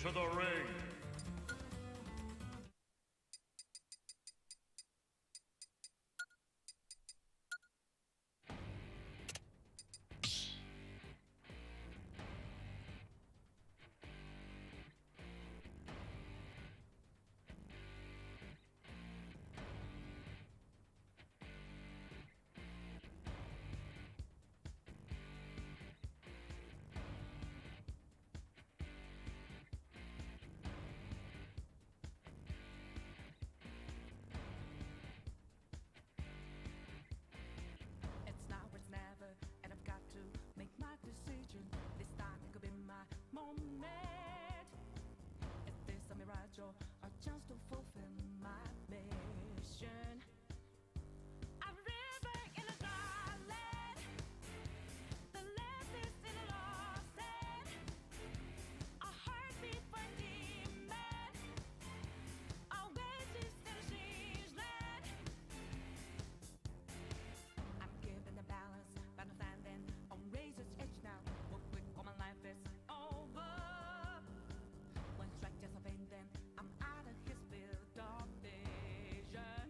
into the ring. It's now or it's never, and I've got to make my decision. This time it could be my moment. Is this a mirage or a chance to fulfill my mission? A river in a dry land, the left is in a lost end. A heartbeat for a demon, a oasis in a strange land. I'm given the balance, but I'm standing on razor's edge now. Real quick, all my life is over. One strike just offend them, I'm out of his field of vision.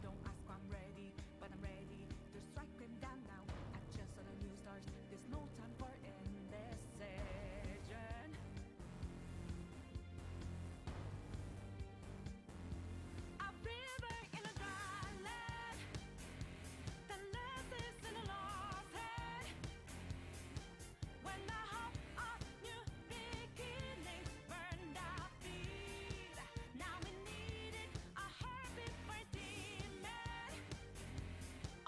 Don't ask why I'm ready, but I'm ready to strike him down now. I just saw the new stars, there's no time for indecision. A river in a dry land, the left is in a lost head. When the hope of new beginnings burned our feet, now we needed a heartbeat for a demon,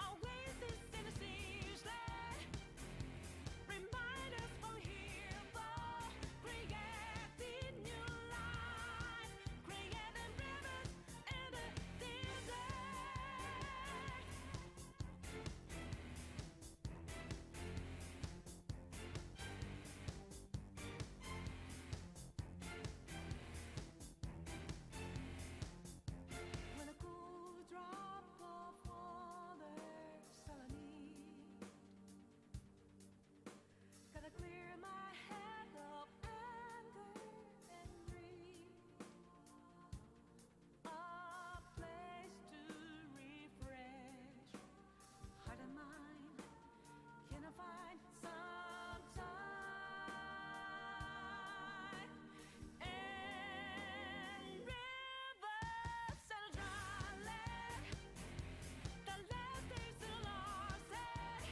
oasis in a siege land. Remind us we're here for creating new life, creating rivers in the desert. When a cool drop of water all I need, gotta clear my head of anger and greed. A place to refresh heart and mind. Can I find some time? And rivers and dry land, the left is a lost head.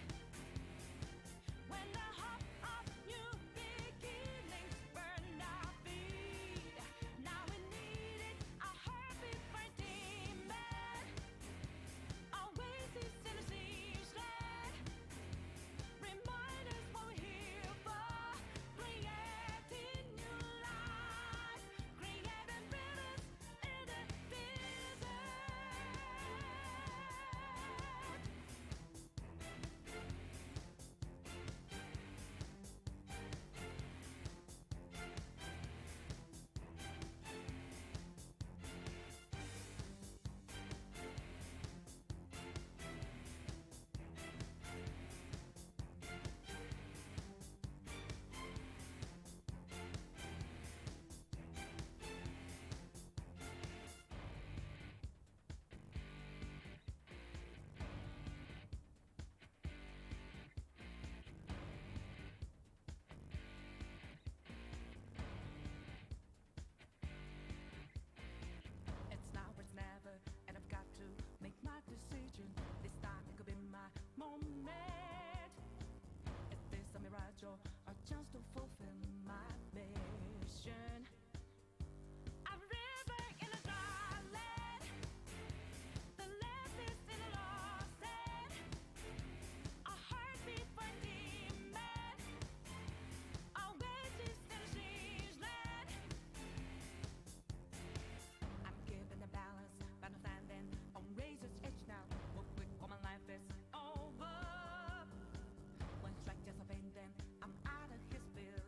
When the hope of new beginnings burned our feet, now we needed a heartbeat for a demon, oasis in a siege land. Remind us what we're here for, creating new life, creating rivers in the desert. It's now or it's never, and I've got to make my decision. This time it could be my moment. Is this a mirage or a chance to fulfill my mission? A river in a dry land, the left is in a lost end. A heartbeat for a demon, a oasis in a strange land. I'm given the balance, but I'm standing on razor's edge now. Real quick, all my life is over. One strike just offend them, I'm out of his field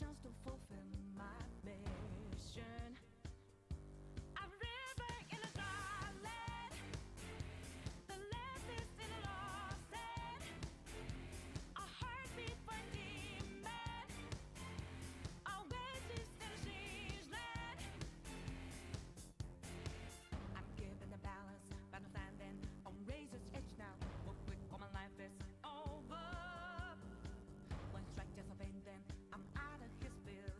chance to fulfill my mission. A river in a dry land, the land is in a lost land. A heartbeat for demon, always is in a strange land. I'm given the balance, but I'm standing on razor's edge now. What quick, all my life is over. One strike just offending, I'm out of his field.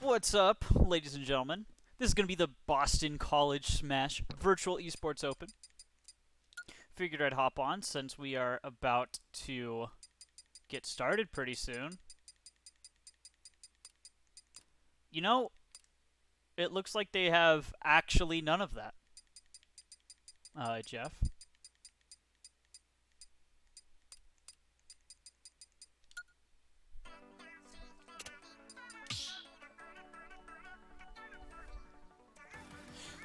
What's up, ladies and gentlemen? This is going to be the Boston College Smash Virtual Esports Open. Figured I'd hop on since we are about to get started pretty soon. You know, it looks like they have actually none of that. Jeff.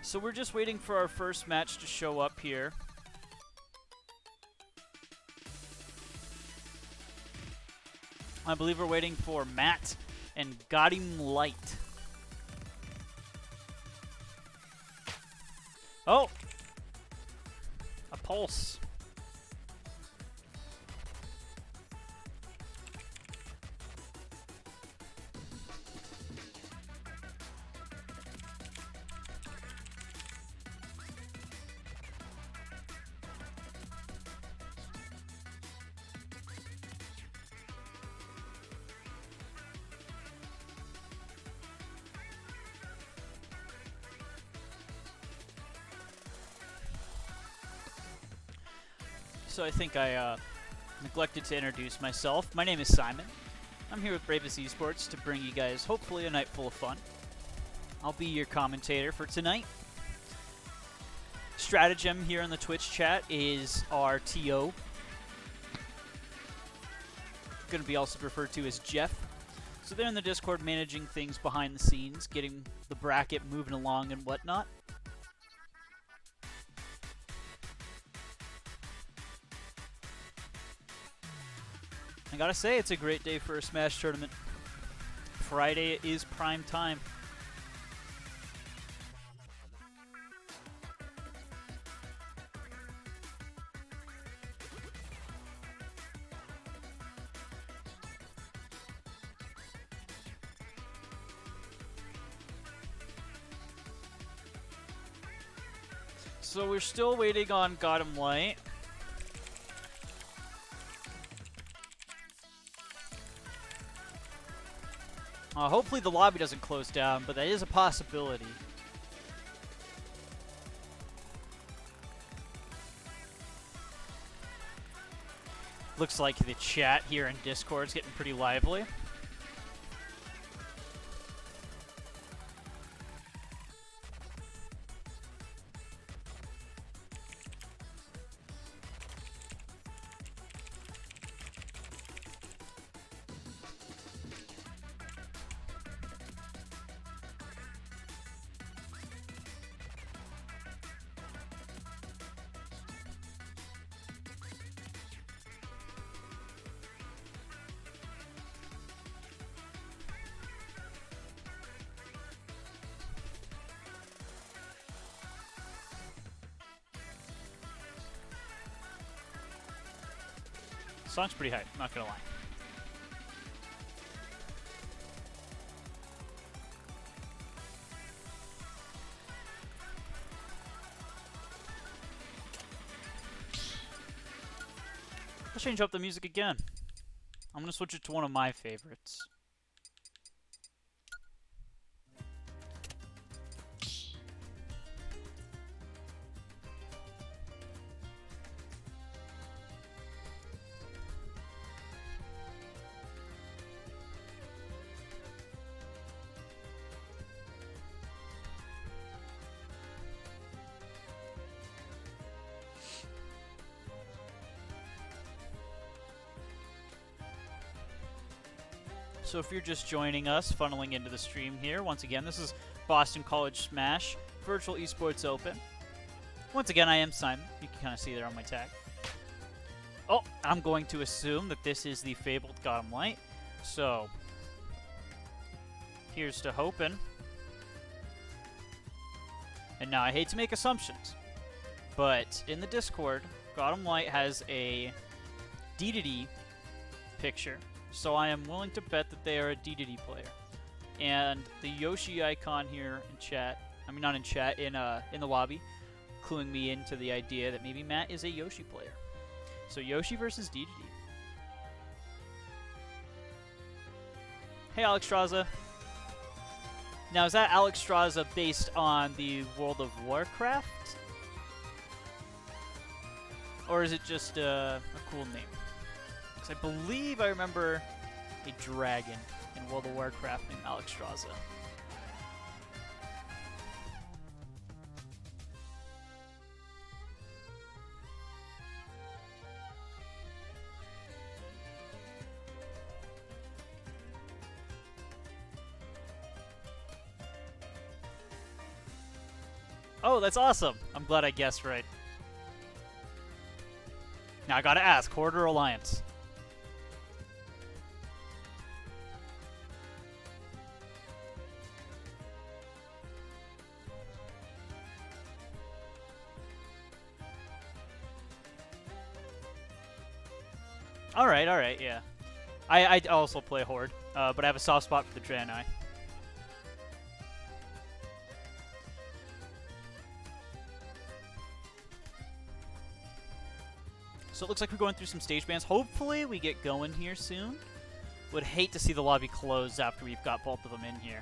So we're just waiting for our first match to show up here. I believe we're waiting for Matt and Got Him Light. Oh! A pulse. So I think I neglected to introduce myself. My name is Simon. I'm here with Bravest Esports to bring you guys hopefully a night full of fun. I'll be your commentator for tonight. Stratagem here in the Twitch chat is our TO. Going to be also referred to as Jeff. So they're in the Discord managing things behind the scenes, getting the bracket moving along and whatnot. I gotta say, it's a great day for a Smash tournament. Friday is prime time. So we're still waiting on Got Him Light. Hopefully the lobby doesn't close down, but that is a possibility. Looks like the chat here in Discord is getting pretty lively. Song's pretty hype, not gonna lie. Let's change up the music again. I'm gonna switch it to one of my favorites. So if you're just joining us, funneling into the stream here, once again, this is Boston College Smash Virtual Esports Open. Once again, I am Simon. You can kind of see there on my tag. Oh, I'm going to assume that this is the fabled Got Him Light. So, here's to hoping. And now I hate to make assumptions, but in the Discord, Got Him Light has a DDD picture. So I am willing to bet that they are a DDD player. And the Yoshi icon here in chat, I mean not in chat, in the lobby, cluing me into the idea that maybe Matt is a Yoshi player. So Yoshi versus DDD. Hey Alex Straza. Now, is that Alexstrasza based on the World of Warcraft? Or is it just a cool name? Because I believe I remember a dragon in World of Warcraft named Alexstrasza. Oh, that's awesome. I'm glad I guessed right. Now I gotta ask, Horde or Alliance? Alright, yeah. I also play Horde, but I have a soft spot for the Draenei. So it looks like we're going through some stage bans. Hopefully we get going here soon. Would hate to see the lobby close after we've got both of them in here.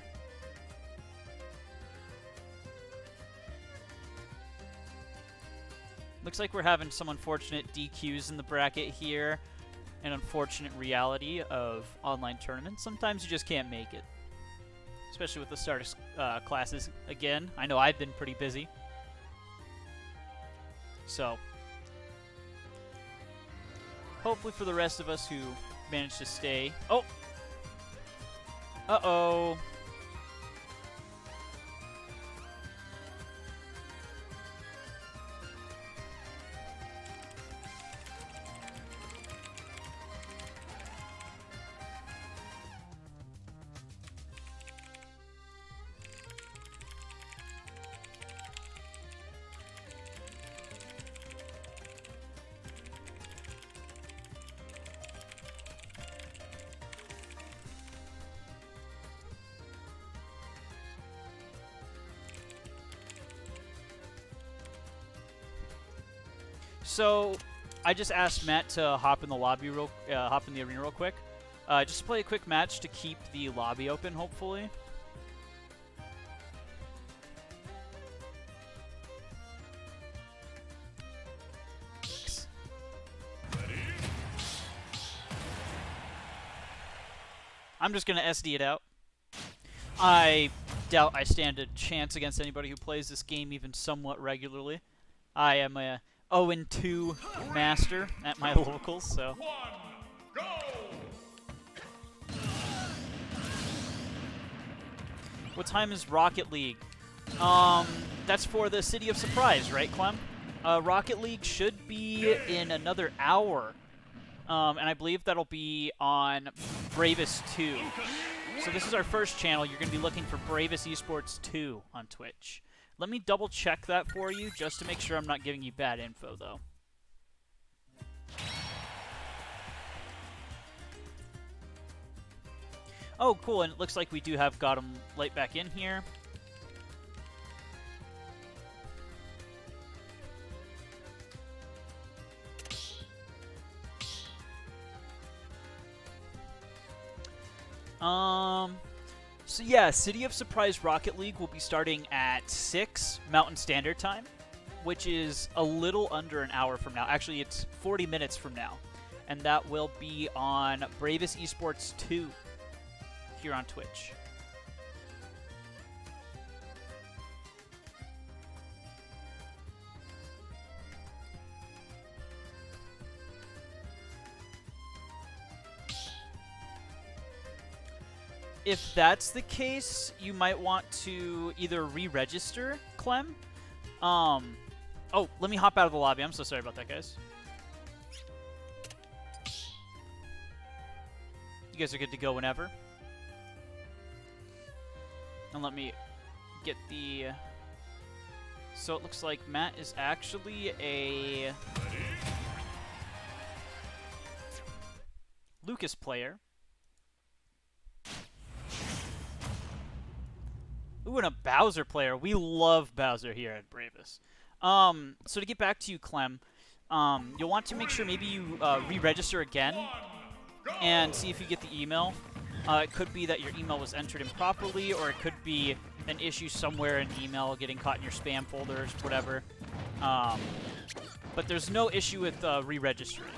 Looks like we're having some unfortunate DQs in the bracket here. An unfortunate reality of online tournaments. Sometimes you just can't make it. Especially with the starter classes again. I know I've been pretty busy. So, hopefully for the rest of us who managed to stay. Oh! Uh-oh. So, I just asked Matt to hop in the lobby hop in the arena real quick. Just play a quick match to keep the lobby open, hopefully. I'm just gonna SD it out. I doubt I stand a chance against anybody who plays this game even somewhat regularly. I am a 0-2 master at my locals, so. What time is Rocket League? That's for the City of Surprise, right, Clem? Rocket League should be in another hour. And I believe that'll be on Bravest 2. So this is our first channel. You're going to be looking for Bravest Esports 2 on Twitch. Let me double check that for you, just to make sure I'm not giving you bad info, though. Oh, cool, and it looks like we do have got him light back in here. So yeah, City of Surprise Rocket League will be starting at 6 Mountain Standard Time, which is a little under an hour from now. Actually, it's 40 minutes from now. And that will be on Bravest Esports 2 here on Twitch. If that's the case, you might want to either re-register, Clem. Oh, let me hop out of the lobby. I'm so sorry about that, guys. You guys are good to go whenever. And let me get the... So it looks like Matt is actually a Lucas player. Ooh, and a Bowser player. We love Bowser here at Bravest. So to get back to you, Clem, you'll want to make sure maybe you re-register again and see if you get the email. It could be that your email was entered improperly, or it could be an issue somewhere in email getting caught in your spam folders, whatever. But there's no issue with re-registering.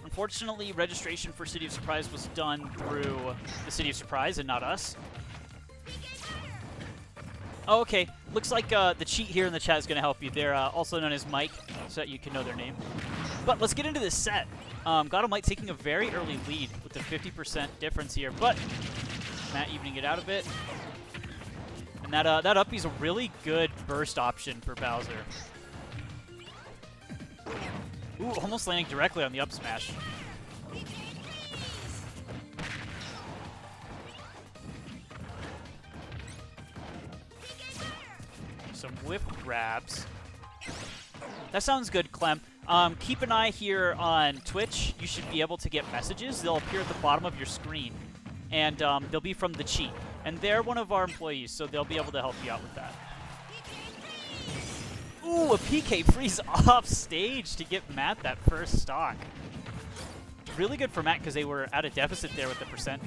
Unfortunately, registration for City of Surprise was done through the City of Surprise and not us. Oh, okay. Looks like the cheat here in the chat is going to help you. They're also known as Mike, so that you can know their name. But let's get into this set. Godamite taking a very early lead with the 50% difference here, but Matt evening it out a bit. And that uppie is a really good burst option for Bowser. Ooh, almost landing directly on the up smash. Some whip grabs. That sounds good, Clem. Keep an eye here on Twitch. You should be able to get messages. They'll appear at the bottom of your screen. And they'll be from the cheat. And they're one of our employees, so they'll be able to help you out with that. Ooh, a PK freeze off stage to get Matt that first stock. Really good for Matt because they were at a deficit there with the percent.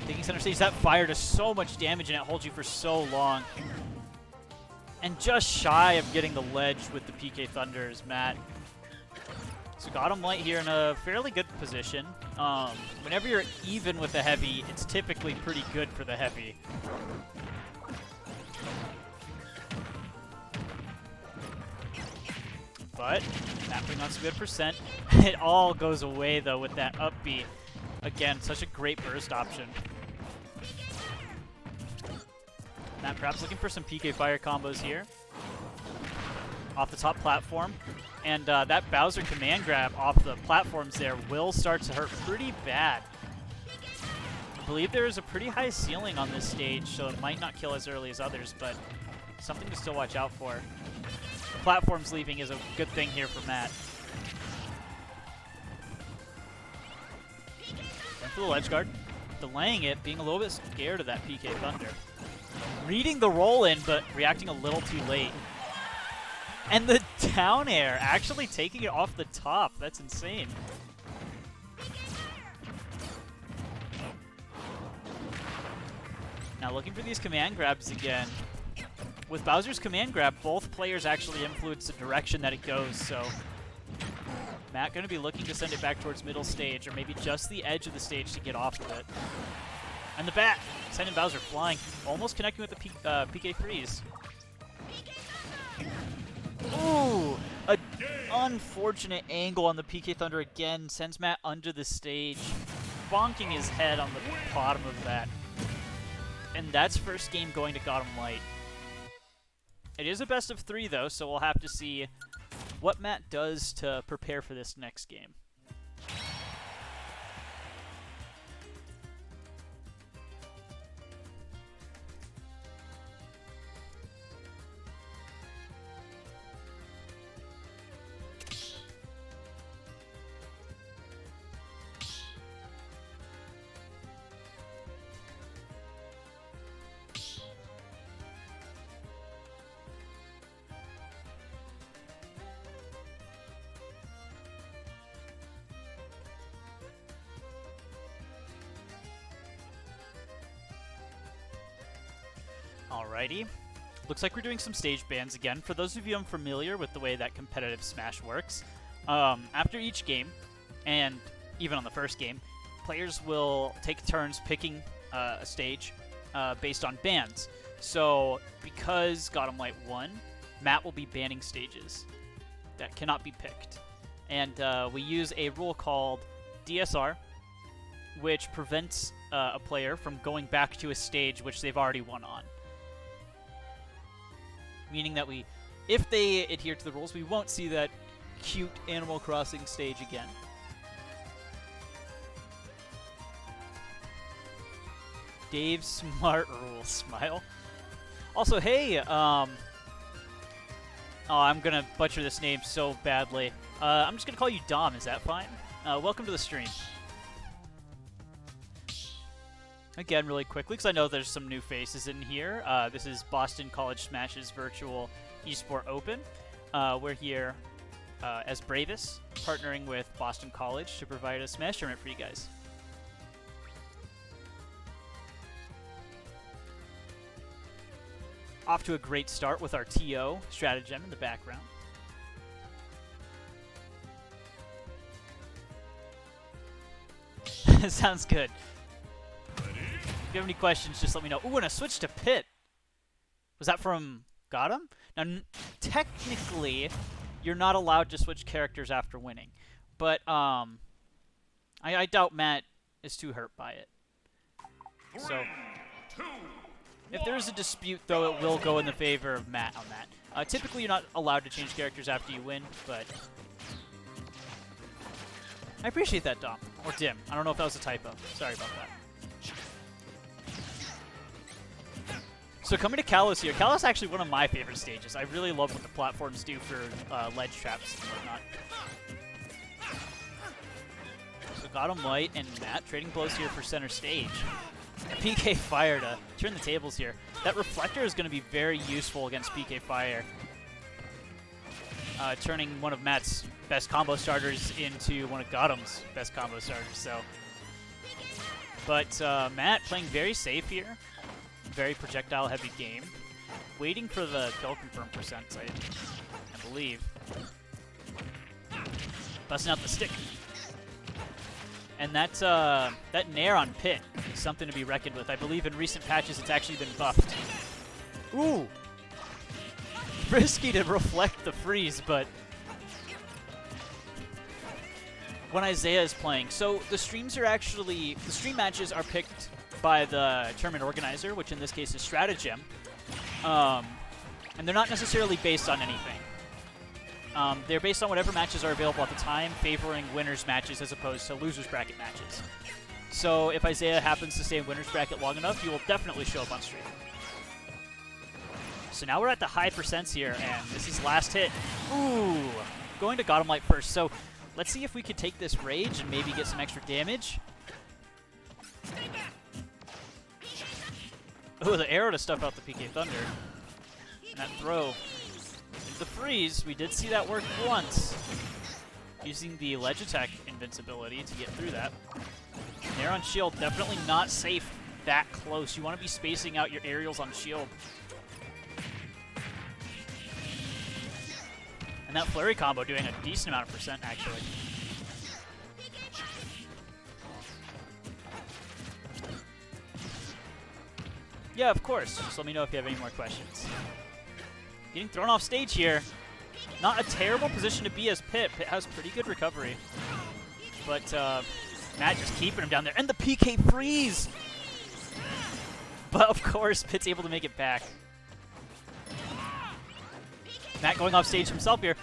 Taking center stage, that fire does so much damage and it holds you for so long. And just shy of getting the ledge with the PK Thunder is Matt. So Godamite here in a fairly good position. Whenever you're even with the heavy, it's typically pretty good for the heavy. But Matt putting on some good percent. It all goes away though with that up B. Again, such a great burst option. Matt perhaps looking for some PK Fire combos here. Off the top platform. And that Bowser command grab off the platforms there will start to hurt pretty bad. I believe there is a pretty high ceiling on this stage, so it might not kill as early as others, but something to still watch out for. The platforms leaving is a good thing here for Matt. Going for the ledge guard. Delaying it, being a little bit scared of that PK Thunder. Reading the roll in, but reacting a little too late. And the down air, actually taking it off the top. That's insane. Now looking for these command grabs again. With Bowser's command grab, both players actually influence the direction that it goes, so Matt going to be looking to send it back towards middle stage, or maybe just the edge of the stage to get off of it. And the bat, sending Bowser flying, almost connecting with the PK freeze. Ooh, an unfortunate angle on the PK Thunder again, sends Matt under the stage, bonking his head on the bottom of that. And that's first game going to Godamite. It is a best of 3 though, so we'll have to see what Matt does to prepare for this next game. Alrighty. Looks like we're doing some stage bans again. For those of you unfamiliar with the way that competitive Smash works, after each game, and even on the first game, players will take turns picking a stage based on bans. So, because Godamite won, Matt will be banning stages that cannot be picked. And we use a rule called DSR, which prevents a player from going back to a stage which they've already won on. Meaning that if they adhere to the rules, we won't see that cute Animal Crossing stage again. Dave's smart rule, smile. Also, hey, oh, I'm gonna butcher this name so badly. I'm just gonna call you Dom, is that fine? Welcome to the stream. Again, really quickly, because I know there's some new faces in here. This is Boston College Smash's virtual Esport Open. We're here as Bravus, partnering with Boston College to provide a Smash tournament for you guys. Off to a great start with our TO stratagem in the background. Sounds good. If you have any questions, just let me know. Ooh, and a switch to Pit. Was that from Gotham? Now, technically, you're not allowed to switch characters after winning. But I doubt Matt is too hurt by it. So, if there is a dispute, though, it will go in the favor of Matt on that. Typically, you're not allowed to change characters after you win, but I appreciate that, Dom. Or Dim. I don't know if that was a typo. Sorry about that. So coming to Kalos here. Kalos is actually one of my favorite stages. I really love what the platforms do for ledge traps and whatnot. So Gotham White and Matt trading blows here for center stage. And PK Fire to turn the tables here. That Reflector is going to be very useful against PK Fire. Turning one of Matt's best combo starters into one of Gotham's best combo starters. So, but Matt playing very safe here. Very projectile-heavy game. Waiting for the kill confirm percents, I believe. Busting out the stick. And that Nair on Pit is something to be reckoned with. I believe in recent patches it's actually been buffed. Ooh! Risky to reflect the freeze, but when Isaiah is playing. So the streams are actually, the stream matches are picked by the tournament organizer, which in this case is Stratagem. And they're not necessarily based on anything. They're based on whatever matches are available at the time, favoring winners matches as opposed to losers bracket matches. So if Isaiah happens to stay in winners bracket long enough, he will definitely show up on stream. So now we're at the high percents here, and this is last hit. Ooh, going to Gotham Light first. So let's see if we could take this Rage and maybe get some extra damage. Oh, the arrow to stuff out the PK Thunder. And that throw. The freeze, we did see that work once. Using the ledge attack invincibility to get through that. Nair on shield, definitely not safe that close. You want to be spacing out your aerials on shield. And that flurry combo doing a decent amount of percent, actually. Yeah, of course. Just let me know if you have any more questions. Getting thrown off stage here. Not a terrible position to be as Pit. Pit has pretty good recovery. But Matt just keeping him down there. And the PK freeze! But of course, Pit's able to make it back. Matt going off stage himself here.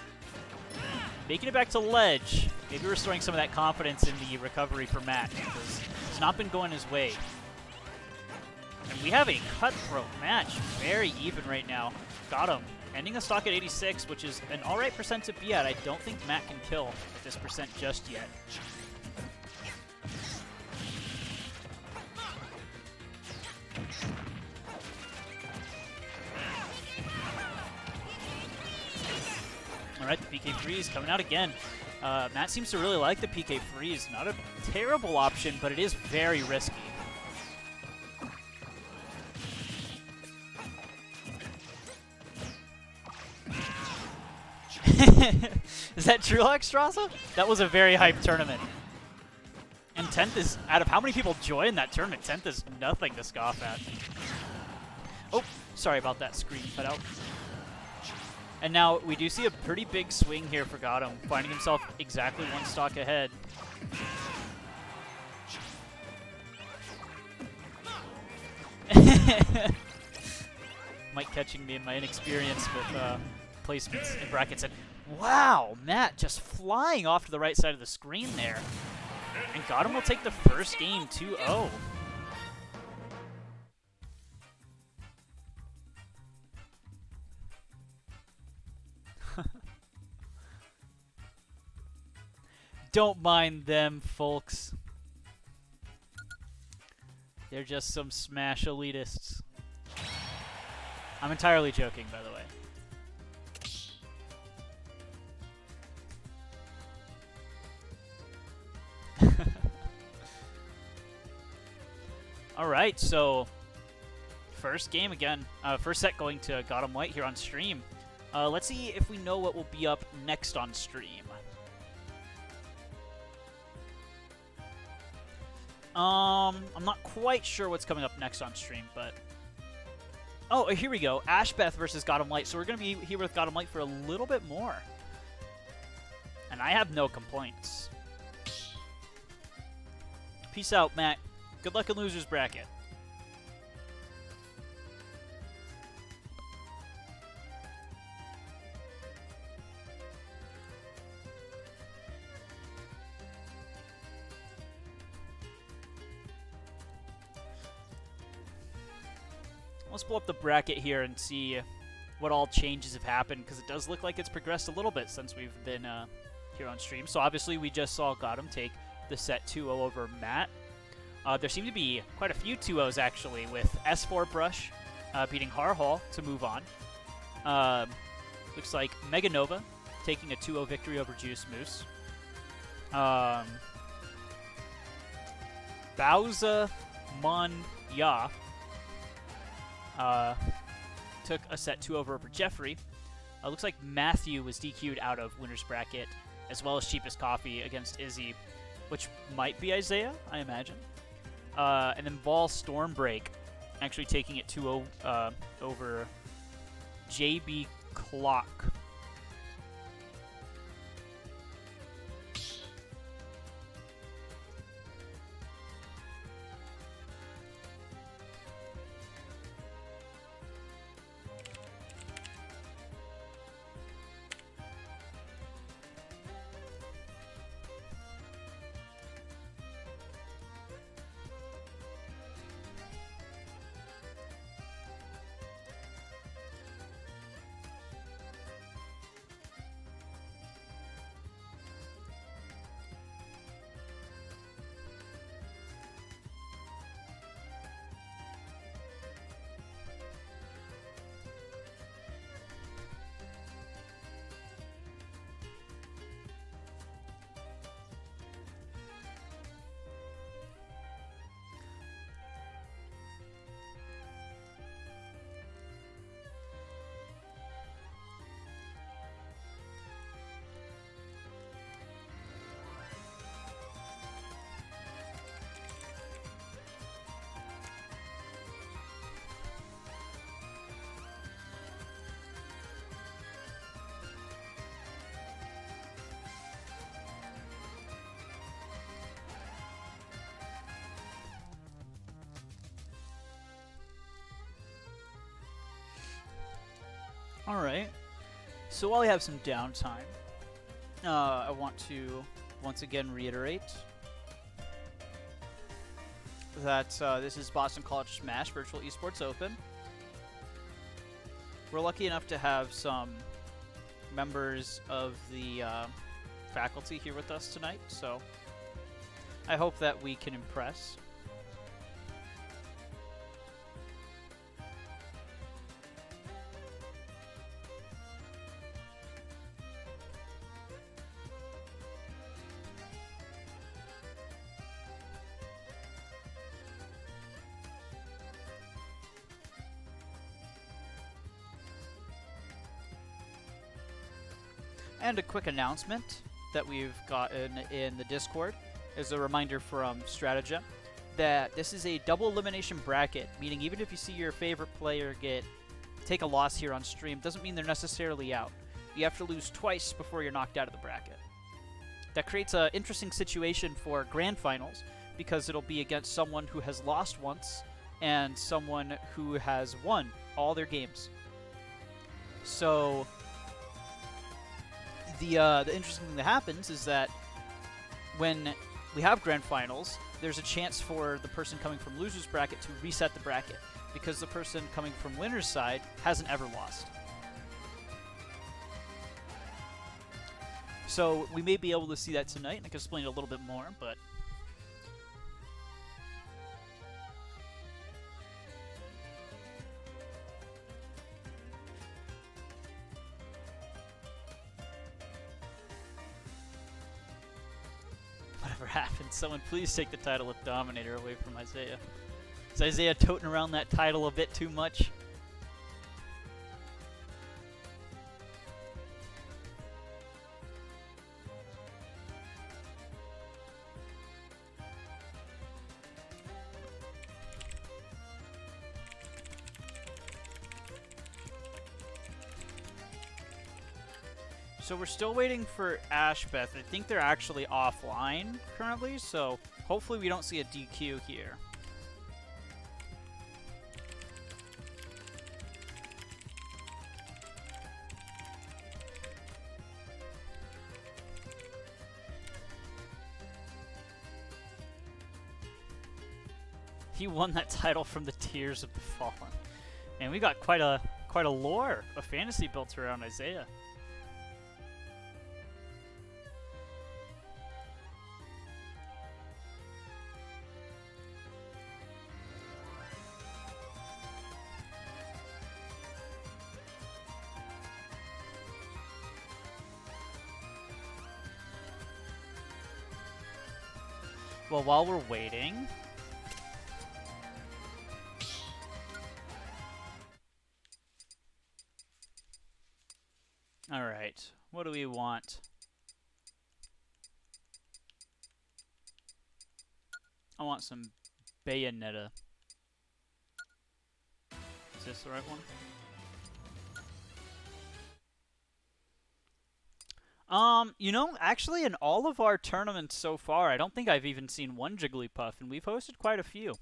Making it back to ledge. Maybe restoring some of that confidence in the recovery for Matt, because it's not been going his way. And we have a cutthroat match. Very even right now. Got him. Ending the stock at 86, which is an alright percent to be at. I don't think Matt can kill at this percent just yet. Alright, the PK freeze coming out again. Matt seems to really like the PK freeze. Not a terrible option, but it is very risky. Is that true, Alexstrasza? That was a very hyped tournament. And 10th is, out of how many people joined that tournament, 10th is nothing to scoff at. Oh, sorry about that, screen cut out. And now we do see a pretty big swing here for Gotham, finding himself exactly one stock ahead. Mike catching me in my inexperience with placements in brackets. And wow, Matt just flying off to the right side of the screen there. And Gotham will take the first game 2-0. Don't mind them, folks. They're just some Smash elitists. I'm entirely joking, by the way. All right, so first game again. First set going to Got 'em White here on stream. Let's see if we know what will be up next on stream. I'm not quite sure what's coming up next on stream, but... Oh, here we go. Ashbeth versus Got 'em White. So we're going to be here with Got 'em White for a little bit more. And I have no complaints. Peace out, Matt. Good luck in Loser's Bracket. Let's pull up the bracket here and see what all changes have happened, because it does look like it's progressed a little bit since we've been here on stream. So obviously we just saw Gotham take the set 2-0 over Matt. There seem to be quite a few 2-0s actually, with S4 Brush beating Harhall to move on. Looks like Mega Nova taking a 2-0 victory over Juice Moose. Bowza Mon Ya took a set 2 over Jeffrey. Looks like Matthew was DQ'd out of winner's bracket, as well as Cheapest Coffee against Izzy, which might be Isaiah, I imagine. And then Vol Stormbreak actually taking it 2-0 over JB Clock. Alright, so while we have some downtime, I want to once again reiterate that this is Boston College Smash Virtual Esports Open. We're lucky enough to have some members of the faculty here with us tonight, so I hope that we can impress. And a quick announcement that we've gotten in the Discord is a reminder from Stratega that this is a double elimination bracket, meaning even if you see your favorite player take a loss here on stream, doesn't mean they're necessarily out. You have to lose twice before you're knocked out of the bracket. That creates an interesting situation for grand finals, because it'll be against someone who has lost once and someone who has won all their games. So the interesting thing that happens is that when we have grand finals, there's a chance for the person coming from loser's bracket to reset the bracket, because the person coming from winner's side hasn't ever lost. So we may be able to see that tonight, and I can explain it a little bit more, but ever happened. Someone please take the title of Dominator away from Isaiah. Is Isaiah toting around that title a bit too much? So we're still waiting for Ashbeth. I think they're actually offline currently, so hopefully we don't see a DQ here. He won that title from the Tears of the Fallen. And we got quite a lore of fantasy built around Isaiah. Well, while we're waiting, all right, what do we want? I want some Bayonetta. Is this the right one? You know, actually in all of our tournaments so far, I don't think I've even seen one Jigglypuff, and we've hosted quite a few.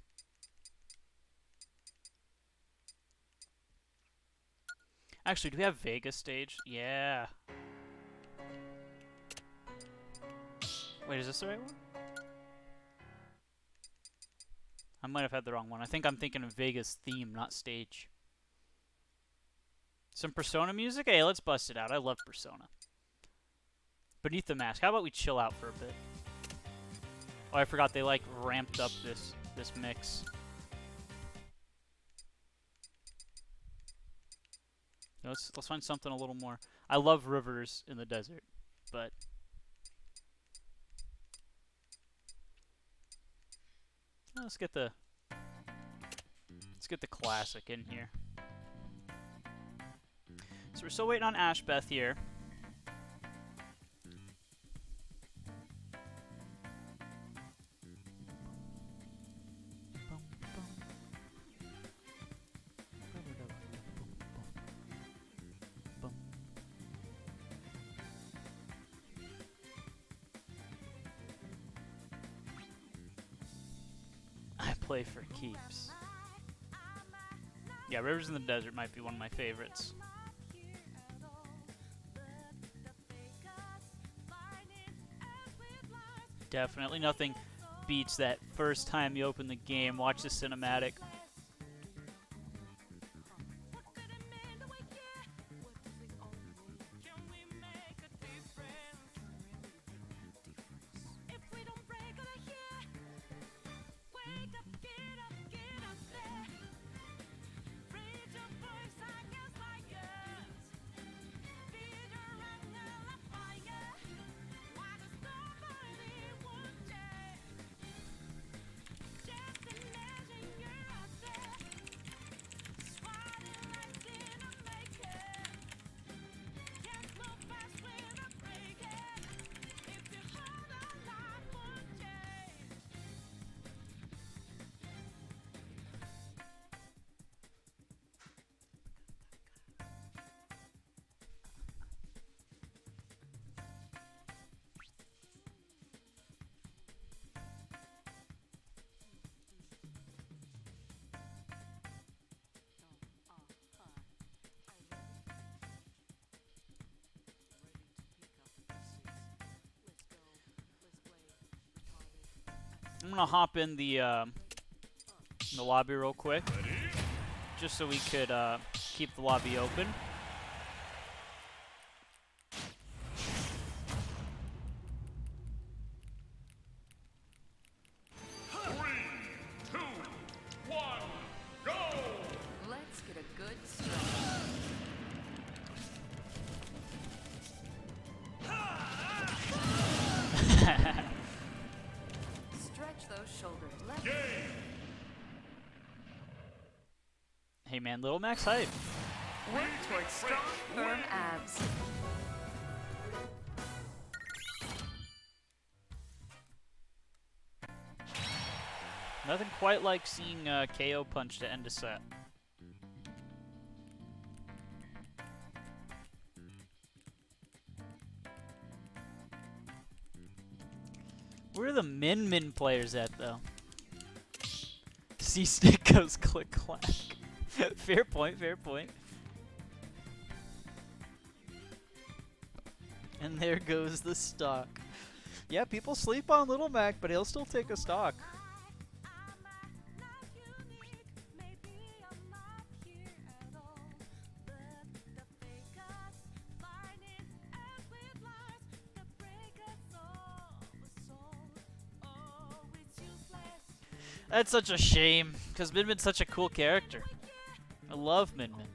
Actually, do we have Vegas stage? Yeah. Wait, is this the right one? I might have had the wrong one. I think I'm thinking of Vegas theme, not stage. Some Persona music? Hey, let's bust it out. I love Persona. Beneath the Mask. How about we chill out for a bit? Oh, I forgot they like ramped up this mix. Let's find something a little more. I love rivers in the desert, but let's get the classic in here. So we're still waiting on Ashbeth here. Play for keeps. Yeah, Rivers in the Desert might be one of my favorites. Definitely nothing beats that first time you open the game, watch the cinematic. I'm gonna hop in the lobby real quick, just so we could keep the lobby open. man. Little Mac's hype. Work towards strong, firm abs. Nothing quite like seeing KO punch to end a set. Where are the Min players at, though? C-stick goes click-clack. Fair point, fair point. And there goes the stock. Yeah, people sleep on Little Mac, but he'll still take a stock. That's such a shame, because Min-Min's such a cool character. I love Min-Min.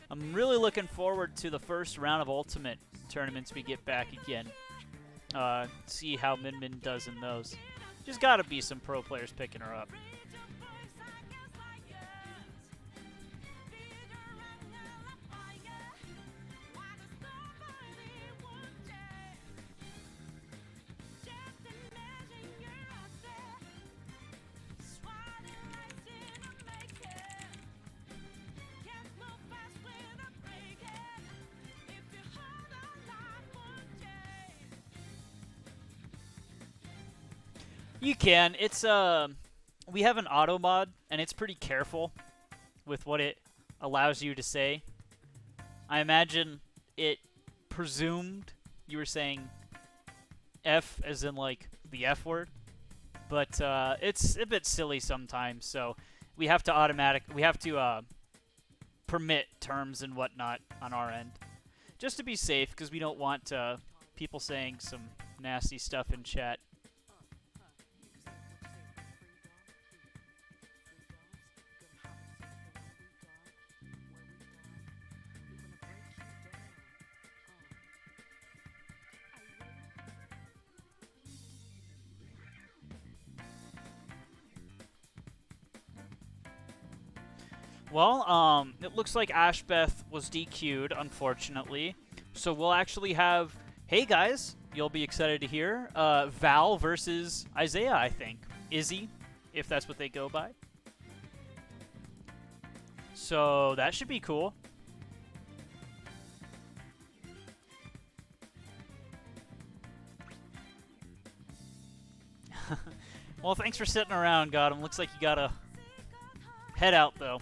I'm really looking forward to the first round of Ultimate tournaments we get back again. See how Min-Min does in those. There's gotta be some pro players picking her up. You can. It's we have an auto mod, and it's pretty careful with what it allows you to say. I imagine it presumed you were saying F as in like the F word, but it's a bit silly sometimes. So we have to permit terms and whatnot on our end, just to be safe, because we don't want people saying some nasty stuff in chat. Well, it looks like Ashbeth was DQ'd, unfortunately. So we'll actually have, hey guys, you'll be excited to hear, Val versus Isaiah, I think. Izzy, if that's what they go by. So that should be cool. Well, thanks for sitting around, Gotham. Looks like you gotta head out, though.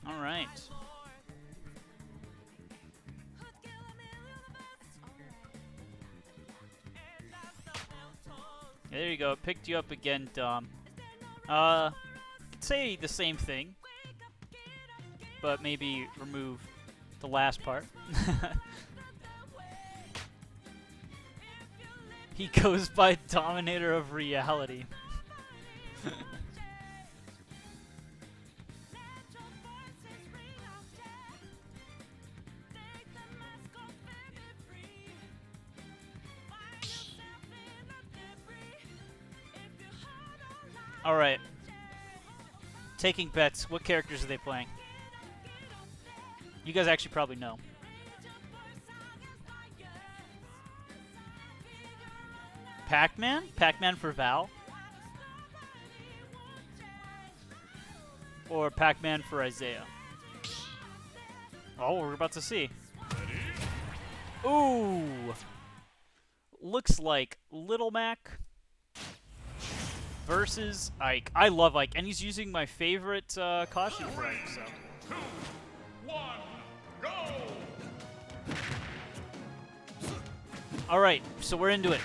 All right. There you go. It picked you up again, Dom. Could say the same thing, but maybe remove the last part. He goes by Dominator of Reality. Alright. Taking bets. What characters are they playing? You guys actually probably know. Pac-Man? Pac-Man for Val? Or Pac-Man for Isaiah? Oh, we're about to see. Ooh! Looks like Little Mac versus Ike. I love Ike, and he's using my favorite caution for Ike, so. 2, 1, go! Alright, so we're into it.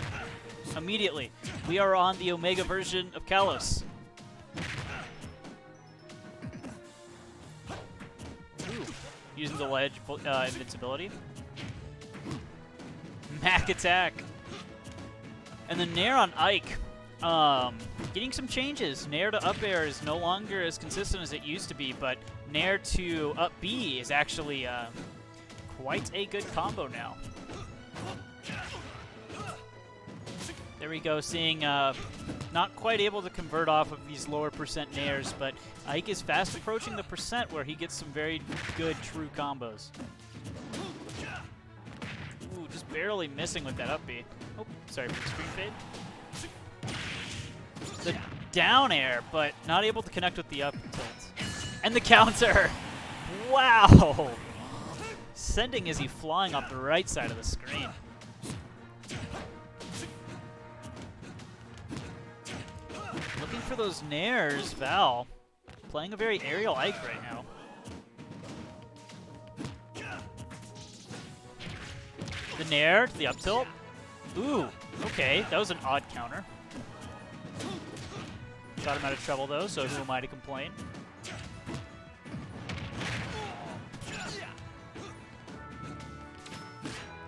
Immediately. We are on the Omega version of Kalos. Ooh. Using the ledge invincibility. Mac attack. And the Nair on Ike. Getting some changes. Nair to up air is no longer as consistent as it used to be, but Nair to up B is actually quite a good combo now. There we go, seeing not quite able to convert off of these lower percent Nairs, but Ike is fast approaching the percent where he gets some very good true combos. Ooh, just barely missing with that up B. Oh, sorry for the screen fade. The down air, but not able to connect with the up tilt. And the counter! Wow! Sending Izzy flying off the right side of the screen. Looking for those nairs, Val. Playing a very aerial Ike right now. The nair to the up tilt. Ooh, okay, that was an odd counter. Got him out of trouble though, so who am I to complain?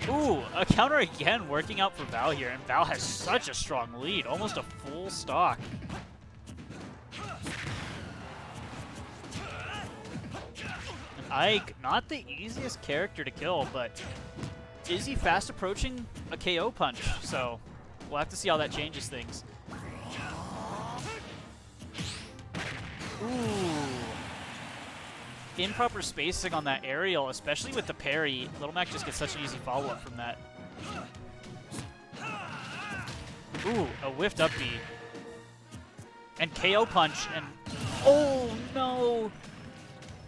Ooh, a counter again working out for Val here, and Val has such a strong lead, almost a full stock. And Ike, not the easiest character to kill, but is he fast approaching a KO punch? So we'll have to see how that changes things. Ooh. Improper spacing on that aerial, especially with the parry. Little Mac just gets such an easy follow-up from that. Ooh, a whiffed up B. And KO punch, and oh no!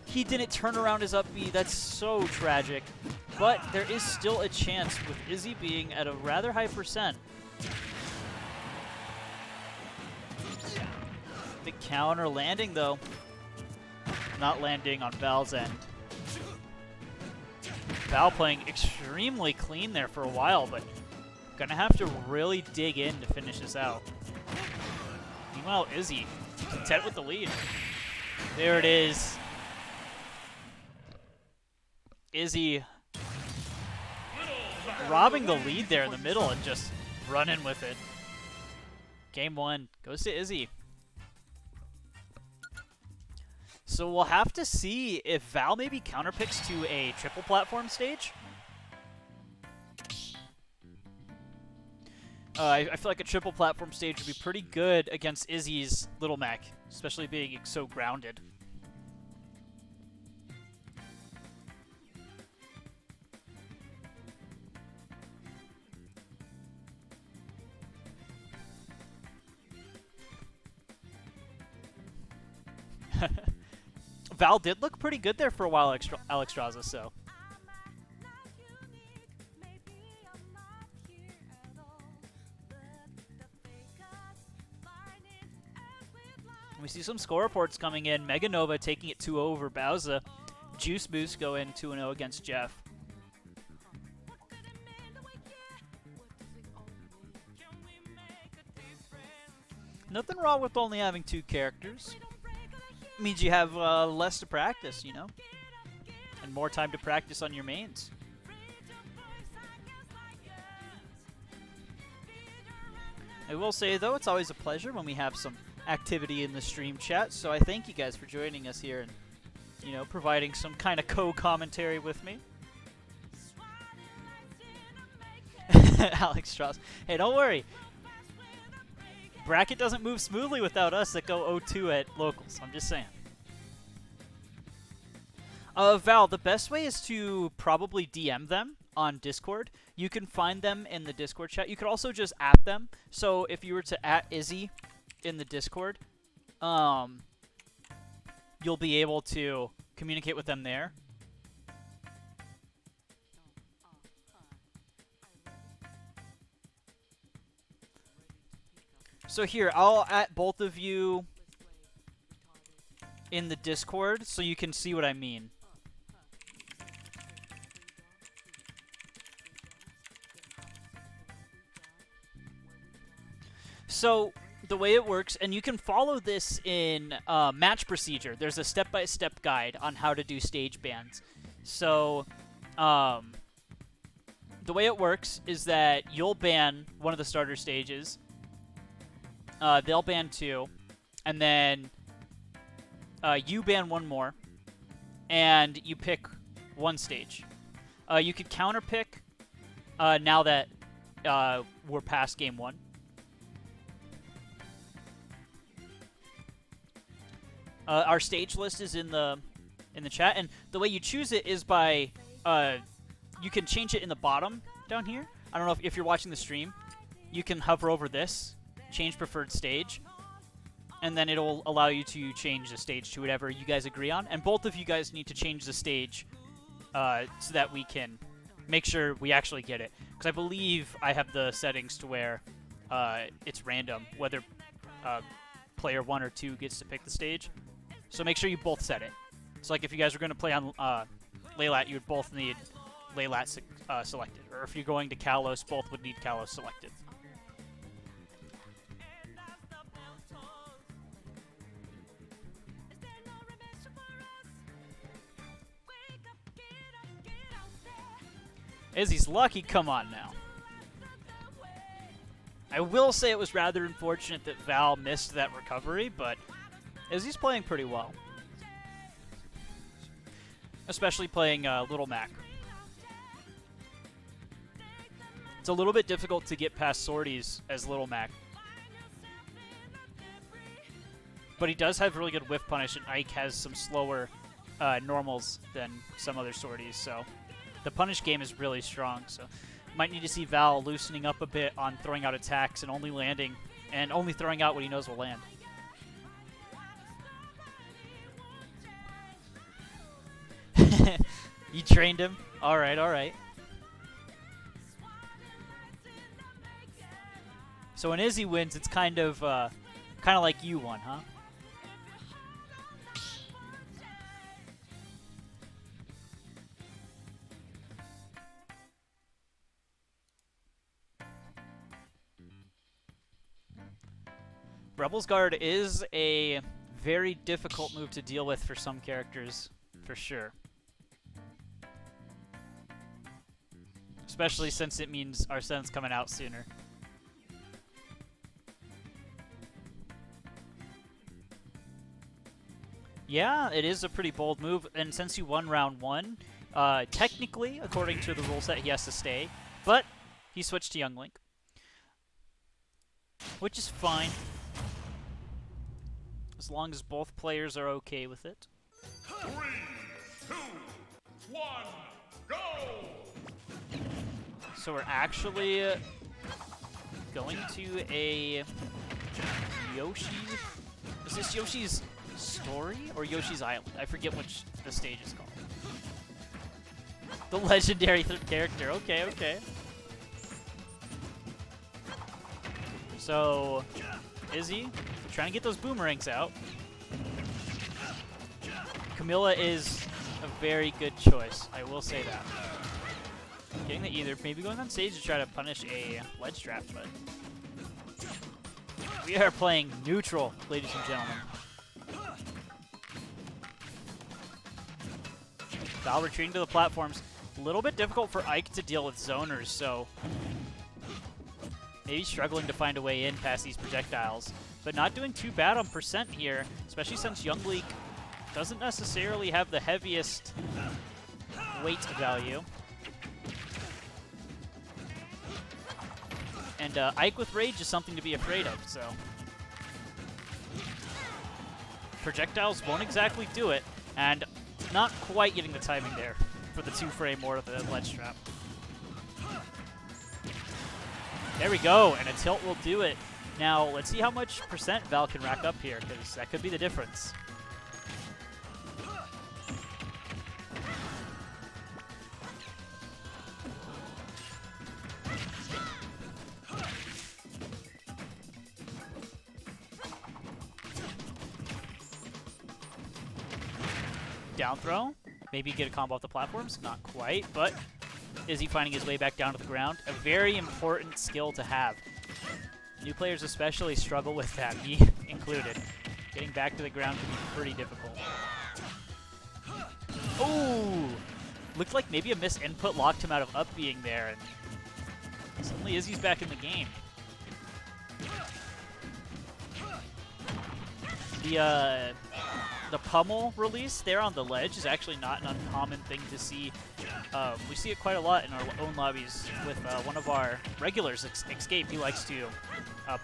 He didn't turn around his up B. That's so tragic. But there is still a chance with Izzy being at a rather high percent. The counter landing though. Not landing on Val's end. Val playing extremely clean there for a while, but gonna have to really dig in to finish this out. Meanwhile, Izzy, content with the lead. There it is. Izzy robbing the lead there in the middle and just running with it. Game 1 goes to Izzy. So we'll have to see if Val maybe counterpicks to a triple platform stage. I feel like a triple platform stage would be pretty good against Izzy's Little Mac, especially being so grounded. Val did look pretty good there for a while, Alexstrasza, so. We see some score reports coming in. Mega Nova taking it 2-0 over Bowser. Juice Moose go in 2-0 against Jeff. Nothing wrong with only having 2 characters. Means you have less to practice, you know? And more time to practice on your mains. I will say, though, it's always a pleasure when we have some activity in the stream chat, so I thank you guys for joining us here and, you know, providing some kind of co-commentary with me. Alex Strauss. Hey, don't worry. Bracket doesn't move smoothly without us that go 0-2 at locals. I'm just saying. Val, the best way is to probably DM them on Discord. You can find them in the Discord chat. You could also just @, them. So if you were to @Izzy in the Discord, you'll be able to communicate with them there. So here, I'll both of you in the Discord so you can see what I mean. So the way it works, and you can follow this in match procedure. There's a step-by-step guide on how to do stage bans. So the way it works is that you'll ban one of the starter stages. They'll ban 2, and then you ban 1 more, and you pick 1 stage. You could counter pick now that we're past game 1. Our stage list is in the chat, and the way you choose it is by you can change it in the bottom down here. I don't know if you're watching the stream. You can hover over this, change preferred stage, and then it'll allow you to change the stage to whatever you guys agree on. And both of you guys need to change the stage so that we can make sure we actually get it. Because I believe I have the settings to where it's random whether player 1 or 2 gets to pick the stage. So make sure you both set it. So like if you guys are going to play on Laylat, you would both need Laylat selected. Or if you're going to Kalos, both would need Kalos selected. Izzy's lucky, come on now. I will say it was rather unfortunate that Val missed that recovery, but Izzy's playing pretty well. Especially playing Little Mac. It's a little bit difficult to get past sorties as Little Mac. But he does have really good whiff punish, and Ike has some slower normals than some other sorties, so the punish game is really strong. So might need to see Val loosening up a bit on throwing out attacks and only landing, and only throwing out what he knows will land. You trained him? Alright, alright. So when Izzy wins, it's kind of like you won, huh? Rebel's Guard is a very difficult move to deal with for some characters, for sure. Especially since it means Arsene's coming out sooner. Yeah, it is a pretty bold move, and since you won round 1, technically, according to the rule set, he has to stay, but he switched to Young Link. Which is fine. As long as both players are okay with it. 3, 2, 1, go! So we're actually going to a Yoshi. Is this Yoshi's Story or Yoshi's Island? I forget which the stage is called. The legendary character. Okay, okay. So, Izzy, trying to get those boomerangs out. Camilla is a very good choice. I will say that. Getting the either, maybe going on stage to try to punish a ledge trap, but we are playing neutral, ladies and gentlemen. Val retreating to the platforms. A little bit difficult for Ike to deal with zoners, so maybe struggling to find a way in past these projectiles. But not doing too bad on percent here, especially since Young Leak doesn't necessarily have the heaviest weight value. And Ike with Rage is something to be afraid of, so projectiles won't exactly do it, and not quite getting the timing there for the 2-frame or the ledge trap. There we go, and a tilt will do it. Now, let's see how much percent Val can rack up here, because that could be the difference. Down throw. Maybe get a combo off the platforms. Not quite, but is he finding his way back down to the ground? A very important skill to have. New players especially struggle with that, me included. Getting back to the ground can be pretty difficult. Ooh! Looked like maybe a missed input locked him out of up being there, and suddenly Izzy's back in the game. The pummel release there on the ledge is actually not an uncommon thing to see. We see it quite a lot in our own lobbies with one of our regulars, Escape. He likes to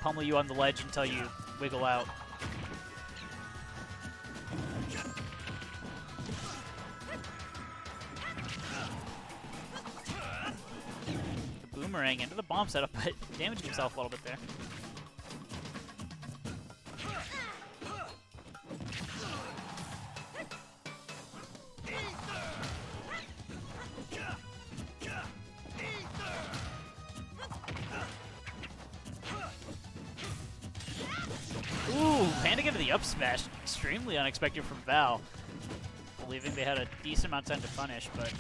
pummel you on the ledge until you wiggle out. The boomerang into the bomb setup, but damaging himself a little bit there. Ooh, Panda into the up smash. Extremely unexpected from Val. Believing they had a decent amount of time to punish, but...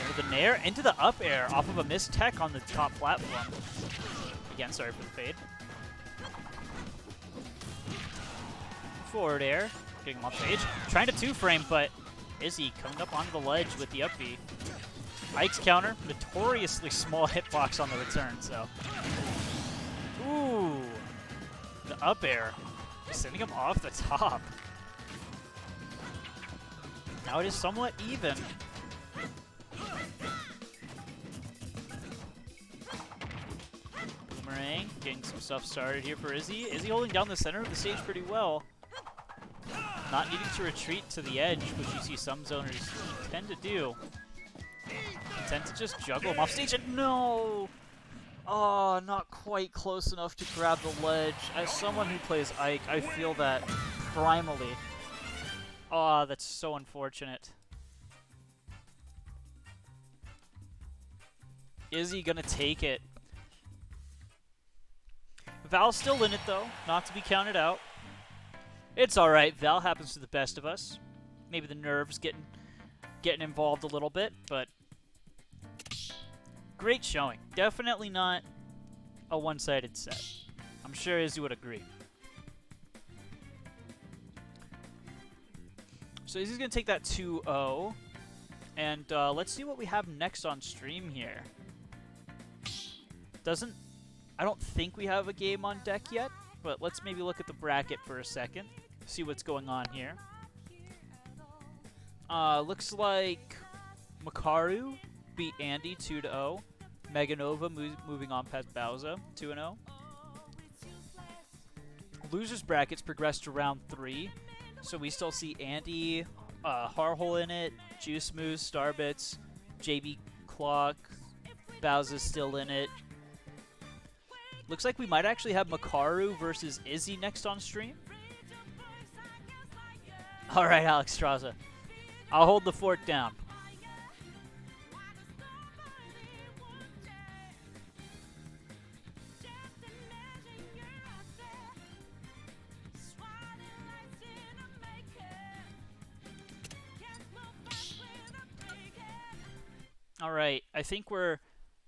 Into the nair, into the up air off of a missed tech on the top platform. Again, sorry for the fade. Forward air, getting him off stage. Trying to 2-frame, but Izzy coming up onto the ledge with the up B. Ike's counter, notoriously small hitbox on the return, so... Ooh, the up air, sending him off the top. Now it is somewhat even. Boomerang, getting some stuff started here for Izzy. Izzy holding down the center of the stage pretty well. Not needing to retreat to the edge, which you see some zoners tend to do. Tend to just juggle him off stage, and no! Oh, not quite close enough to grab the ledge. As someone who plays Ike, I feel that primally. Oh, that's so unfortunate. Izzy gonna take it. Val's still in it though, not to be counted out. It's alright, Val happens to the best of us. Maybe the nerves getting involved a little bit, but great showing. Definitely not a one-sided set. I'm sure Izzy would agree. So Izzy's going to take that 2-0. And let's see what we have next on stream here. I don't think we have a game on deck yet, but let's maybe look at the bracket for a second. See what's going on here. Looks like Makaru beat Andy 2-0. Meganova moving on past Bowser 2-0. Losers brackets progressed to round 3. So we still see Andy, Harhole in it, Juice Moose, Starbits, JB Clock, Bowser's still in it. Looks like we might actually have Makaru versus Izzy next on stream. Alright, Alex Straza. I'll hold the fort down. Alright, I think we're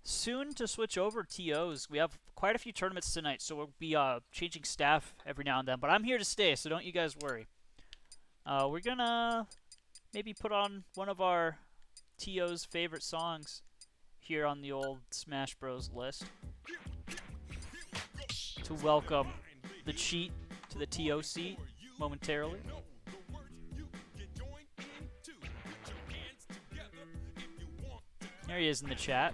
soon to switch over TOs. We have quite a few tournaments tonight, so we'll be changing staff every now and then. But I'm here to stay, so don't you guys worry. We're gonna maybe put on one of our TO's favorite songs here on the old Smash Bros. List to welcome the cheat to the TO seat momentarily. There he is in the chat.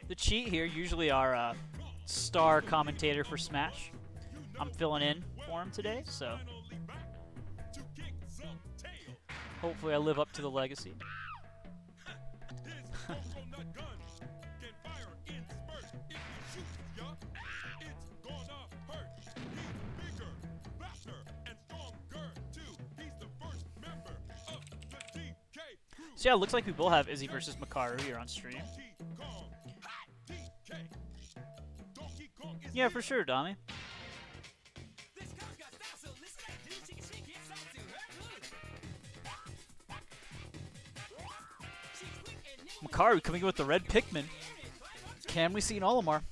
The cheat here, usually our star commentator for Smash. I'm filling in for him today, so hopefully I live up to the legacy. So yeah, it looks like we will have Izzy versus Makaru here on stream. Yeah, for sure, Dami. Makaru coming in with the red Pikmin. Can we see an Olimar?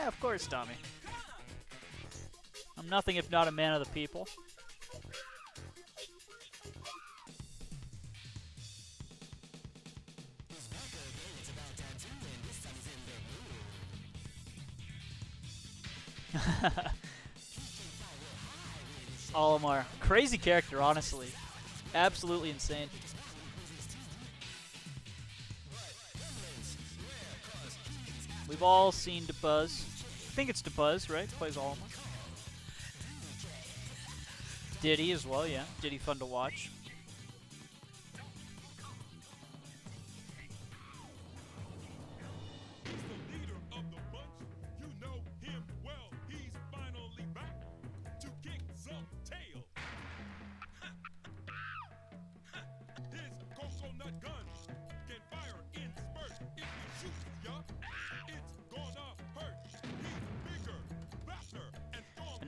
Yeah, of course, Tommy. I'm nothing if not a man of the people. Olimar. Crazy character, honestly. Absolutely insane. We've all seen DeBuzz. I think it's DeBuzz, right? Plays Olimar. Diddy as well, yeah. Diddy fun to watch.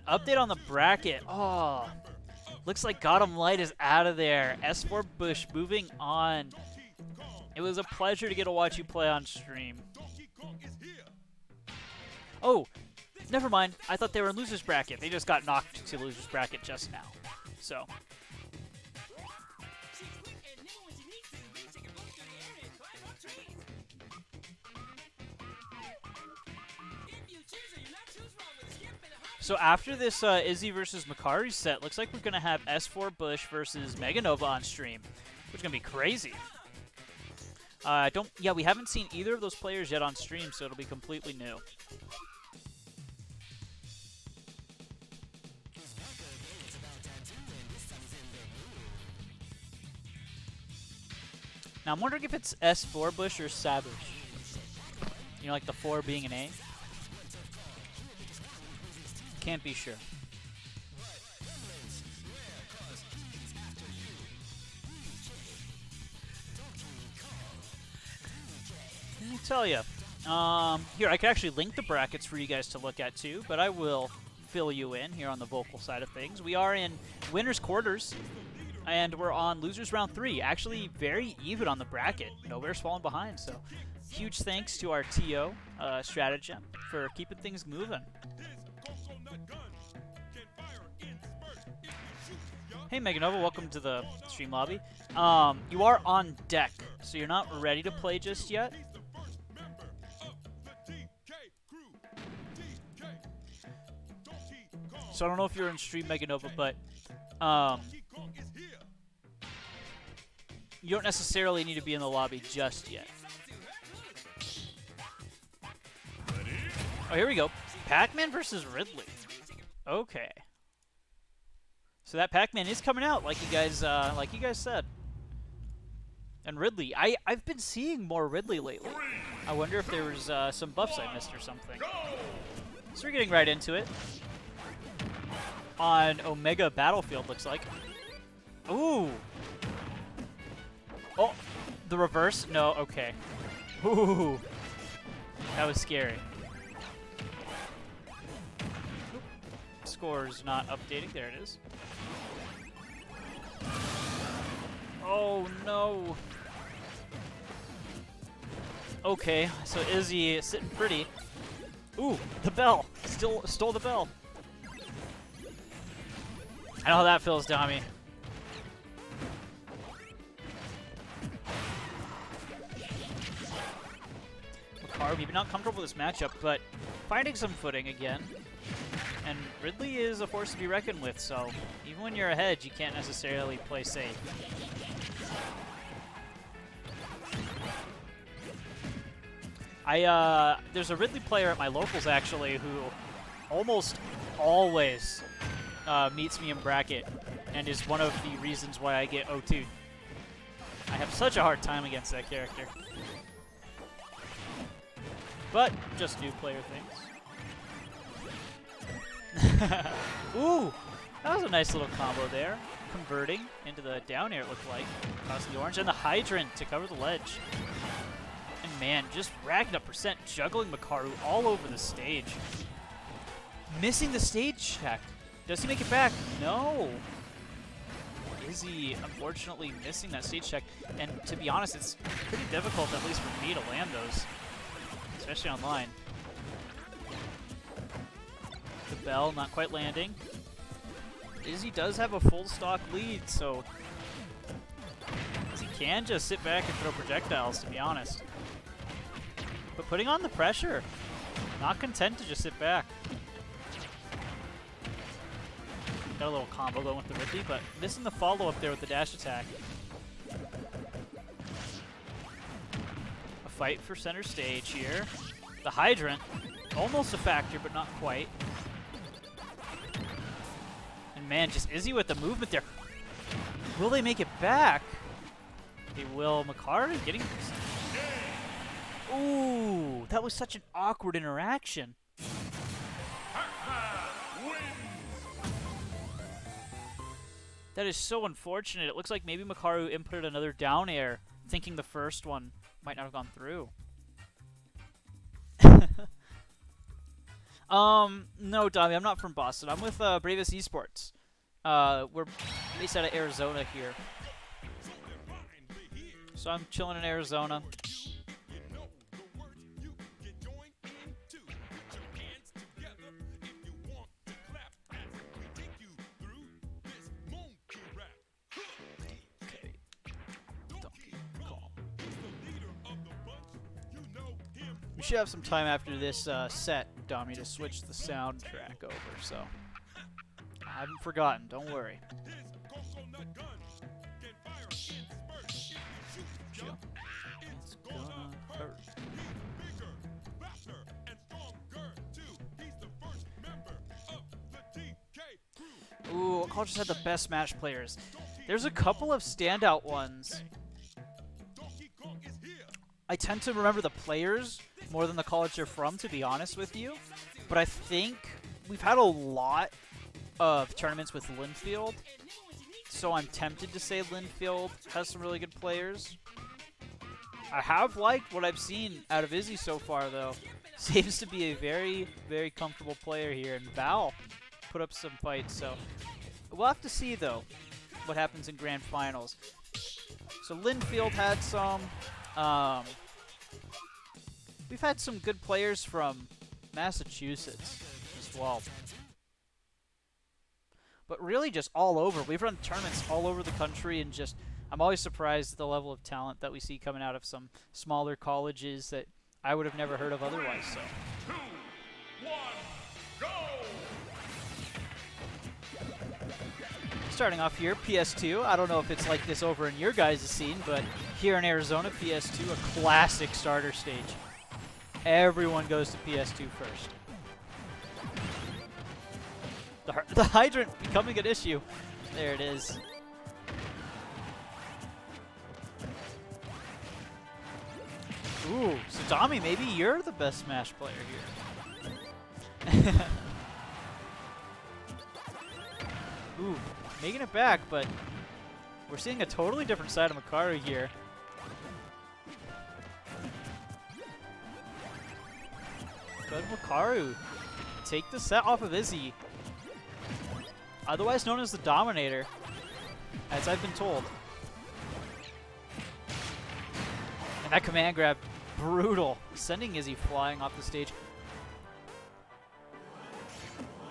Update on the bracket. Oh, looks like Gotham Light is out of there. S4 Bush moving on. It was a pleasure to get to watch you play on stream. Oh, never mind. I thought they were in losers bracket. They just got knocked to losers bracket just now. So. So after this Izzy versus Makari set, looks like we're going to have S4 Bush versus Meganova on stream, which is going to be crazy. We haven't seen either of those players yet on stream, so it'll be completely new. Now I'm wondering if it's S4 Bush or Sabush. You know, like the 4 being an A. Can't be sure. Let me tell you. Here, I could actually link the brackets for you guys to look at too, but I will fill you in here on the vocal side of things. We are in winners quarters, and we're on losers round 3. Actually, very even on the bracket. Nowhere's falling behind, so huge thanks to our TO stratagem for keeping things moving. Hey Meganova, welcome to the stream lobby. You are on deck, so you're not ready to play just yet. So I don't know if you're in stream, Meganova, but you don't necessarily need to be in the lobby just yet. Oh, here we go. Pac-Man versus Ridley. Okay. So that Pac-Man is coming out, like you guys said. And Ridley, I've been seeing more Ridley lately. I wonder if there was some buffs I missed or something. So we're getting right into it. On Omega Battlefield, looks like. Ooh. Oh, the reverse? No, okay. Ooh. That was scary. Score's not updating. There it is. Oh no. Okay, so Izzy is sitting pretty. Ooh, the bell. Still stole the bell. I know how that feels, Dami. Makari, maybe not comfortable with this matchup, but finding some footing again. And Ridley is a force to be reckoned with, so even when you're ahead, you can't necessarily play safe. There's a Ridley player at my locals, actually, who almost always meets me in bracket and is one of the reasons why I get O2'd. I have such a hard time against that character. But just new player things. Ooh, that was a nice little combo there. Converting into the down air, it looked like. Across the orange and the hydrant to cover the ledge. And man, just racking up percent, juggling Makaru all over the stage. Missing the stage check. Does he make it back? No. Izzy, unfortunately, missing that stage check. And to be honest, it's pretty difficult, at least for me, to land those. Especially online. Bell not quite landing. Izzy does have a full stock lead, so Izzy can just sit back and throw projectiles, to be honest. But putting on the pressure, not content to just sit back. Got a little combo going with the Rippy, but missing the follow-up there with the dash attack. A fight for center stage here. The Hydrant, almost a factor, but not quite. And man, just Izzy with the movement there. Will they make it back? They will. Makaru getting... Ooh, that was such an awkward interaction. That is so unfortunate. It looks like maybe Makaru inputted another down air, thinking the first one might not have gone through. No, Tommy, I'm not from Boston. I'm with Bravest Esports. We're based out of Arizona here. So I'm chilling in Arizona. We should have some time after this set, Dommy, to switch the soundtrack over, so I haven't forgotten, don't worry. Chill. It's gonna hurt. Ooh, what college has had the best Smash players? There's a couple of standout ones. I tend to remember the players more than the college they're from, to be honest with you. But I think we've had a lot of tournaments with Linfield, so I'm tempted to say Linfield has some really good players. I have liked what I've seen out of Izzy so far, though. Seems to be a very, very comfortable player here, and Val put up some fights, so we'll have to see, though, what happens in Grand Finals. So Linfield had some... we've had some good players from Massachusetts as well. But really just all over. We've run tournaments all over the country, and just I'm always surprised at the level of talent that we see coming out of some smaller colleges that I would have never heard of otherwise. So. 2, 1, go! Starting off here, PS2. I don't know if it's like this over in your guys' scene, but here in Arizona, PS2, a classic starter stage. Everyone goes to PS2 first. The Hydrant becoming an issue. There it is. Ooh, so Tommy, maybe you're the best Smash player here. Ooh, making it back, but we're seeing a totally different side of Makaru here. Good Makaru. Take the set off of Izzy. Otherwise known as the Dominator, as I've been told. And that command grab, brutal. Sending Izzy flying off the stage.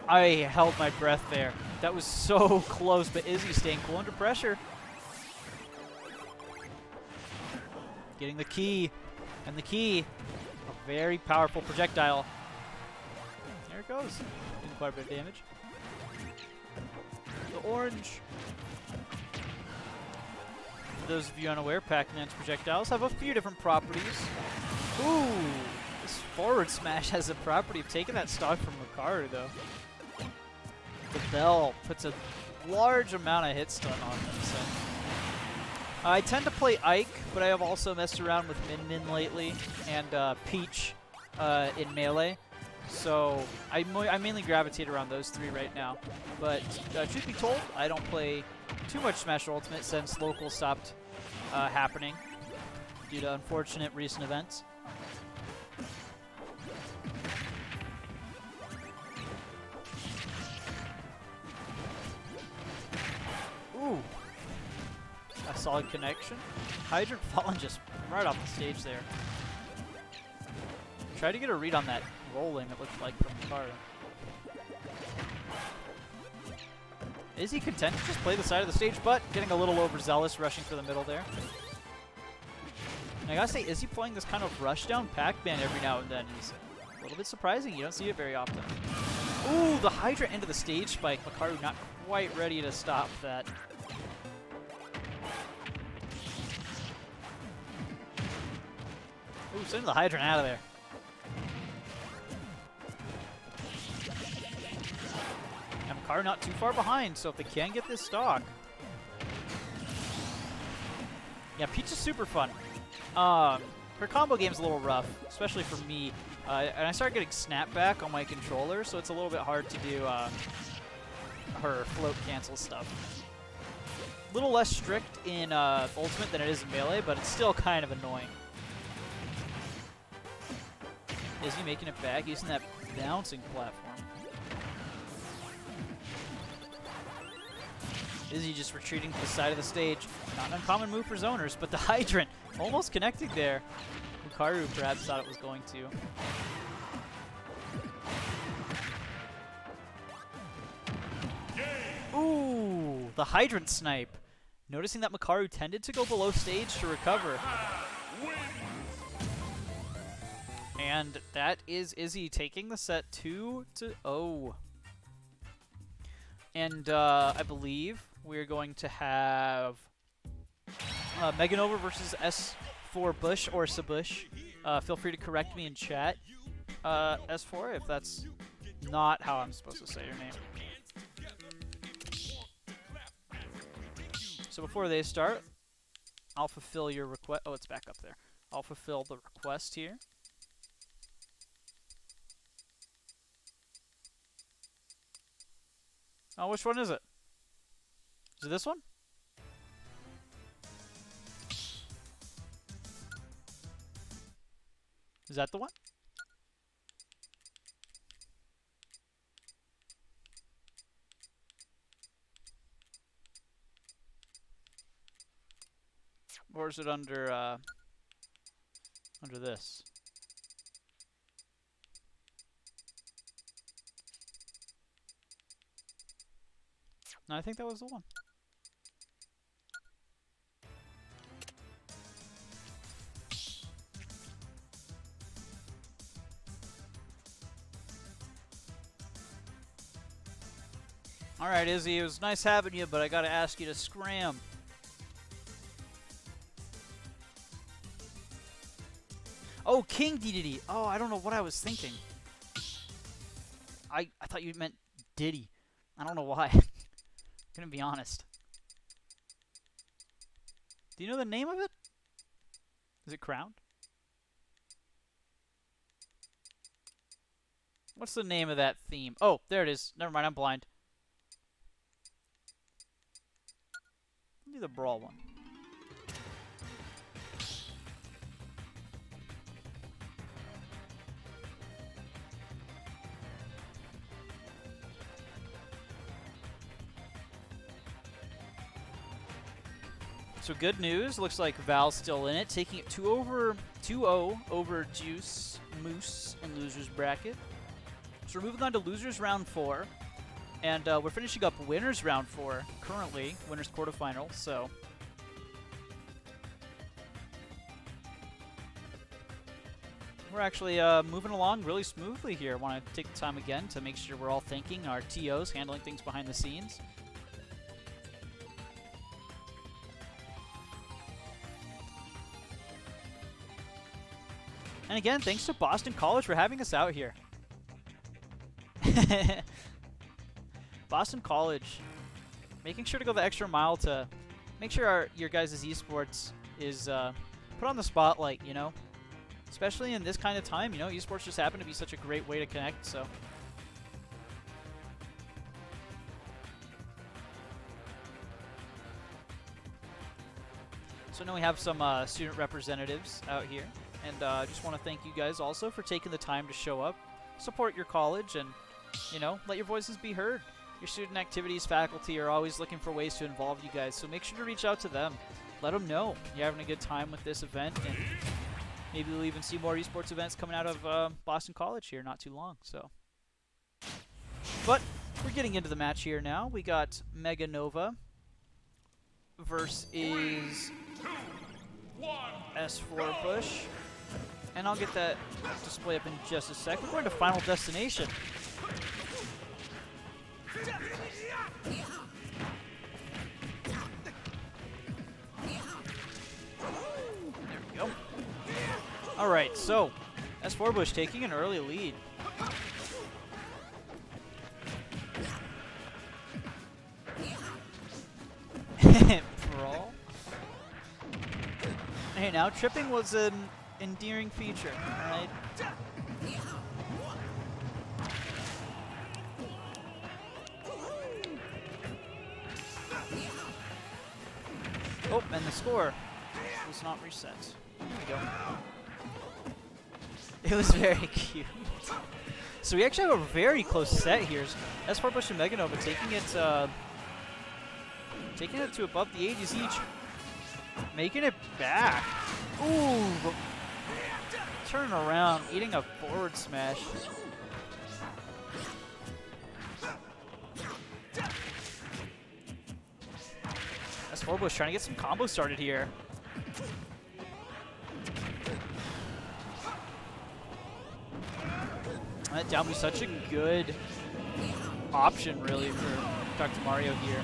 I held my breath there. That was so close, but Izzy staying cool under pressure. Getting the key. And the key. A very powerful projectile. There it goes. Doing quite a bit of damage. The orange. For those of you unaware, Pac-Man's projectiles have a few different properties. Ooh! This forward smash has a property of taking that stock from Makaru, though. The Bell puts a large amount of hit stun on them, so. I tend to play Ike, but I have also messed around with Min Min lately, and Peach in Melee. So I mainly gravitate around those three right now. But truth be told, I don't play too much Smash Ultimate since local stopped happening due to unfortunate recent events. Ooh. A solid connection. Hydrant falling just right off the stage there. Try to get a read on that rolling, it looked like, from Makaru. Is he content to just play the side of the stage, but getting a little overzealous, rushing for the middle there. And I gotta say, is he playing this kind of rush-down Pac-Man every now and then? Is a little bit surprising. You don't see it very often. Ooh, the Hydra into the stage spike. Makaru not quite ready to stop that. Ooh, sending the Hydra out of there. And Makaru not too far behind, so if they can get this stock. Yeah, Peach is super fun. Her combo game's a little rough, especially for me. And I started getting snapback on my controller, so it's a little bit hard to do her float cancel stuff. A little less strict in Ultimate than it is in Melee, but it's still kind of annoying. Is he making it back using that bouncing platform? Is he just retreating to the side of the stage? Not an uncommon move for zoners, but the Hydrant almost connecting there. Makaru perhaps thought it was going to. Ooh, the Hydrant snipe. Noticing that Makaru tended to go below stage to recover. And that is Izzy taking the set 2-0. And I believe we're going to have Meganova versus S4 Bush or Sabush. Feel free to correct me in chat, S4, if that's not how I'm supposed to say your name. So before they start, I'll fulfill your request. Oh, it's back up there. I'll fulfill the request here. Oh, which one is it? Is it this one? Is that the one? Or is it under this? No, I think that was the one. Alright, Izzy, it was nice having you, but I gotta ask you to scram. Oh, King Diddy. Oh, I don't know what I was thinking. I thought you meant Diddy. I don't know why. Gonna be honest. Do you know the name of it? Is it Crowned? What's the name of that theme? Oh, there it is. Never mind, I'm blind. Let me do the Brawl one. So good news. Looks like Val's still in it, taking it 2-0 over Juice, Moose, and losers bracket. So we're moving on to losers round 4, and we're finishing up winners round 4 currently, winners quarterfinal. So we're actually moving along really smoothly here. I want to take the time again to make sure we're all thanking our TOs, handling things behind the scenes. And again, thanks to Boston College for having us out here. Boston College, making sure to go the extra mile to make sure your guys' esports is put on the spotlight, you know? Especially in this kind of time, you know, esports just happen to be such a great way to connect, so. So now we have some student representatives out here. And I just want to thank you guys also for taking the time to show up, support your college, and, you know, let your voices be heard. Your student activities faculty are always looking for ways to involve you guys, so make sure to reach out to them. Let them know you're having a good time with this event, and maybe we'll even see more esports events coming out of Boston College here not too long. So, but We're getting into the match here now. We got Mega Nova versus S4 Bush. And I'll get that display up in just a sec. We're going to Final Destination. There we go. Alright, so S4 Bush taking an early lead. Brawl. Hey, now tripping was an endearing feature, alright? Oh, and the score was not reset. There we go. It was very cute. So we actually have a very close set here. S4 Bush and Mega Nova taking it to above the 80s each. Making it back. Ooh. Turning around, eating a forward smash. S4 Bush trying to get some combos started here. That down be such a good option, really, for Dr. Mario here.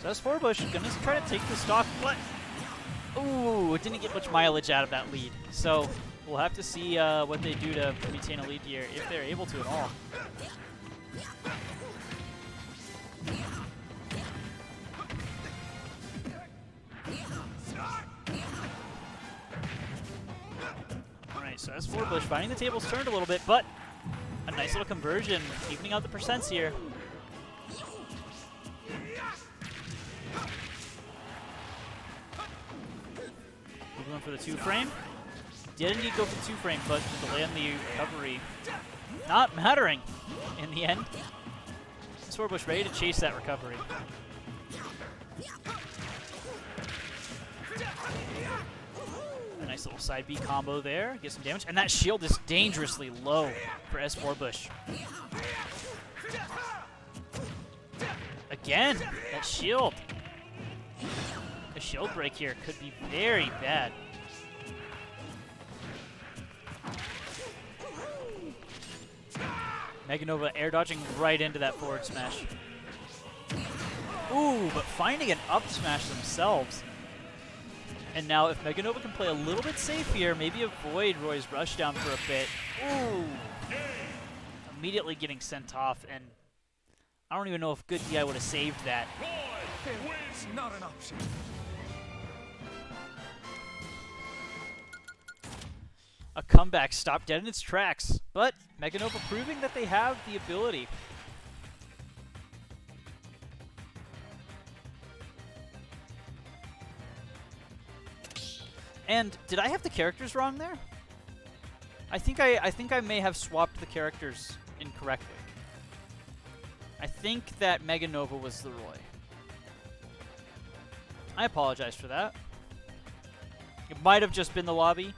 So S4 Bush gonna try to take the stock, but ooh, it didn't get much mileage out of that lead. So we'll have to see what they do to retain a lead here, if they're able to at all. Alright, so S4 Bush finding the tables turned a little bit, but a nice little conversion, evening out the percents here. We're going for the 2-frame. Did indeed go for the 2-frame, but the delay on the recovery not mattering in the end. S4 Bush ready to chase that recovery. A nice little side B combo there. Get some damage. And that shield is dangerously low for S4 Bush. Again, that shield. A shield break here could be very bad. Mega Nova air dodging right into that forward smash. Ooh, but finding an up smash themselves. And now if Mega Nova can play a little bit safe here, maybe avoid Roy's rush down for a bit. Ooh. Immediately getting sent off, and I don't even know if good DI would have saved that. It's not an option. A comeback stopped dead in its tracks, but Mega Nova proving that they have the ability. And did I have the characters wrong there? I think I may have swapped the characters incorrectly. I think that Mega Nova was the Roy. I apologize for that. It might have just been the lobby.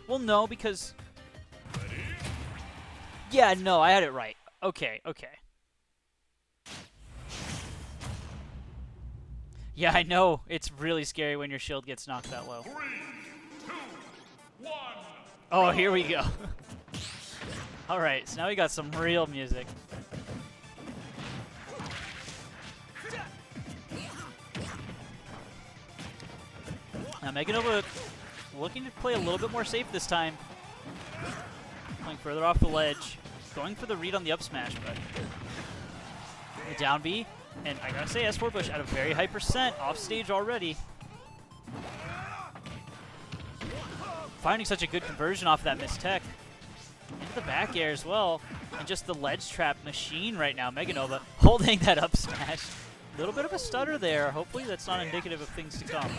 Well, no, because... Yeah, no, I had it right. Okay, okay. Yeah, I know. It's really scary when your shield gets knocked that low. 3, 2, 1. Oh, here we go. Alright, so now we got some real music. Now, Mega Nova looking to play a little bit more safe this time. Playing further off the ledge. Going for the read on the up smash, but... The down B. And I gotta say, S4 Bush at a very high percent, off stage already. Finding such a good conversion off that missed tech. Into the back air as well. And just the ledge trap machine right now. Mega Nova holding that up smash. A little bit of a stutter there. Hopefully that's not indicative of things to come.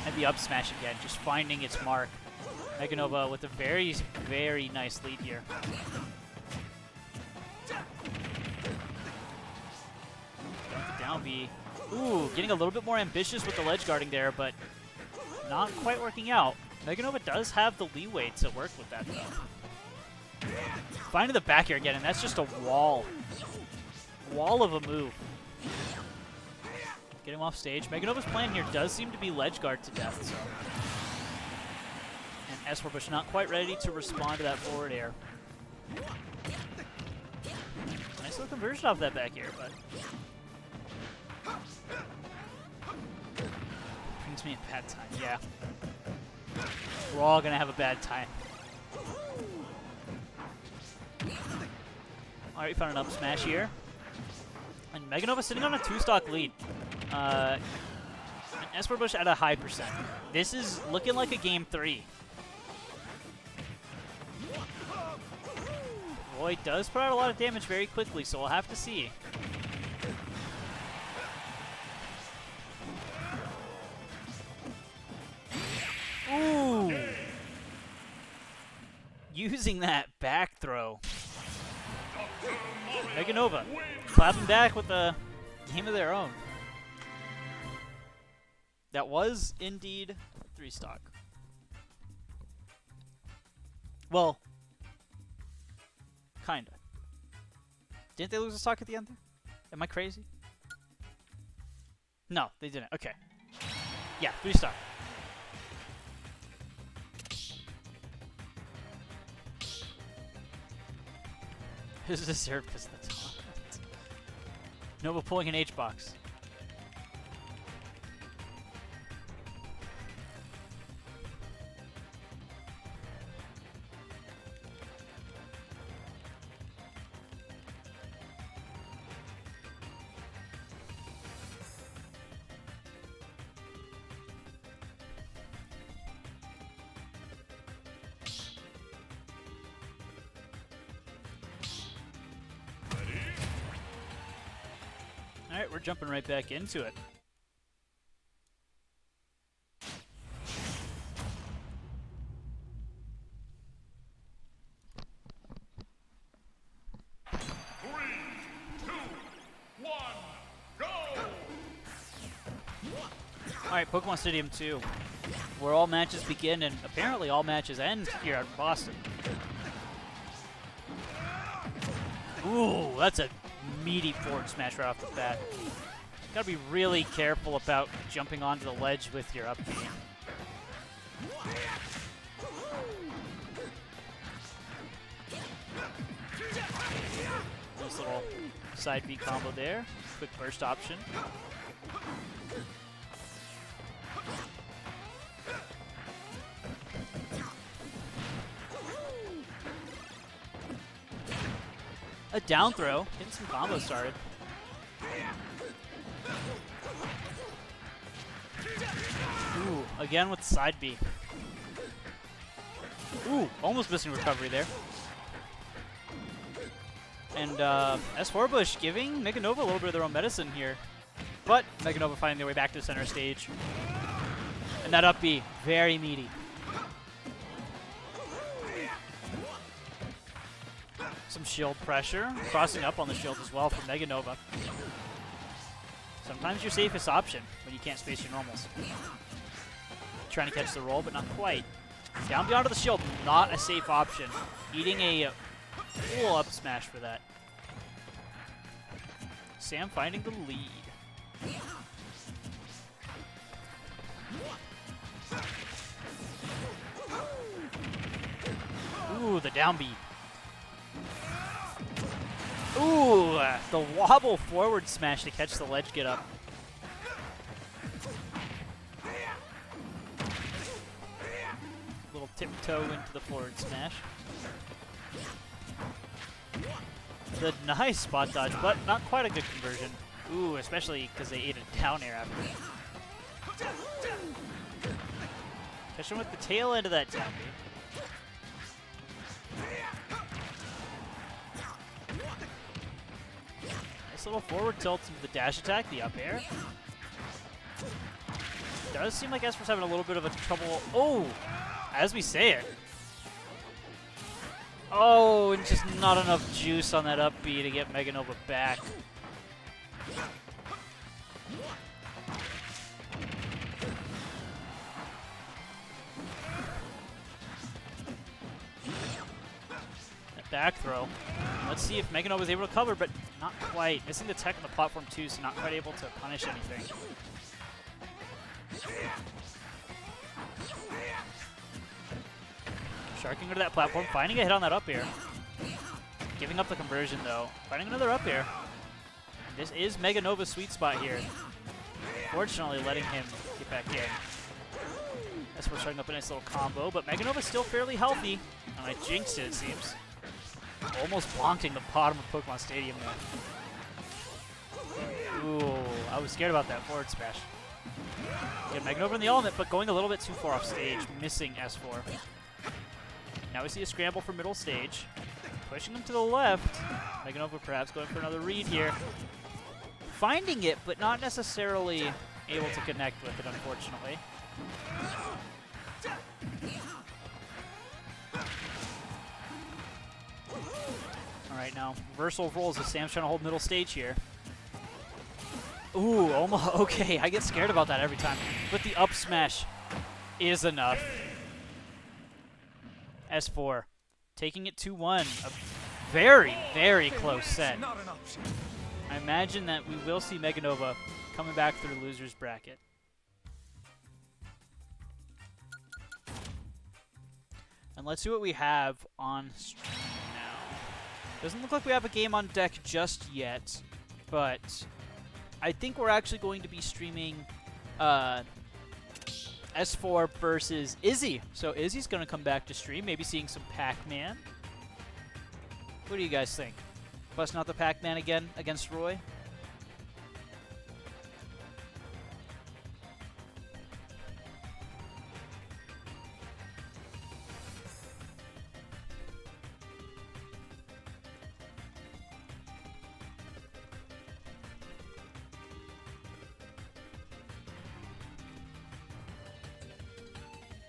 And the up smash again, just finding its mark. Mega Nova with a very, very nice lead here. Down B. Ooh, getting a little bit more ambitious with the ledge guarding there, but not quite working out. Meganova does have the leeway to work with that, though. Finding the back air again, and that's just a wall. Wall of a move. Get him off stage. Meganova's plan here does seem to be ledge guard to death, so. And Esports not quite ready to respond to that forward air. Nice little conversion off that back air, but brings me a bad time. Yeah. We're all gonna have a bad time. Alright, we found an up smash here. And Meganova sitting on a 2-stock lead. And Esports at a high percent. This is looking like a game 3. Roy does put out a lot of damage very quickly, so we'll have to see. Ooh! Using that back throw. Meganova clapping back with a game of their own. That was indeed 3-stock. Well, kinda. Didn't they lose a stock at the end there? Am I crazy? No, they didn't. Okay. Yeah, 3-stock. Who's the therapist that's on it? Nova pulling an H-box. Alright, we're jumping right back into it. Alright, Pokemon Stadium 2, where all matches begin and apparently all matches end here at Boston. Ooh, that's a meaty forward smash right off the bat. Gotta be really careful about jumping onto the ledge with your up B. Nice little side B combo there. Quick burst option. A down throw, getting some combos started. Ooh, again with the side B. Ooh, almost missing recovery there. And S4 giving Meganova a little bit of their own medicine here. But Meganova finding their way back to center stage. And that up B, very meaty. Some shield pressure, crossing up on the shield as well from Meganova. Sometimes your safest option when you can't space your normals. Trying to catch the roll, but not quite. Down beyond the shield, not a safe option. Eating a full up smash for that. Sam finding the lead. Ooh, the down B. Ooh, the wobble forward smash to catch the ledge get up. Little tiptoe into the forward smash. The nice spot dodge, but not quite a good conversion. Ooh, especially because they ate a down air after it. Catch him with the tail end of that down B. Little forward tilt into the dash attack, the up air. Does seem like Esper's having a little bit of a trouble. Oh, as we say it. Oh, and just not enough juice on that up B to get Meganova back. back throw. Let's see if Meganova was able to cover, but not quite. Missing the tech on the platform too, so not quite able to punish anything. Sharking into that platform, finding a hit on that up air. Giving up the conversion though. Finding another up air. This is Meganova's sweet spot here. Fortunately, letting him get back in. That's we're starting up a nice little combo, but Meganova's still fairly healthy. And I jinxed it seems. Almost bonking the bottom of Pokemon Stadium there. Ooh, I was scared about that forward smash. Yeah, Meganova in the element, but going a little bit too far off stage, missing S4. Now we see a scramble for middle stage. Pushing him to the left. Meganova perhaps going for another read here. Finding it, but not necessarily able to connect with it, unfortunately. Alright, now reversal rolls as Sam's trying to hold middle stage here. Ooh, almost. Okay, I get scared about that every time. But the up smash is enough. S4 taking it 2-1. A very, very close set. Not an option. I imagine that we will see Meganova coming back through the loser's bracket. And let's see what we have on stream now. Doesn't look like we have a game on deck just yet, but I think we're actually going to be streaming S4 versus Izzy. So Izzy's going to come back to stream, maybe seeing some Pac-Man. What do you guys think? Busting out the Pac-Man again against Roy?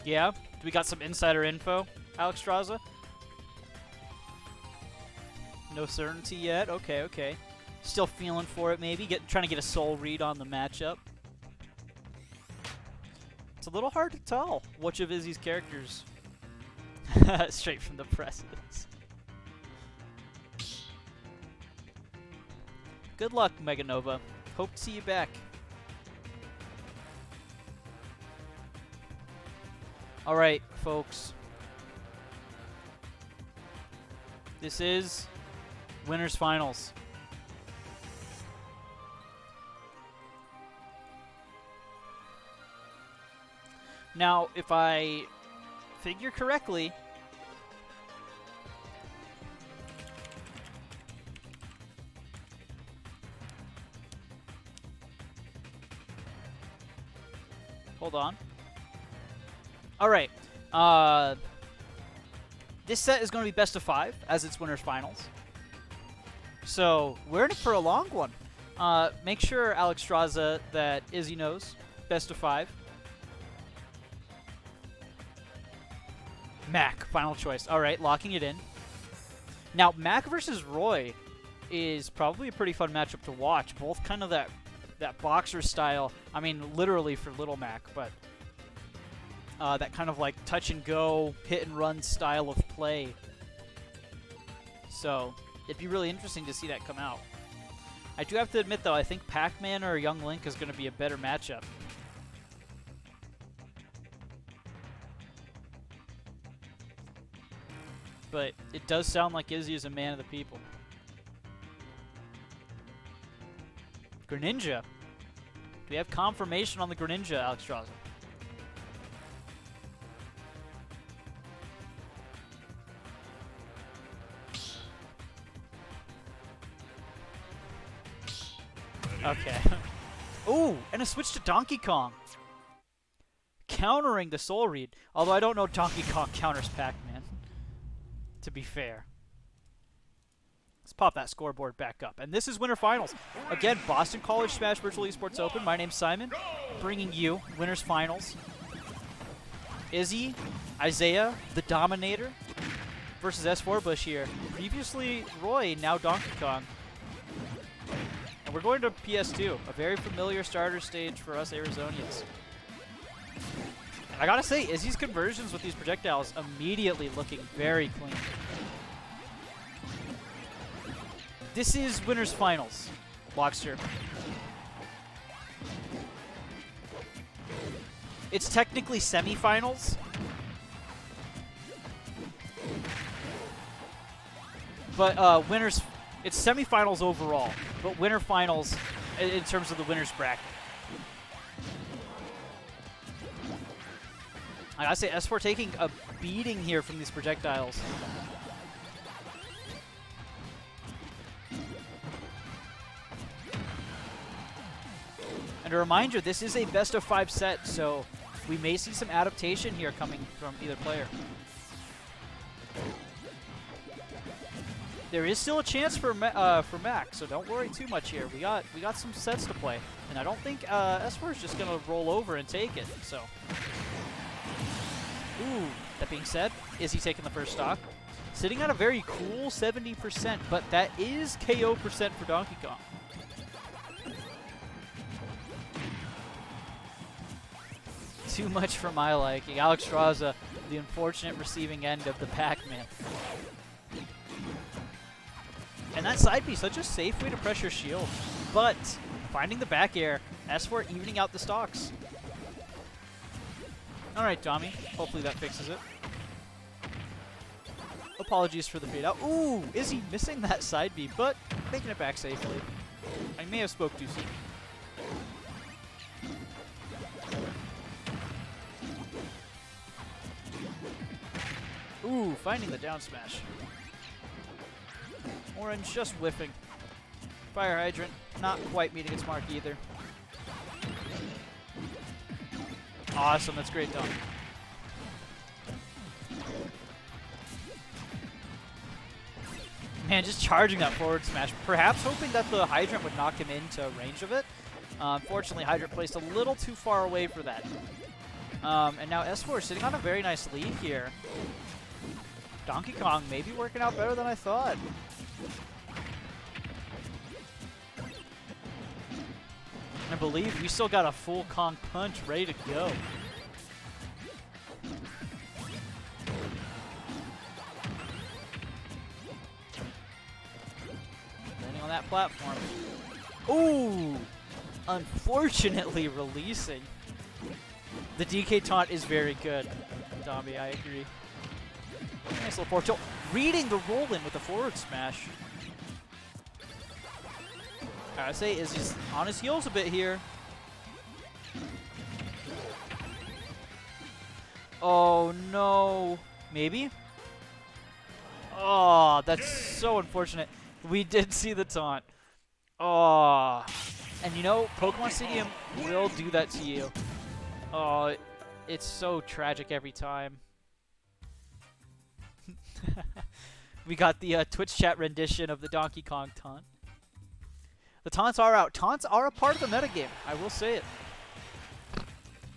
Yeah? We got some insider info, Alex Straza? No certainty yet? Okay, okay. Still feeling for it, maybe? Trying to get a soul read on the matchup. It's a little hard to tell which of Izzy's characters. Straight from the presses. Good luck, Meganova. Hope to see you back. Alright, folks. This is Winners Finals. Now, if I figure correctly, hold on. All right. This set is going to be best of 5 as its Winners Finals. So we're in it for a long one. Make sure, Alex Straza, that Izzy knows. Best of 5. Mac, final choice. All right, locking it in. Now, Mac versus Roy is probably a pretty fun matchup to watch. Both kind of that boxer style. I mean, literally for Little Mac, but that kind of like touch and go, hit and run style of play. So it'd be really interesting to see that come out. I do have to admit, though, I think Pac-Man or Young Link is going to be a better matchup. But it does sound like Izzy is a man of the people. Greninja. Do we have confirmation on the Greninja, Alex Straza? Okay. Ooh, and a switch to Donkey Kong. Countering the Soul Read. Although I don't know Donkey Kong counters Pac-Man. To be fair. Let's pop that scoreboard back up. And this is Winter Finals. Again, Boston College Smash Virtual Esports Open. My name's Simon. Bringing you Winners Finals. Izzy, Isaiah, the Dominator, versus S4 Bush here. Previously Roy, now Donkey Kong. And we're going to PS2, a very familiar starter stage for us Arizonians. And I gotta say, Izzy's conversions with these projectiles immediately looking very clean. This is winners finals, Blockster. It's technically semifinals. But winners, it's semifinals overall, but winner finals in terms of the winners bracket. I gotta say, S4 taking a beating here from these projectiles. And a reminder, this is a best of 5 set, so we may see some adaptation here coming from either player. There is still a chance for Mac, so don't worry too much here. We got some sets to play, and I don't think S4 is just gonna roll over and take it. So, ooh. That being said, is he taking the first stock? Sitting at a very cool 70%, but that is KO percent for Donkey Kong. Too much for my liking. Alex Straza, the unfortunate receiving end of the Pac-Man. And that side B, such a safe way to pressure shield. But finding the back air, S4 evening out the stocks. Alright, Tommy. Hopefully that fixes it. Apologies for the fade out. Ooh, is he missing that side B, but making it back safely. I may have spoke too soon. Ooh, finding the down smash. Orange just whiffing. Fire Hydrant, not quite meeting its mark either. Awesome, that's great done. Man, just charging that forward smash. Perhaps hoping that the Hydrant would knock him into range of it. Unfortunately, Hydrant placed a little too far away for that. And now S4 sitting on a very nice lead here. Donkey Kong maybe working out better than I thought. I believe we still got a full Kong punch ready to go. Landing on that platform. Ooh! Unfortunately releasing. The DK taunt is very good, Tommy, I agree. Nice little forward tilt. Reading the roll-in with the forward smash. I'd say is he's on his heels a bit here. Oh no. Maybe? Oh, that's so unfortunate. We did see the taunt. Oh. And you know, Pokemon Stadium will do that to you. Oh, it's so tragic every time. We got the Twitch chat rendition of the Donkey Kong taunt. The taunts are out. Taunts are a part of the metagame. I will say it.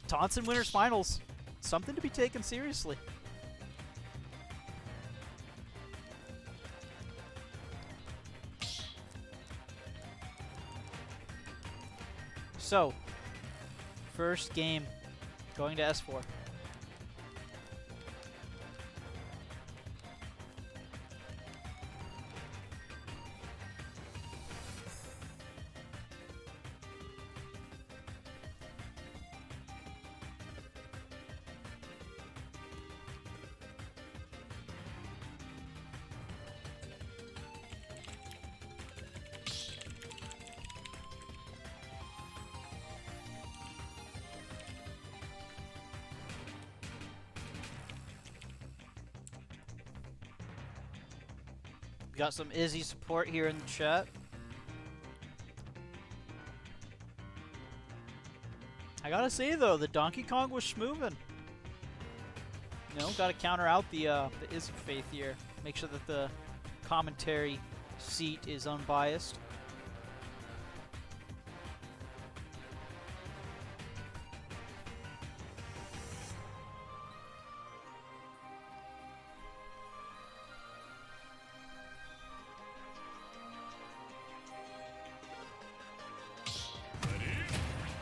Taunts in Winners Finals. Something to be taken seriously. So, first game going to S4. Got some Izzy support here in the chat. I gotta say though, the Donkey Kong was schmoovin'. You know, gotta counter out the Izzy faith here. Make sure that the commentary seat is unbiased.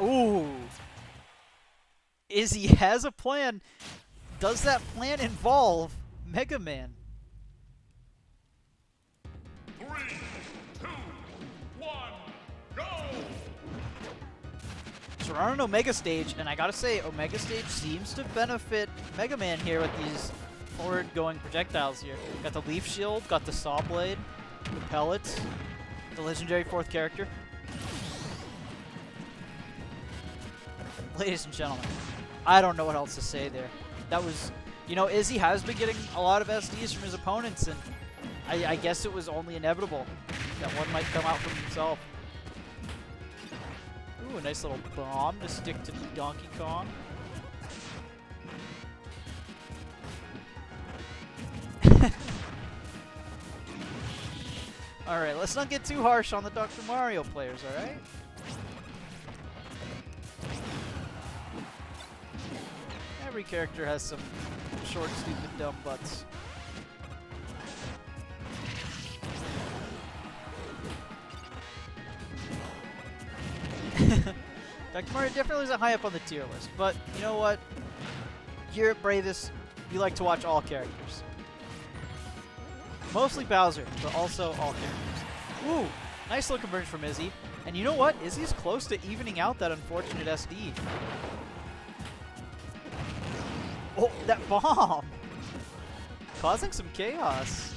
Ooh. Izzy has a plan. Does that plan involve Mega Man? 3, 2, So we're on an Omega stage, and I gotta say, Omega stage seems to benefit Mega Man here with these forward-going projectiles here. Got the Leaf Shield, got the Saw Blade, the Pellets, the legendary 4th character. Ladies and gentlemen, I don't know what else to say there. That was, you know, Izzy has been getting a lot of SDs from his opponents, and I guess it was only inevitable that one might come out from himself. Ooh, a nice little bomb to stick to Donkey Kong. Alright, let's not get too harsh on the Dr. Mario players, alright? Every character has some short, stupid, dumb butts. Dr. Mario definitely isn't high up on the tier list, but you know what? Here at Bravest, we like to watch all characters. Mostly Bowser, but also all characters. Ooh, nice little conversion from Izzy. And you know what? Izzy's close to evening out that unfortunate SD. Oh, that bomb! Causing some chaos.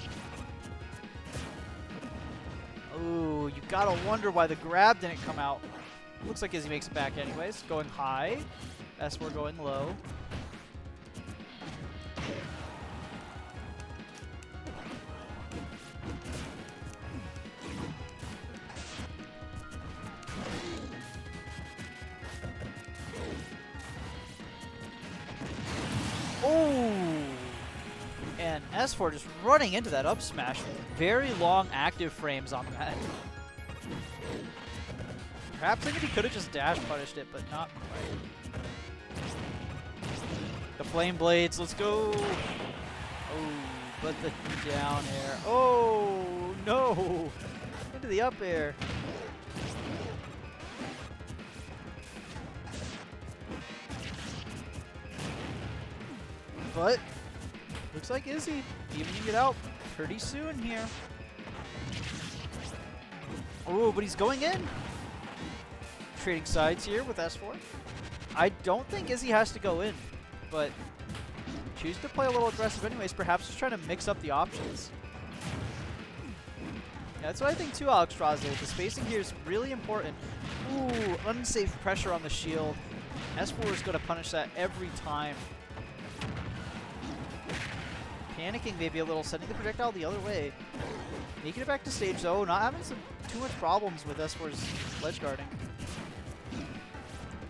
Ooh, you gotta wonder why the grab didn't come out. Looks like Izzy makes it back anyways. Going high. S4 going low. And S4 just running into that up smash with very long active frames on that. Perhaps he could have just dash punished it, but not quite. The flame blades, let's go! Oh, but the down air. Oh no! Into the up air. But looks like Izzy evening it out pretty soon here. Oh, but he's going in. Trading sides here with S4. I don't think Izzy has to go in, but choose to play a little aggressive anyways. Perhaps just trying to mix up the options. Yeah, that's what I think too, Alex Straze. The spacing here is really important. Ooh, unsafe pressure on the shield. S4 is going to punish that every time. Panicking maybe a little, sending the projectile the other way. Making it back to stage though, not having too much problems with S4's ledge guarding.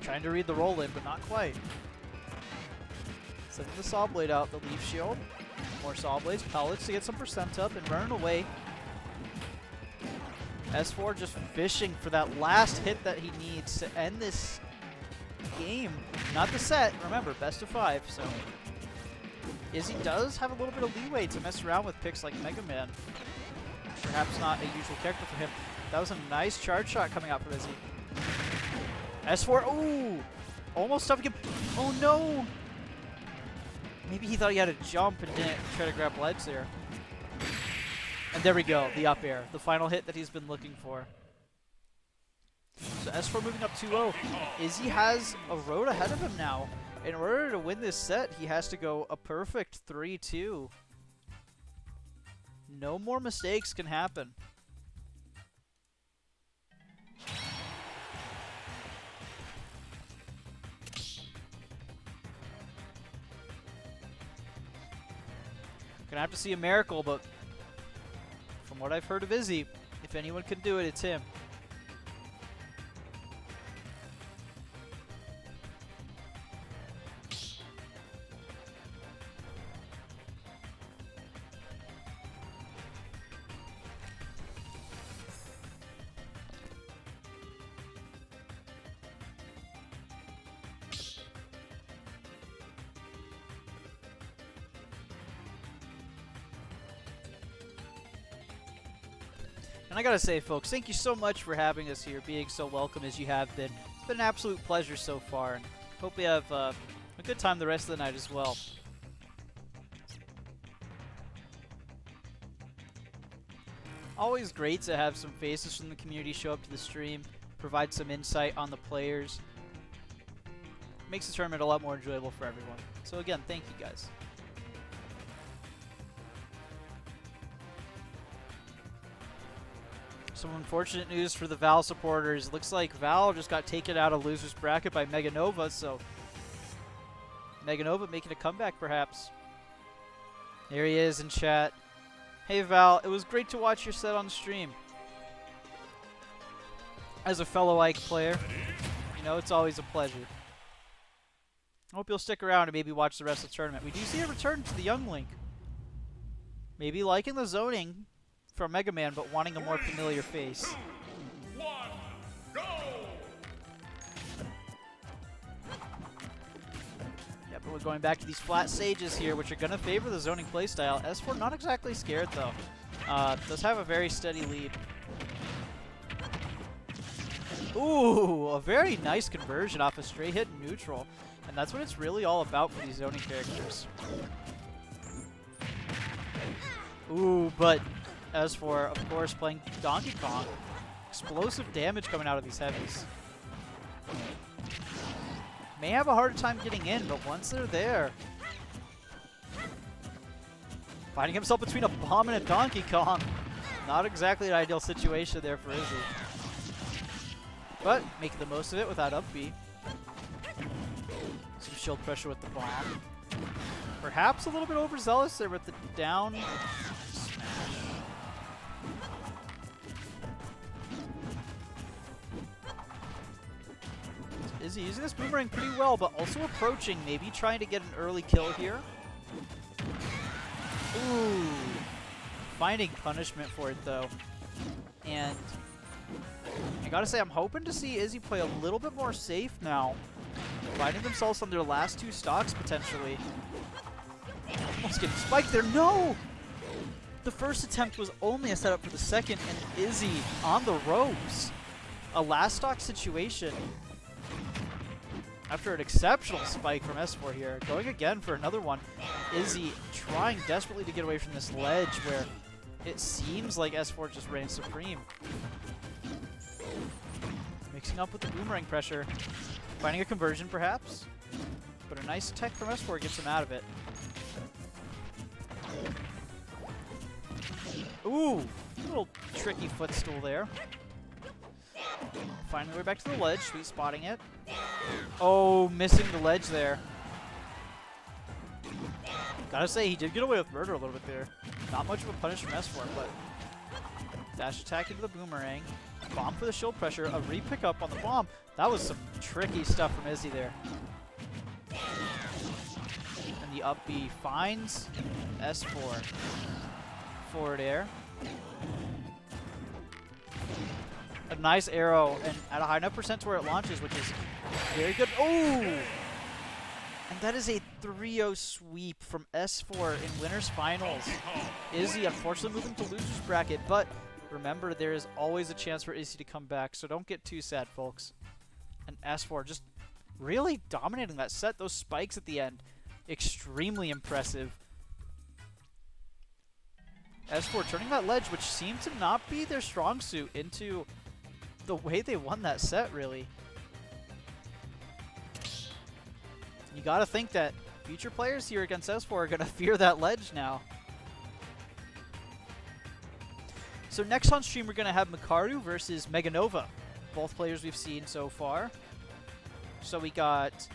Trying to read the roll in, but not quite. Sending the Saw Blade out, the Leaf Shield. More Saw Blades, Pellets to get some percent up and running away. S4 just fishing for that last hit that he needs to end this game. Not the set, remember, best of 5, so Izzy does have a little bit of leeway to mess around with picks like Mega Man. Perhaps not a usual character for him. That was a nice charge shot coming out from Izzy. S4, ooh! Almost stuffing him. Oh no! Maybe he thought he had to jump and didn't try to grab legs there. And there we go, the up air. The final hit that he's been looking for. So S4 moving up 2-0. Izzy has a road ahead of him now. In order to win this set, he has to go a perfect 3-2. No more mistakes can happen. Gonna have to see a miracle, but from what I've heard of Izzy, if anyone can do it, it's him. And I gotta say, folks, thank you so much for having us here, being so welcome as you have been. It's been an absolute pleasure so far, and hope we have a good time the rest of the night as well. Always great to have some faces from the community show up to the stream, provide some insight on the players. makes the tournament a lot more enjoyable for everyone. So again, thank you guys. Some unfortunate news for the Val supporters. Looks like Val just got taken out of loser's bracket by Mega Nova, so Mega Nova making a comeback perhaps. Here he is in chat. Hey Val, it was great to watch your set on stream. As a fellow Ike player, you know, it's always a pleasure. I hope you'll stick around and maybe watch the rest of the tournament. We do see a return to the Young Link. Maybe liking the zoning from Mega Man, but wanting a more familiar face. 2, 1, go! Yeah, but we're going back to these flat stages here, which are going to favor the zoning playstyle. S4 not exactly scared, though. Does have a very steady lead. Ooh, a very nice conversion off a straight hit neutral. And that's what it's really all about for these zoning characters. Ooh, but as for, of course, playing Donkey Kong, explosive damage coming out of these heavies. May have a harder time getting in, but once they're there, finding himself between a bomb and a Donkey Kong. Not exactly an ideal situation there for Izzy. But making the most of it without up B. Some shield pressure with the bomb. Perhaps a little bit overzealous there with the down smash. Izzy using this boomerang pretty well, but also approaching, maybe trying to get an early kill here. Ooh. Finding punishment for it, though. And I gotta say, I'm hoping to see Izzy play a little bit more safe now. Finding themselves on their last 2 stocks, potentially. Almost getting spiked there. No! The first attempt was only a setup for the second, and Izzy on the ropes. A last stock situation. After an exceptional spike from S4 here. Going again for another one. Izzy trying desperately to get away from this ledge where it seems like S4 just reigns supreme. Mixing up with the boomerang pressure. Finding a conversion, perhaps. But a nice tech from S4 gets him out of it. Ooh! Little tricky footstool there. Finding the way back to the ledge. Sweet spotting it. Oh, missing the ledge there. Gotta say, he did get away with murder a little bit there. Not much of a punish from S4, but dash attack into the boomerang. Bomb for the shield pressure. A re-pick up on the bomb. That was some tricky stuff from Izzy there. And the up B finds S4. Forward air. A nice arrow, and at a high enough percent to where it launches, which is very good. Oh! And that is a 3-0 sweep from S4 in Winners Finals. Izzy unfortunately moving to Losers Bracket, but remember, there is always a chance for Izzy to come back, so don't get too sad, folks. And S4 just really dominating that set. Those spikes at the end, extremely impressive. S4 turning that ledge, which seemed to not be their strong suit, into the way they won that set, really. You gotta think that future players here against S4 are gonna fear that ledge now. So next on stream, we're gonna have Makaru versus Mega Nova. Both players we've seen so far. So we got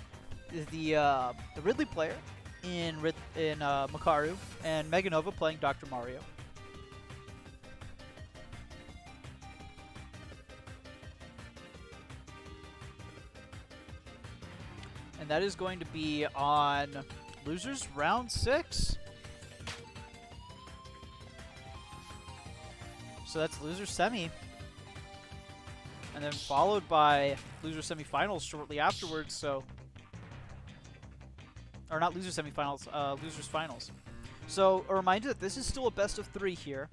the Ridley player in Makaru, and Mega Nova playing Dr. Mario. And that is going to be on Losers Round 6. So that's Loser Semi. And then followed by Loser Semifinals shortly afterwards, so... Or not Loser Semifinals, Losers Finals. So a reminder that this is still a best of 3 here.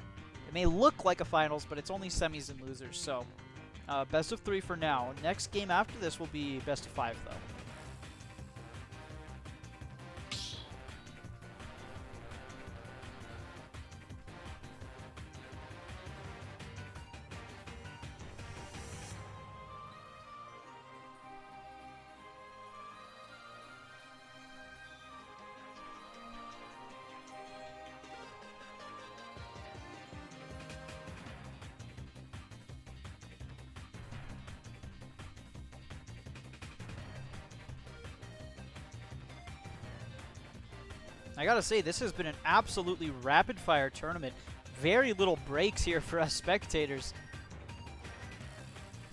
It may look like a finals, but it's only semis and losers, so... best of 3 for now. Next game after this will be best of 5, though. I gotta say, this has been an absolutely rapid-fire tournament. Very little breaks here for us spectators.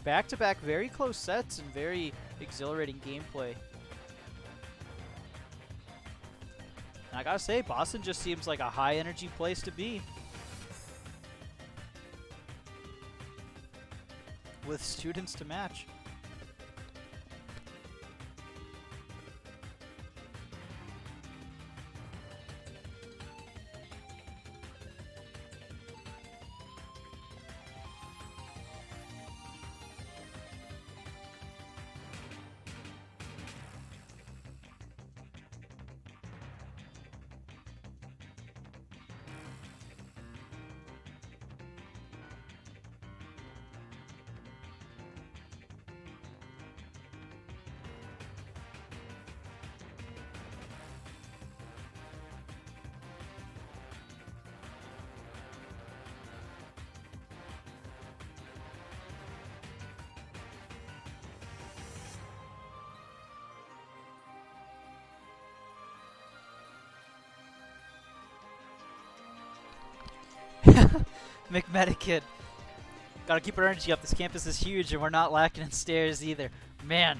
Back-to-back very close sets and very exhilarating gameplay. And I gotta say, Boston just seems like a high-energy place to be. With students to match. McMedikid. Gotta keep our energy up. This campus is huge and we're not lacking in stairs either. Man,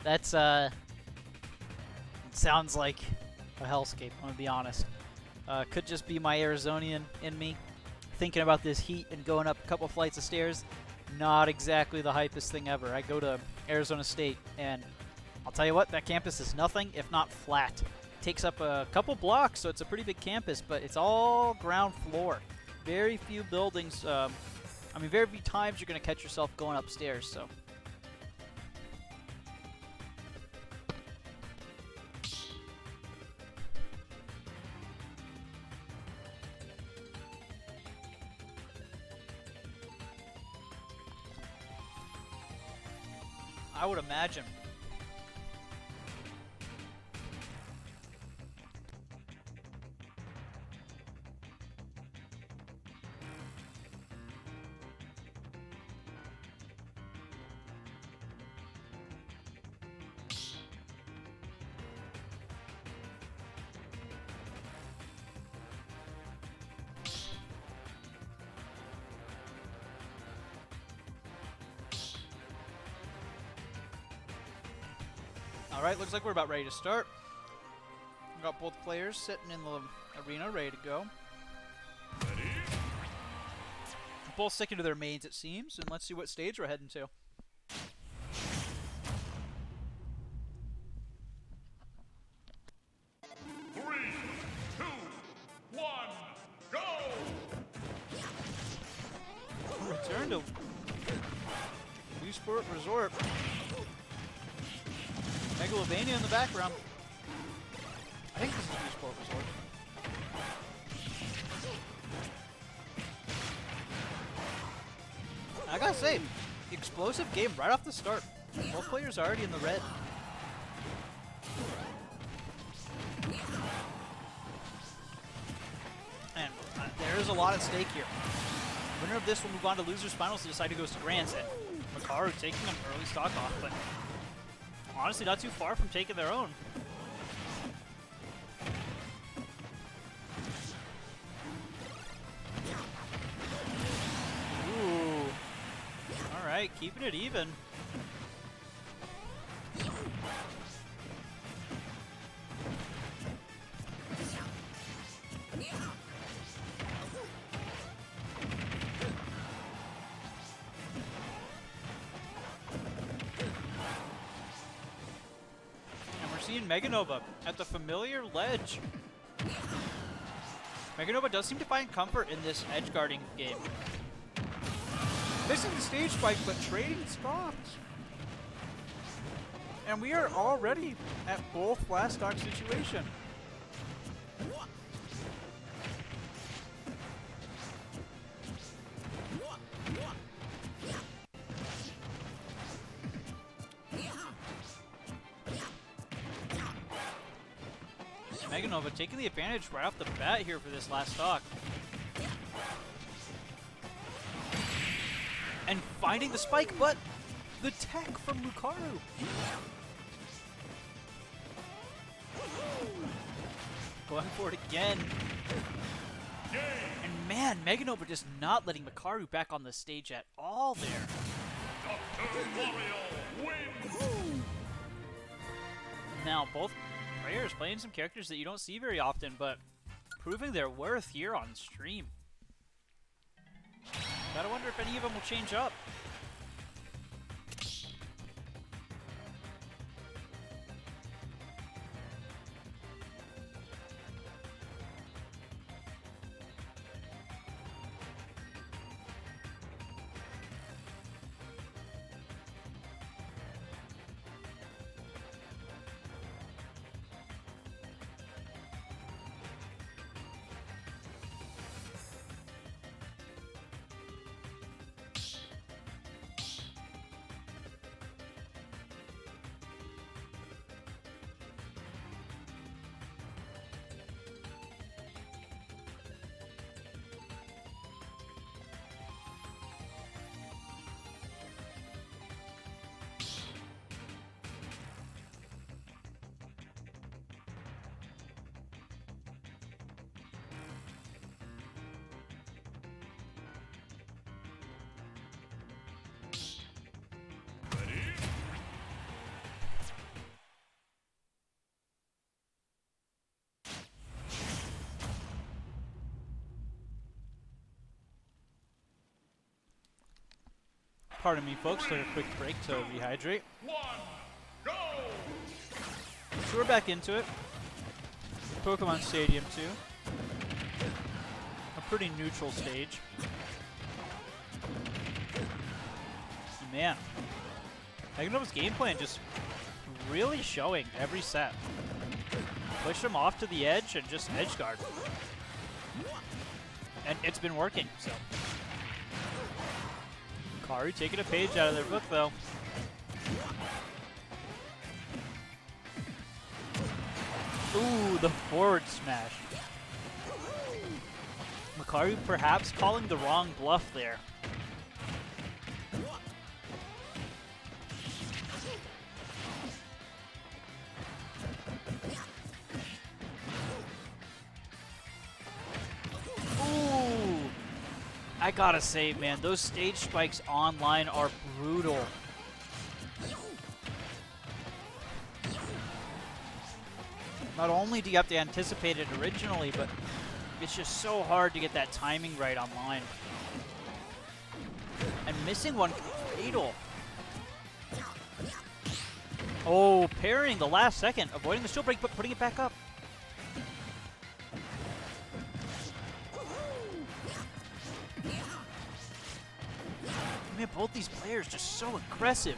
that's it sounds like a hellscape, I'm gonna be honest. Could just be my Arizonian in me thinking about this heat and going up a couple flights of stairs. Not exactly the hypest thing ever. I go to Arizona State and I'll tell you what, that campus is nothing if not flat. Takes up a couple blocks, so it's a pretty big campus, but it's all ground floor. Very few buildings, very few times you're going to catch yourself going upstairs, so. I would imagine. Alright, looks like we're about ready to start. We've got both players sitting in the arena ready to go. Both sticking to their mains, it seems, and let's see what stage we're heading to. Three, two, one, go! Return to Esports Resort. Megalovania in the background. I think this is Esports Resort. I gotta say, explosive game right off the start. Both players are already in the red. And there is a lot at stake here. Winner of this will move on to losers finals to decide who goes to grands. And Makaru taking an early stock off, but honestly not too far from taking their own. Ooh. Alright, keeping it even. Seeing Meganova at the familiar ledge. Meganova does seem to find comfort in this edge guarding game. Missing the stage spike, but trading stocks. And we are already at both last stock situation. Meganova taking the advantage right off the bat here for this last stock. And finding the spike, but the tech from Lucaru. Going for it again. And man, Meganova just not letting Makaru back on the stage at all there. Dr. Mario wins! Now, both players playing some characters that you don't see very often, but proving their worth here on stream. Gotta wonder if any of them will change up. Pardon me, folks. Took a quick break to rehydrate. One, go! So we're back into it. Pokemon Stadium 2. A pretty neutral stage. Man, Meganova's game plan just really showing every set. Push him off to the edge and just edge guard. And it's been working, so. Karu taking a page out of their book, though. Ooh, the forward smash. Makaru perhaps calling the wrong bluff there. Ooh! I gotta say, man, those stage spikes online are brutal. Not only do you have to anticipate it originally, but it's just so hard to get that timing right online. And missing one fatal. Oh, parrying the last second, avoiding the shield break, but putting it back up. Man, both these players just so aggressive.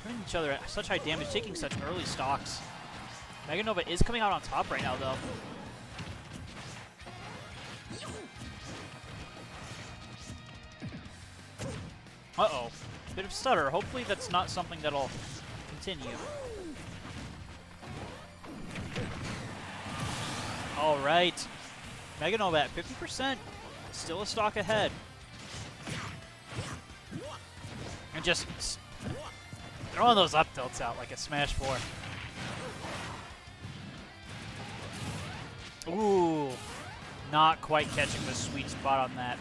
Putting each other at such high damage, taking such early stocks. Meganova is coming out on top right now, though. Uh-oh. Bit of stutter. Hopefully that's not something that'll continue. All right. Meganova at 50%. Still a stock ahead. And just throwing those up tilts out like a Smash 4. Ooh. Not quite catching the sweet spot on that.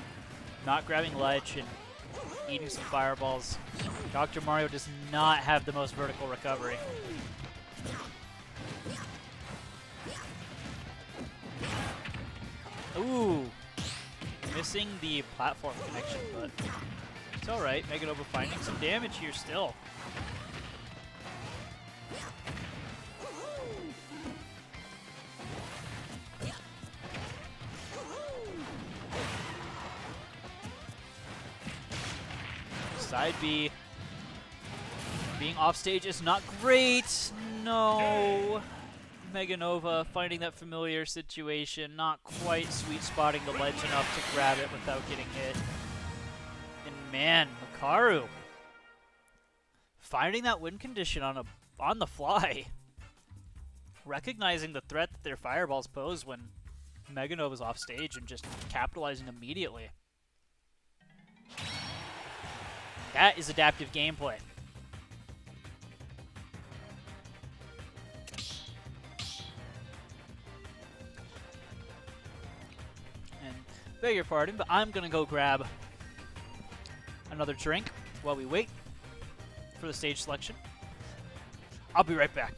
Not grabbing ledge and eating some fireballs. Dr. Mario does not have the most vertical recovery. Ooh. Missing the platform connection, but it's alright. Meganova finding some damage here still. Side B. Being off stage is not great. No. Meganova finding that familiar situation, not quite sweet spotting the ledge enough to grab it without getting hit. And man, Makaru finding that win condition on the fly. Recognizing the threat that their fireballs pose when Meganova's off stage and just capitalizing immediately. That is adaptive gameplay. beg your pardon, but I'm gonna go grab another drink while we wait for the stage selection. I'll be right back.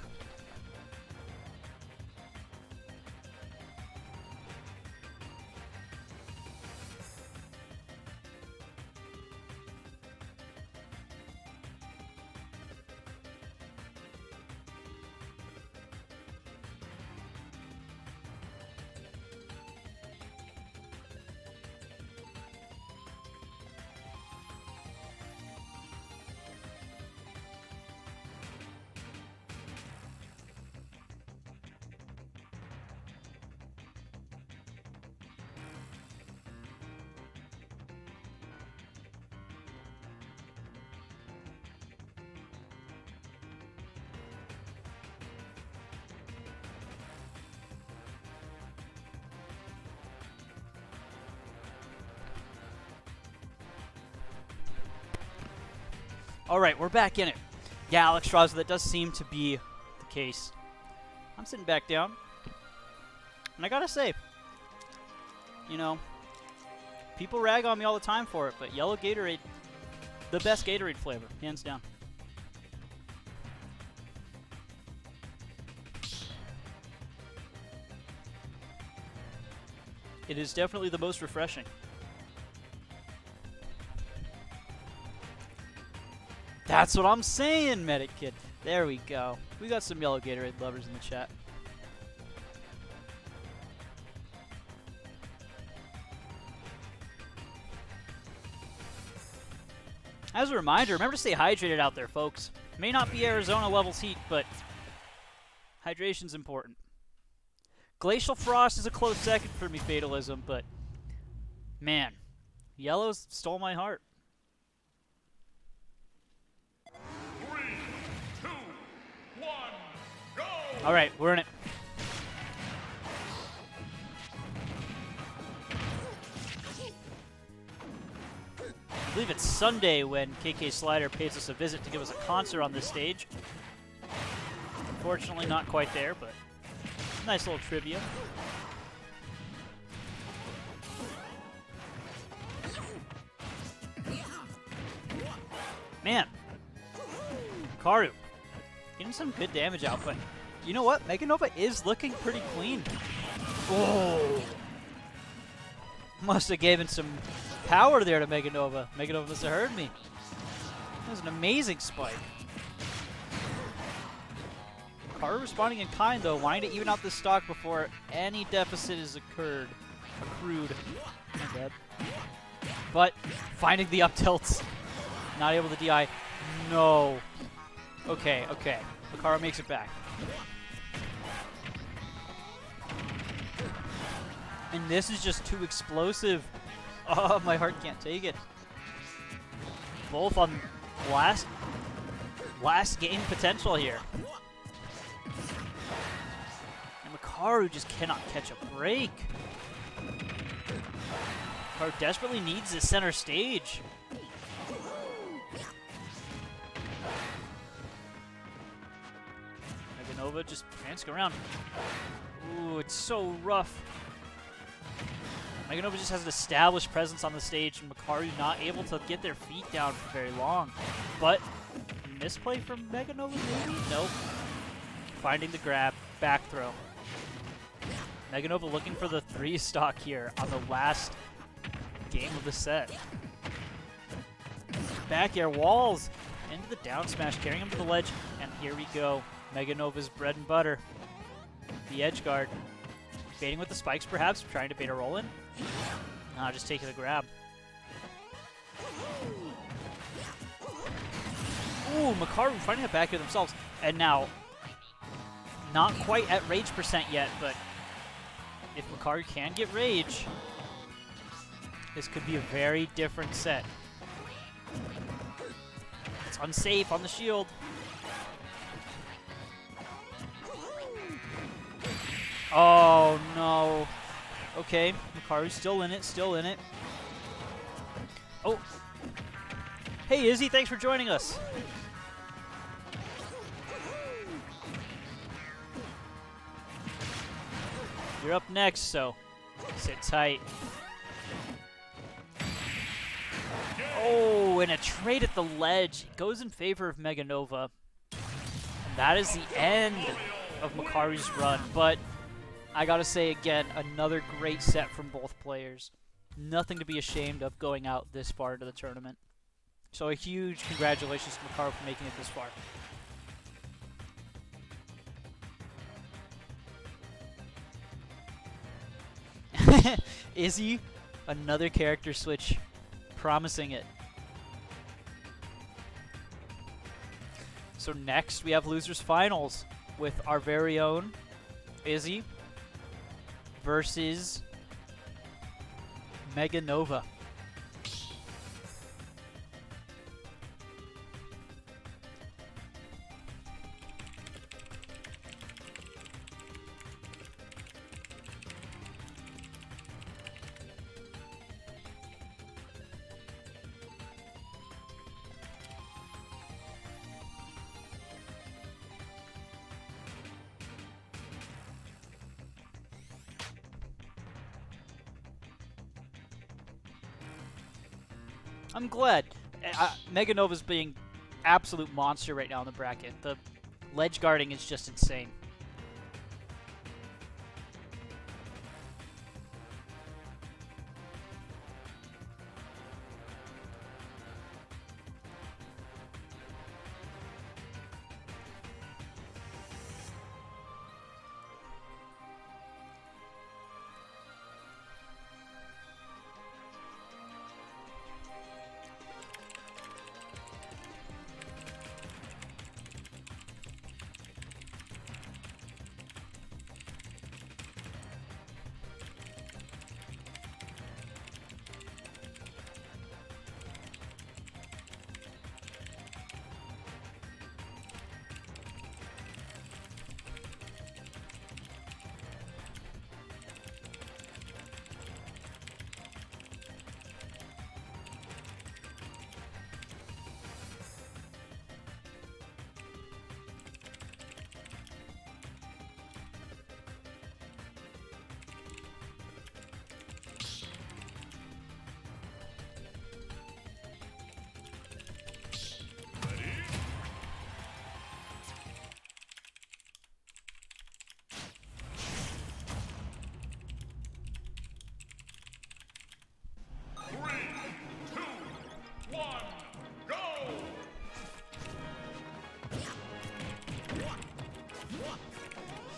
Alright, we're back in it. Yeah, Alex Strauss, that does seem to be the case. I'm sitting back down. And I gotta say, you know, people rag on me all the time for it, but yellow Gatorade, the best Gatorade flavor, hands down. It is definitely the most refreshing. That's what I'm saying, Medic Kid. There we go. We got some yellow Gatorade lovers in the chat. As a reminder, remember to stay hydrated out there, folks. May not be Arizona levels heat, but hydration's important. Glacial Frost is a close second for me, Fatalism, but man, yellows stole my heart. 3, 2, 1, go! All right, we're in it. I believe it's Sunday when KK Slider pays us a visit to give us a concert on this stage. Unfortunately, not quite there, but nice little trivia. Man, Karu getting some good damage output. You know what? Mega Nova is looking pretty clean. Oh, must have given some power there to Mega Nova. Mega Nova must have heard me. That was an amazing spike. Karu responding in kind, though, wanting to even out this stock before any deficit is accrued. My bad. But finding the up tilts. Not able to DI. No. Okay, okay. Makaru makes it back. And this is just too explosive. Oh, my heart can't take it. Both on last game potential here. And Makaru just cannot catch a break. Makaru desperately needs the center stage. Mega Nova just prancing around. Ooh, it's so rough. Mega Nova just has an established presence on the stage, and Makaru not able to get their feet down for very long. But, misplay from Mega Nova maybe? Nope. Finding the grab, back throw. Mega Nova looking for the 3 stock here on the last game of the set. Back air walls into the down smash, carrying him to the ledge, and here we go. Mega Nova's bread and butter. The edge guard. Baiting with the spikes, perhaps, trying to bait a roll in. Just taking the grab. Ooh, Makaru finding a back air themselves. And now, not quite at rage percent yet, but if Makaru can get rage, this could be a very different set. It's unsafe on the shield. Oh, no. Okay, Makaru's still in it, still in it. Oh. Hey, Izzy, thanks for joining us. You're up next, so sit tight. Oh, and a trade at the ledge. It goes in favor of Mega Nova. And that is the end of Makaru's run. But I gotta say again, another great set from both players. Nothing to be ashamed of going out this far into the tournament. So a huge congratulations to Makaru for making it this far. Izzy, another character switch, promising it. So next we have Losers Finals with our very own Izzy versus Mega Nova. I'm glad. Mega Nova's being absolute monster right now in the bracket. The ledge guarding is just insane.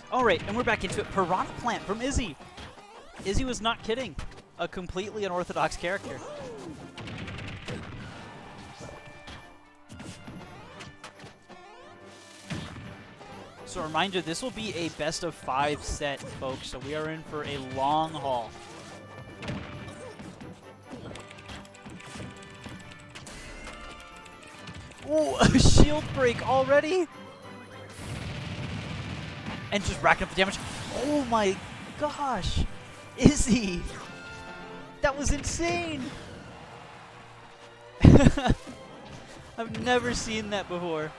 Alright, and we're back into it. Piranha Plant from Izzy. Izzy was not kidding. A completely unorthodox character. So a reminder, this will be a best of 5 set, folks, so we are in for a long haul. Ooh, a shield break already? And just racking up the damage. Oh my gosh! Izzy! That was insane! I've never seen that before.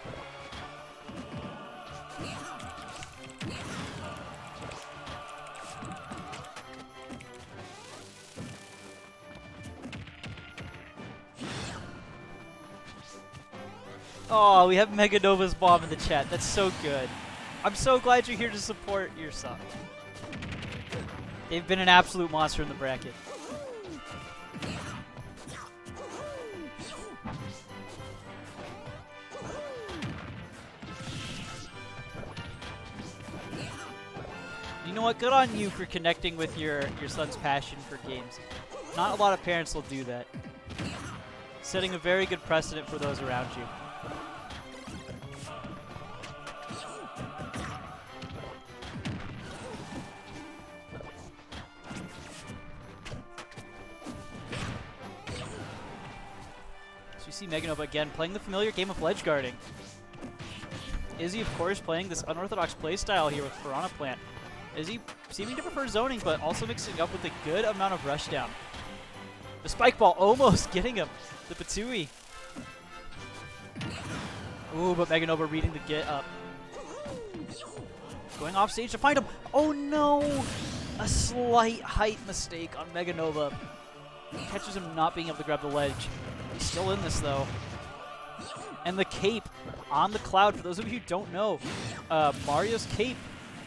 Oh, we have Mega Nova's bomb in the chat. That's so good. I'm so glad you're here to support your son. They've been an absolute monster in the bracket. You know what? Good on you for connecting with your son's passion for games. Not a lot of parents will do that. Setting a very good precedent for those around you. See Mega Nova again playing the familiar game of ledge guarding. Izzy, of course, playing this unorthodox playstyle here with Piranha Plant. Izzy seeming to prefer zoning, but also mixing up with a good amount of rushdown. The spike ball almost getting him. The Patui. Ooh, but Mega Nova reading the get up. Going off stage to find him. Oh no! A slight height mistake on Mega Nova. Catches him not being able to grab the ledge. He's still in this, though. And the cape on the cloud, for those of you who don't know, Mario's cape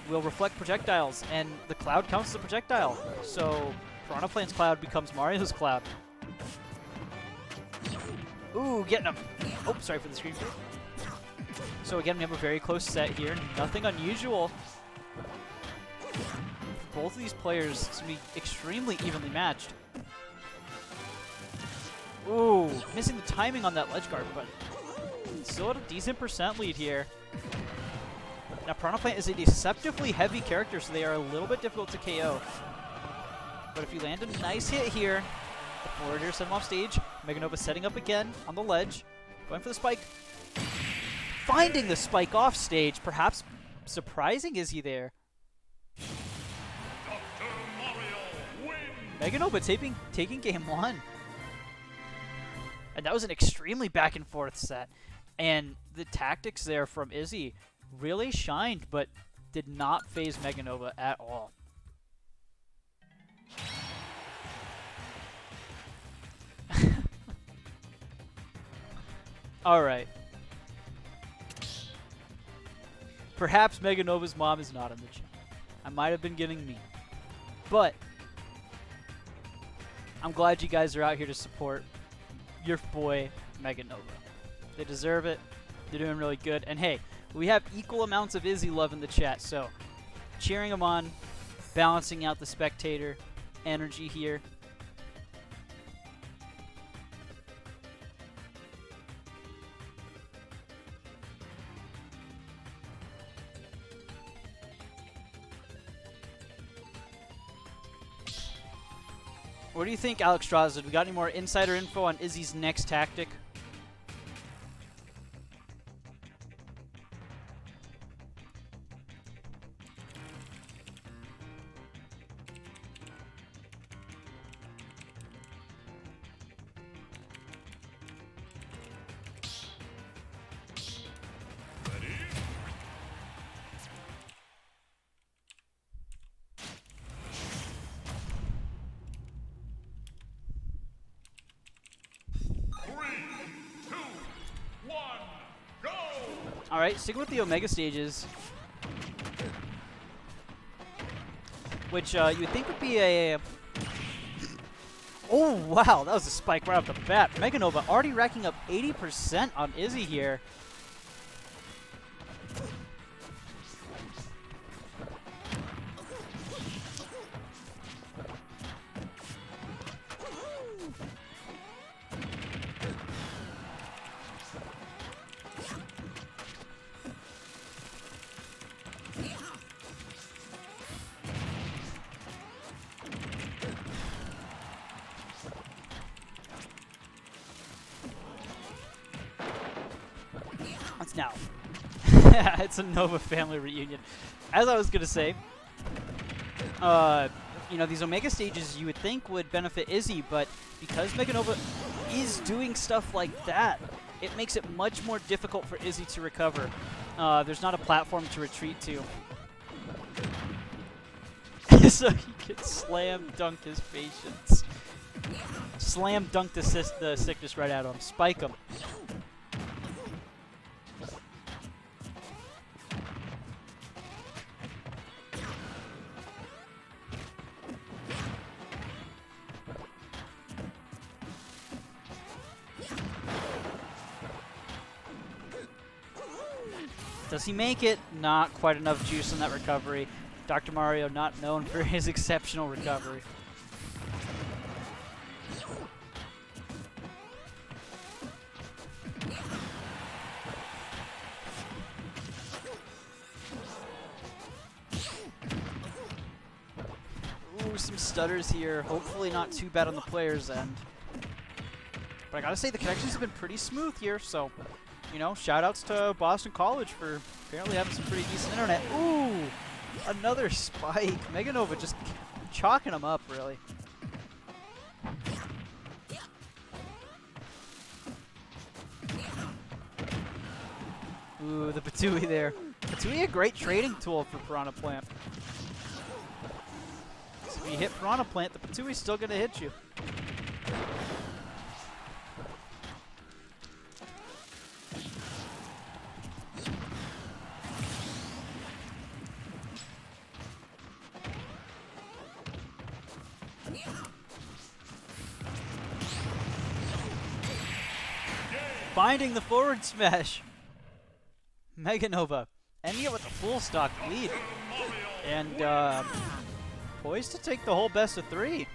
will reflect projectiles, and the cloud counts as a projectile. So Piranha Plant's cloud becomes Mario's cloud. Ooh, getting him. Oh, sorry for the screen fade. So again, we have a very close set here. Nothing unusual. Both of these players to be extremely evenly matched. Ooh, missing the timing on that ledge guard, but still at a decent percent lead here. Now, Piranha Plant is a deceptively heavy character, so they are a little bit difficult to KO. But if you land a nice hit here, the forwarder sent him off stage. Mega Nova setting up again on the ledge, going for the spike. Finding the spike off stage, perhaps surprising Izzy there. Dr. Mario wins. Mega Nova taking game one. And that was an extremely back and forth set. And the tactics there from Izzy really shined, but did not phase Mega Nova at all. Alright. Perhaps Mega Nova's mom is not in the chat. I might have been getting mean. But I'm glad you guys are out here to support your boy Mega Nova. They deserve it. They're doing really good. And hey, we have equal amounts of Izzy love in the chat, so cheering him on, balancing out the spectator energy here. What do you think, Alex Straza? We got any more insider info on Izzy's next tactic? Alright, sticking with the Omega stages, which you would think would be a... Oh, wow, that was a spike right off the bat. Mega Nova already racking up 80% on Izzy here. What's now? It's a Nova family reunion. As I was going to say, you know, these Omega stages you would think would benefit Izzy, but because Mega Nova is doing stuff like that, it makes it much more difficult for Izzy to recover. There's not a platform to retreat to. So he can slam dunk his patience. Slam dunk the sickness right out of him. Spike him. Does he make it? Not quite enough juice in that recovery. Dr. Mario not known for his exceptional recovery. Ooh, some stutters here. Hopefully not too bad on the player's end. But I gotta say, the connections have been pretty smooth here, so... You know, shout-outs to Boston College for apparently having some pretty decent internet. Ooh! Another spike. Mega Nova just chalking them up, really. Ooh, the Patui there. Patui, a great trading tool for Piranha Plant. So if you hit Piranha Plant, the Patui's still going to hit you. Finding the forward smash. Mega Nova ending it with a full stock lead. And poised to take the whole best of 3.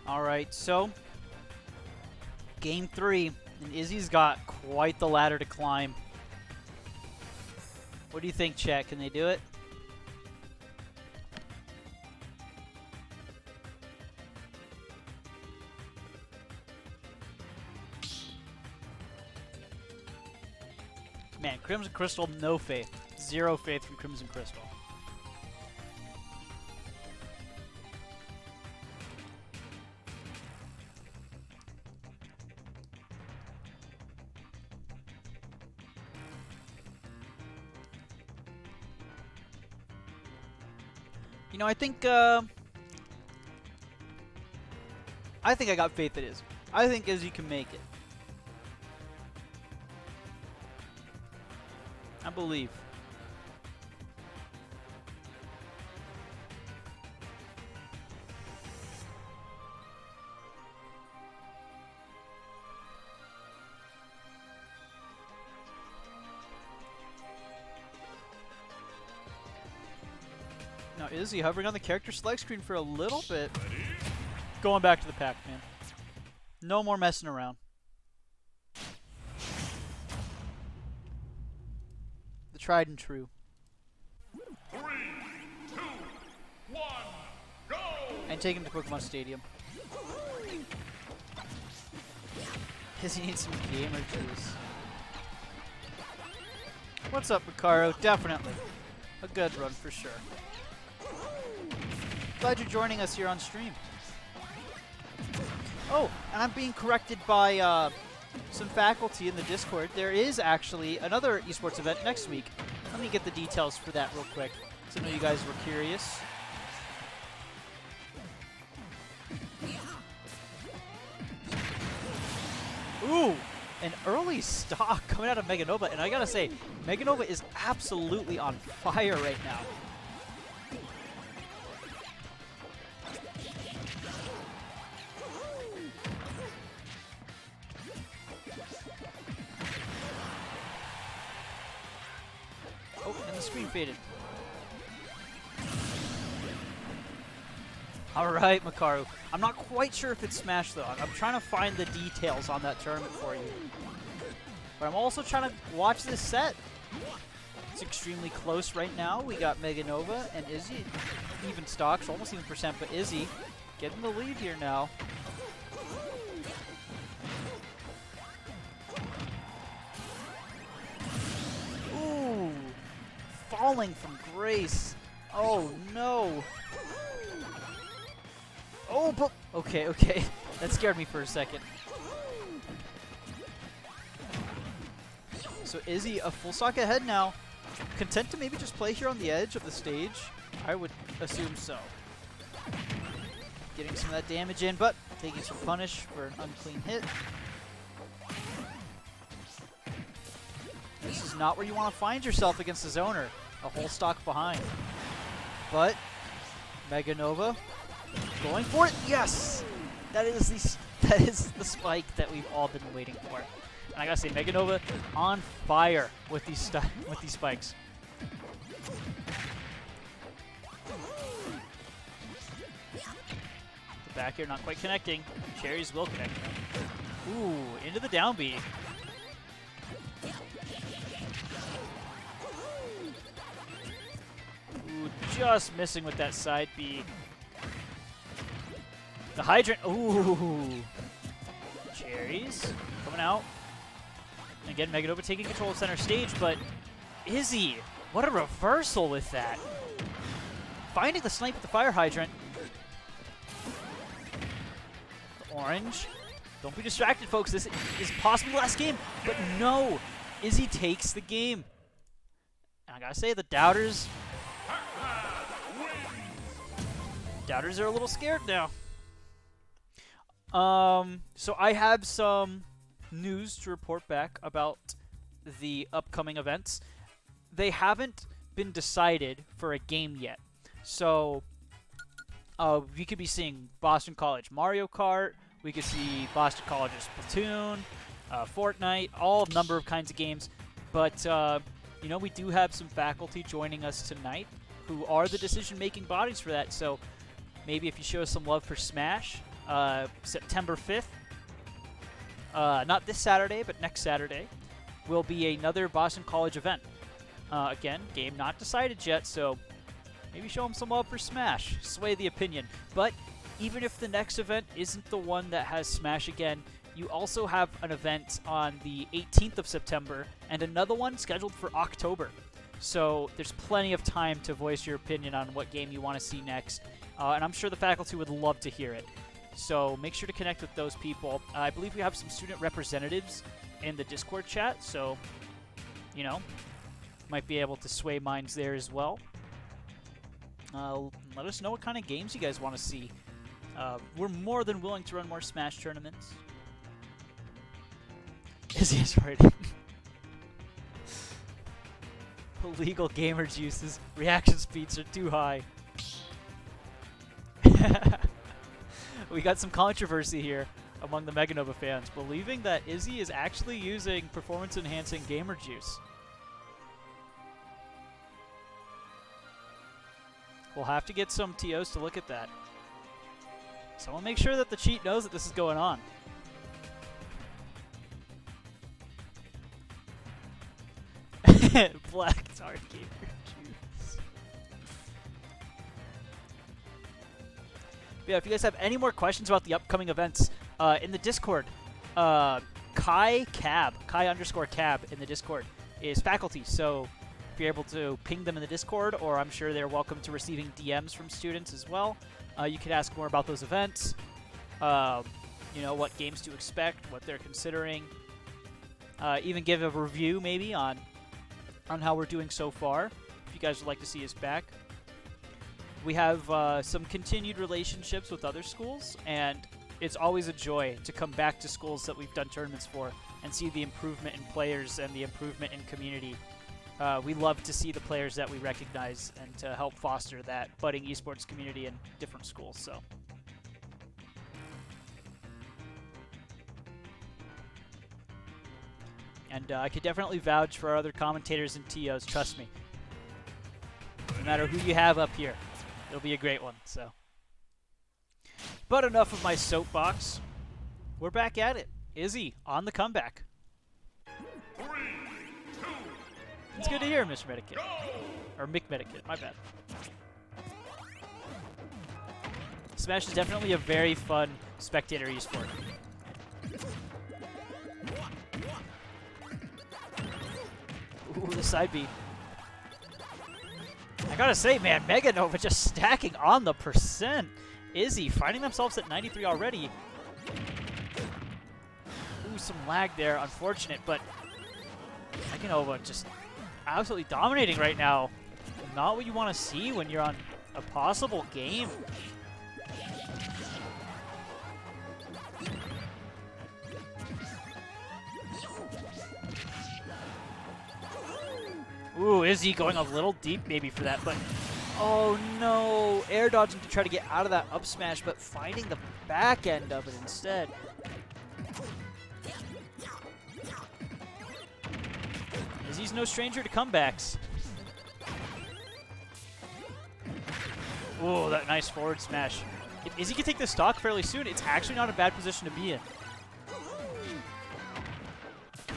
Alright, so game 3, and Izzy's got quite the ladder to climb. What do you think, Chet? Can they do it? Man, Crimson Crystal, no faith. 0 faith from Crimson Crystal. You know, I think I got faith in Izzy. I think Izzy can make it. I believe. Now Izzy hovering on the character select screen for a little bit. Going back to the pack, man. No more messing around. The tried and true. 3, 2, 1, go! And take him to Pokemon Stadium. Izzy needs some gamer juice. What's up, Ricardo? Definitely. A good run for sure. Glad you're joining us here on stream. Oh, and I'm being corrected by some faculty in the Discord. There is actually another esports event next week. Let me get the details for that real quick, so I know you guys were curious. Ooh, an early stock coming out of Mega Nova, and I gotta say, Mega Nova is absolutely on fire right now. Oh, and the screen faded. Alright, Makaru. I'm not quite sure if it's Smash, though. I'm trying to find the details on that tournament for you. But I'm also trying to watch this set. It's extremely close right now. We got Mega Nova and Izzy. Even stocks, almost even percent, but Izzy getting the lead here now. Ooh. Falling from grace. Oh, no. Oh, but okay, okay. That scared me for a second. So Izzy a full stock ahead now. Content to maybe just play here on the edge of the stage? I would assume so. Getting some of that damage in, but taking some punish for an unclean hit. This is not where you want to find yourself against the zoner. A whole stock behind. But Mega Nova going for it. Yes! That is the spike that we've all been waiting for. And I gotta say, Mega Nova on fire with these spikes. The back here not quite connecting. Cherries will connect. Ooh, into the down B. Ooh, just missing with that side B. The hydrant. Ooh. Cherries coming out. Again, Mega Nova taking control of center stage, but Izzy, what a reversal with that. Finding the snipe with the fire hydrant. Orange. Don't be distracted, folks. This is possibly the last game. But no, Izzy takes the game. And I gotta say, the doubters are a little scared now. So I have some news to report back about the upcoming events. They haven't been decided for a game yet. So we could be seeing Boston College Mario Kart. We could see Boston College's Splatoon, Fortnite, all number of kinds of games. But, you know, we do have some faculty joining us tonight who are the decision-making bodies for that. So maybe if you show us some love for Smash, September 5th, not this Saturday, but next Saturday, will be another Boston College event. Again, game not decided yet, so maybe show them some love for Smash. Sway the opinion. But even if the next event isn't the one that has Smash again, you also have an event on the 18th of September and another one scheduled for October. So there's plenty of time to voice your opinion on what game you want to see next. And I'm sure the faculty would love to hear it. So make sure to connect with those people. I believe we have some student representatives in the Discord chat, so, you know, might be able to sway minds there as well. Let us know what kind of games you guys want to see. We're more than willing to run more Smash tournaments. Izzy is right. Illegal gamer juices. Reaction speeds are too high. We got some controversy here among the Meganova fans, believing that Izzy is actually using performance-enhancing gamer juice. We'll have to get some TOs to look at that. Someone make sure that the cheat knows that this is going on. Black Tar Gamer Juice. But yeah, if you guys have any more questions about the upcoming events, in the Discord, Kai underscore Cab in the Discord is faculty, so if you're able to ping them in the Discord, or I'm sure they're welcome to receiving DMs from students as well, you can ask more about those events, you know, what games to expect, what they're considering, even give a review maybe on how we're doing so far, if you guys would like to see us back. We have some continued relationships with other schools, and it's always a joy to come back to schools that we've done tournaments for and see the improvement in players and the improvement in community. We love to see the players that we recognize and to help foster that budding esports community in different schools. So, and I could definitely vouch for our other commentators and TOs, trust me. No matter who you have up here, it'll be a great one. So, but enough of my soapbox. We're back at it. Izzy on the comeback. 3, 2, It's good to hear, Mr. Medikit. Or Mick Medikit, my bad. Smash is definitely a very fun spectator esport. Ooh, the side B. I gotta say, man, Meganova just stacking on the percent. Izzy finding themselves at 93 already. Ooh, some lag there, unfortunate, but Meganova just absolutely dominating right now. Not what you want to see when you're on a possible game. Ooh, Izzy going a little deep maybe for that, but oh no, air dodging to try to get out of that up smash, but finding the back end of it instead. Izzy's no stranger to comebacks. Ooh, that nice forward smash. If Izzy can take the stock fairly soon, it's actually not a bad position to be in.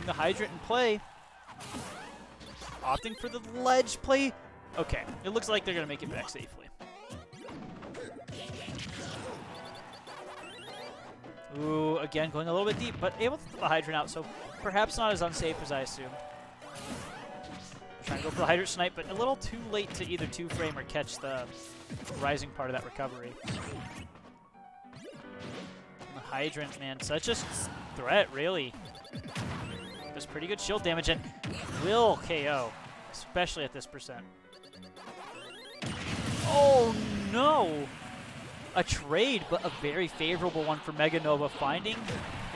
The hydrant in play. Opting for the ledge play. Okay, it looks like they're going to make it back safely. Ooh, again, going a little bit deep, but able to throw the hydrant out, so perhaps not as unsafe as I assumed. Trying to go for the hydrant snipe, but a little too late to either two-frame or catch the rising part of that recovery. The Hydrant, man. Such a threat, really. Does pretty good shield damage and will KO, especially at this percent. Oh, no! A trade, but a very favorable one for Mega Nova, finding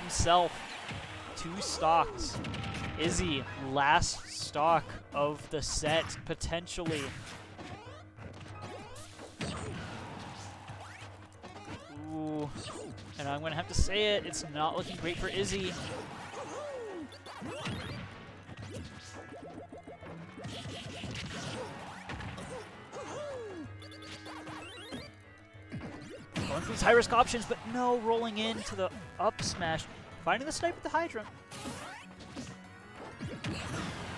himself 2 stocks. Izzy, last stock of the set, potentially. Ooh, and I'm going to have to say it, it's not looking great for Izzy. Going for these high-risk options, but no, rolling into the up smash. Finding the snipe with the Hydra.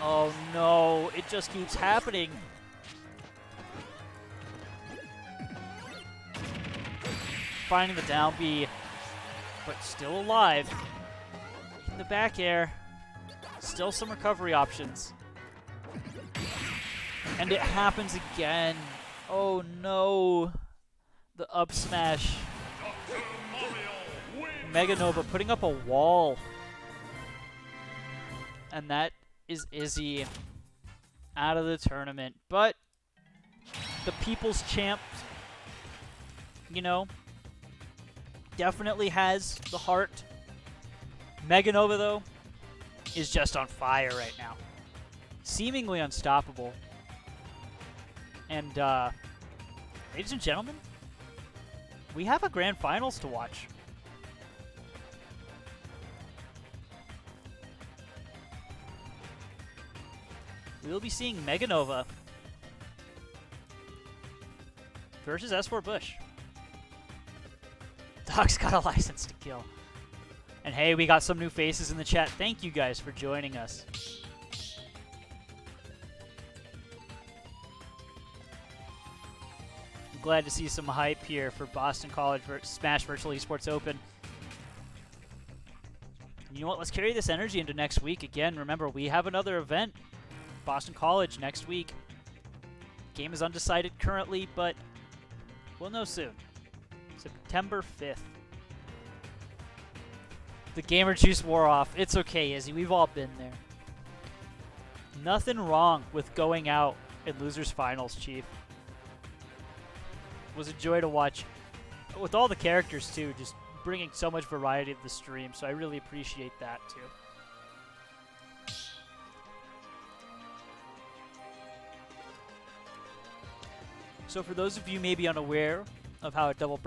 Oh no, it just keeps happening. Finding the down B, but still alive. In the back air. Still some recovery options. And it happens again. Oh no. The up smash. Mega Nova putting up a wall. And that is Izzy out of the tournament. But the People's Champ, you know, definitely has the heart. Mega Nova, though, is just on fire right now. Seemingly unstoppable. And, ladies and gentlemen, we have a grand finals to watch. We will be seeing Mega Nova versus S4 Bush. Dog's got a license to kill. And hey, we got some new faces in the chat. Thank you guys for joining us. I'm glad to see some hype here for Boston College Smash Virtual Esports Open. And you know what? Let's carry this energy into next week. Again, remember, we have another event. Boston College next week. Game is undecided currently, but we'll know soon. September 5th. The gamer juice wore off. It's okay, Izzy. We've all been there. Nothing wrong with going out in losers finals, Chief. It was a joy to watch. With all the characters, too, just bringing so much variety to the stream, so I really appreciate that, too. So for those of you maybe unaware of how a double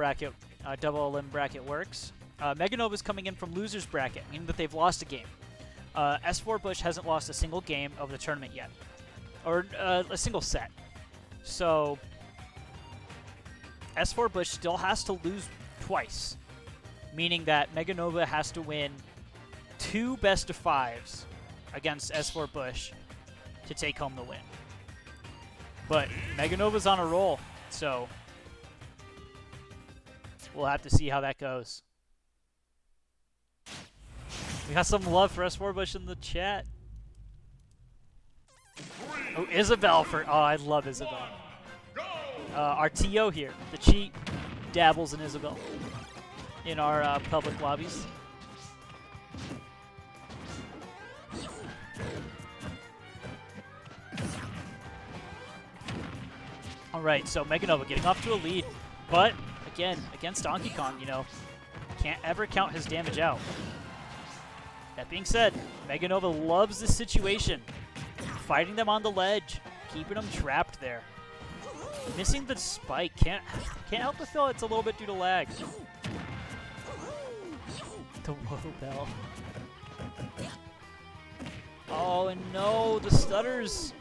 limb bracket works, Mega Nova is coming in from losers bracket, meaning that they've lost a game. S4 Bush hasn't lost a single game of the tournament yet, or a single set. So S4 Bush still has to lose twice, meaning that Mega Nova has to win 2 best of 5s against S4 Bush to take home the win. But Mega Nova's on a roll, so we'll have to see how that goes. We got some love for S4 Bush in the chat. Oh, Isabel for... Oh, I love Isabel. Our TO here, the cheat, dabbles in Isabel in our public lobbies. All right, so Mega Nova getting off to a lead, but again, against Donkey Kong, you know, can't ever count his damage out. That being said, Mega Nova loves this situation, fighting them on the ledge, keeping them trapped there. Missing the spike, can't help but feel it's a little bit due to lag. The Woe Bell. Oh, and no, the stutters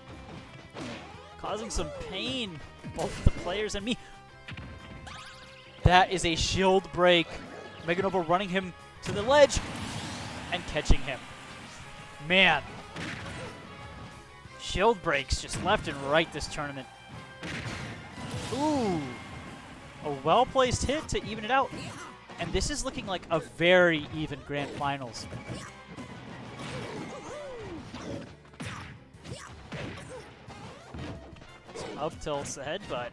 causing some pain, both the players and me. That is a shield break. Mega Nova running him to the ledge and catching him. Man. Shield breaks just left and right this tournament. Ooh. A well-placed hit to even it out. And this is looking like a very even grand finals. Some up tilts ahead, but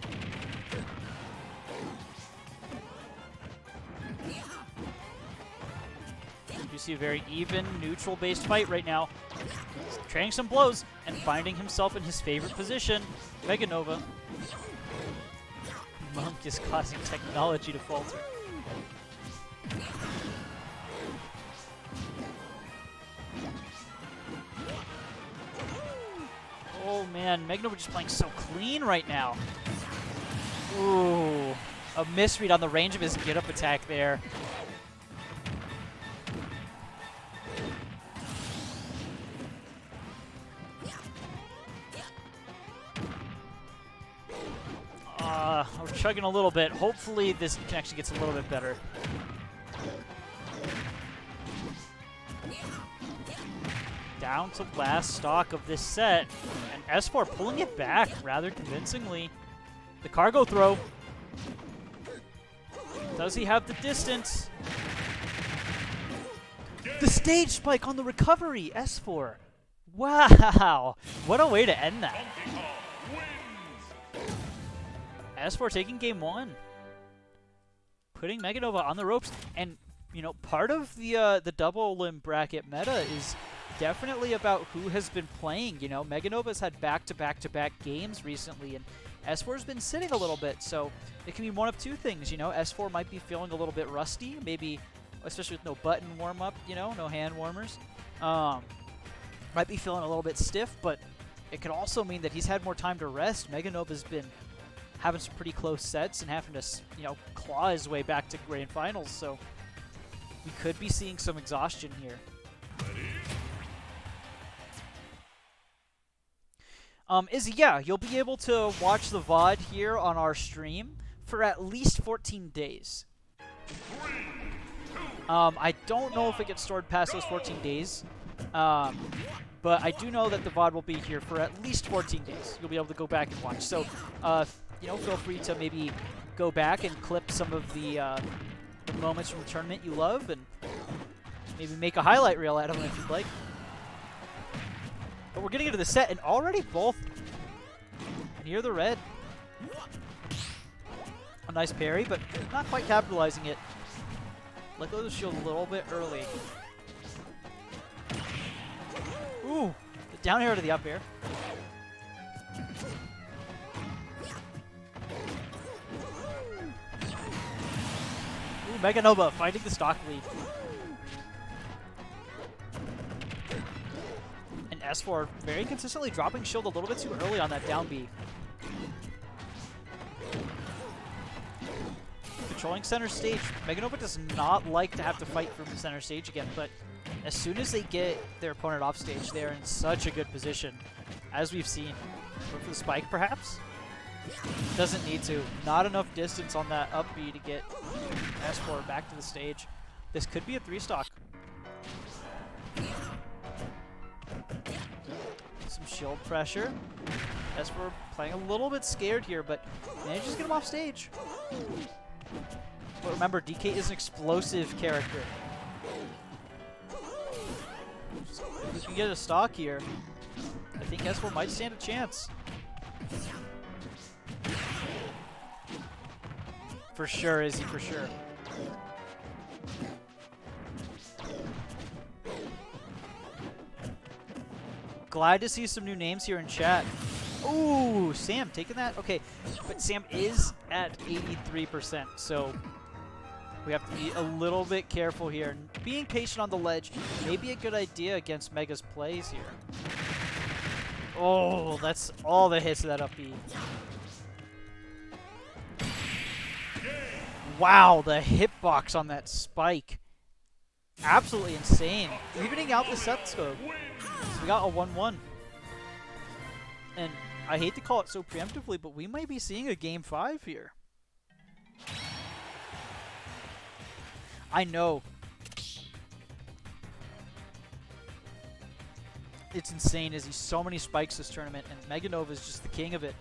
You see a very even, neutral-based fight right now. He's trading some blows and finding himself in his favorite position. Mega Nova. Monk is causing technology to falter. Oh man, Mega Nova just playing so clean right now. Ooh, a misread on the range of his get-up attack there. We're chugging a little bit. Hopefully this connection gets a little bit better. Down to last stock of this set. And S4 pulling it back rather convincingly. The cargo throw. Does he have the distance? The stage spike on the recovery. S4. Wow. What a way to end that. S4 taking game 1. Putting Mega Nova on the ropes. And, you know, part of the double limb bracket meta is definitely about who has been playing. You know, Mega Nova's had back-to-back-to-back games recently, and S4's been sitting a little bit, so it can be one of two things, you know. S4 might be feeling a little bit rusty, maybe, especially with no button warm-up, you know, no hand warmers. Might be feeling a little bit stiff, but it could also mean that he's had more time to rest. Mega Nova's been having some pretty close sets and having to, you know, claw his way back to grand finals, so we could be seeing some exhaustion here. Izzy, yeah, you'll be able to watch the VOD here on our stream for at least 14 days. I don't know if it gets stored past those 14 days, but I do know that the VOD will be here for at least 14 days. You'll be able to go back and watch. So, you know, feel free to maybe go back and clip some of the moments from the tournament you love and maybe make a highlight reel out of them if you'd like. But we're getting into the set, and already both near the red. A nice parry, but not quite capitalizing it. Let go of the shield a little bit early. Ooh, the down air to the up air. Ooh, Mega Nova finding the stock lead. S4 very consistently dropping shield a little bit too early on that down B. Controlling center stage. Mega Nova does not like to have to fight from center stage again, but as soon as they get their opponent off stage, they're in such a good position, as we've seen. Go for the spike, perhaps? Doesn't need to. Not enough distance on that up B to get S4 back to the stage. This could be a 3-stock. Some shield pressure. S4 playing a little bit scared here, but manages to get him off stage. But remember, DK is an explosive character. If we can get a stock here, I think S4 might stand a chance. For sure, Izzy, for sure. Glad to see some new names here in chat. Ooh, Sam taking that? Okay, but Sam is at 83%, so we have to be a little bit careful here. Being patient on the ledge may be a good idea against Mega's plays here. Oh, that's all the hits of that up B. Wow, the hitbox on that spike. Absolutely insane. Evening out the set scope. So we got a 1-1. And I hate to call it so preemptively, but we might be seeing a game 5 here. I know. It's insane, Izzy. So many spikes this tournament, and Mega Nova is just the king of it.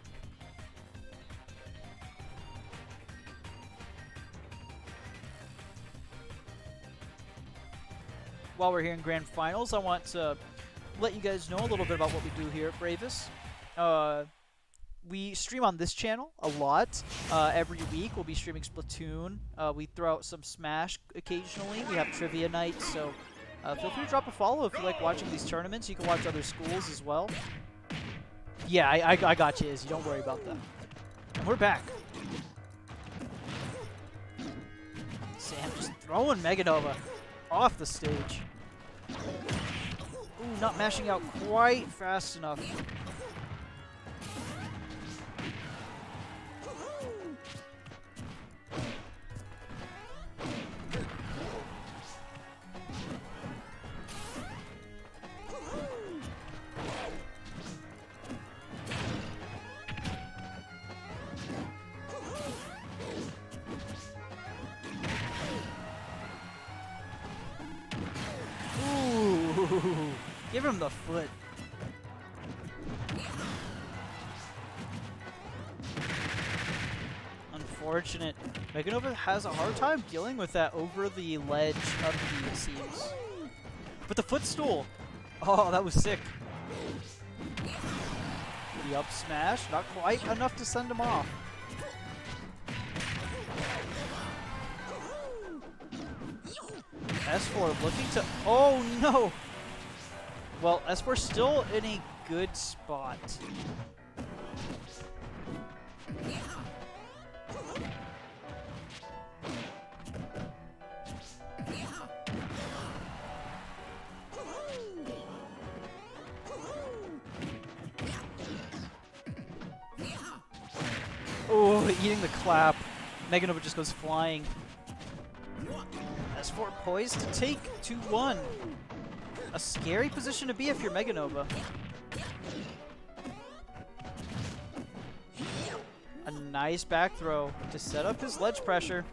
While we're here in Grand Finals, I want to let you guys know a little bit about what we do here at Bravus. We stream on this channel a lot. Every week we'll be streaming Splatoon. We throw out some Smash occasionally. We have trivia nights, so Feel free to drop a follow if you like watching these tournaments. You can watch other schools as well. Yeah, I got you, Izzy. Don't worry about that. And we're back. Sam just throwing Meganova off the stage. Ooh, not mashing out quite fast enough. Give him the foot. Unfortunate. Meganova has a hard time dealing with that over the ledge of the seams. But the footstool! Oh, that was sick. The up smash, not quite enough to send him off. S4 looking to... Oh, no! Well, S4 still in a good spot. Oh, eating the clap. Meganova just goes flying. S4 poised to take 2-1. A scary position to be if you're Meganova. A nice back throw to set up his ledge pressure.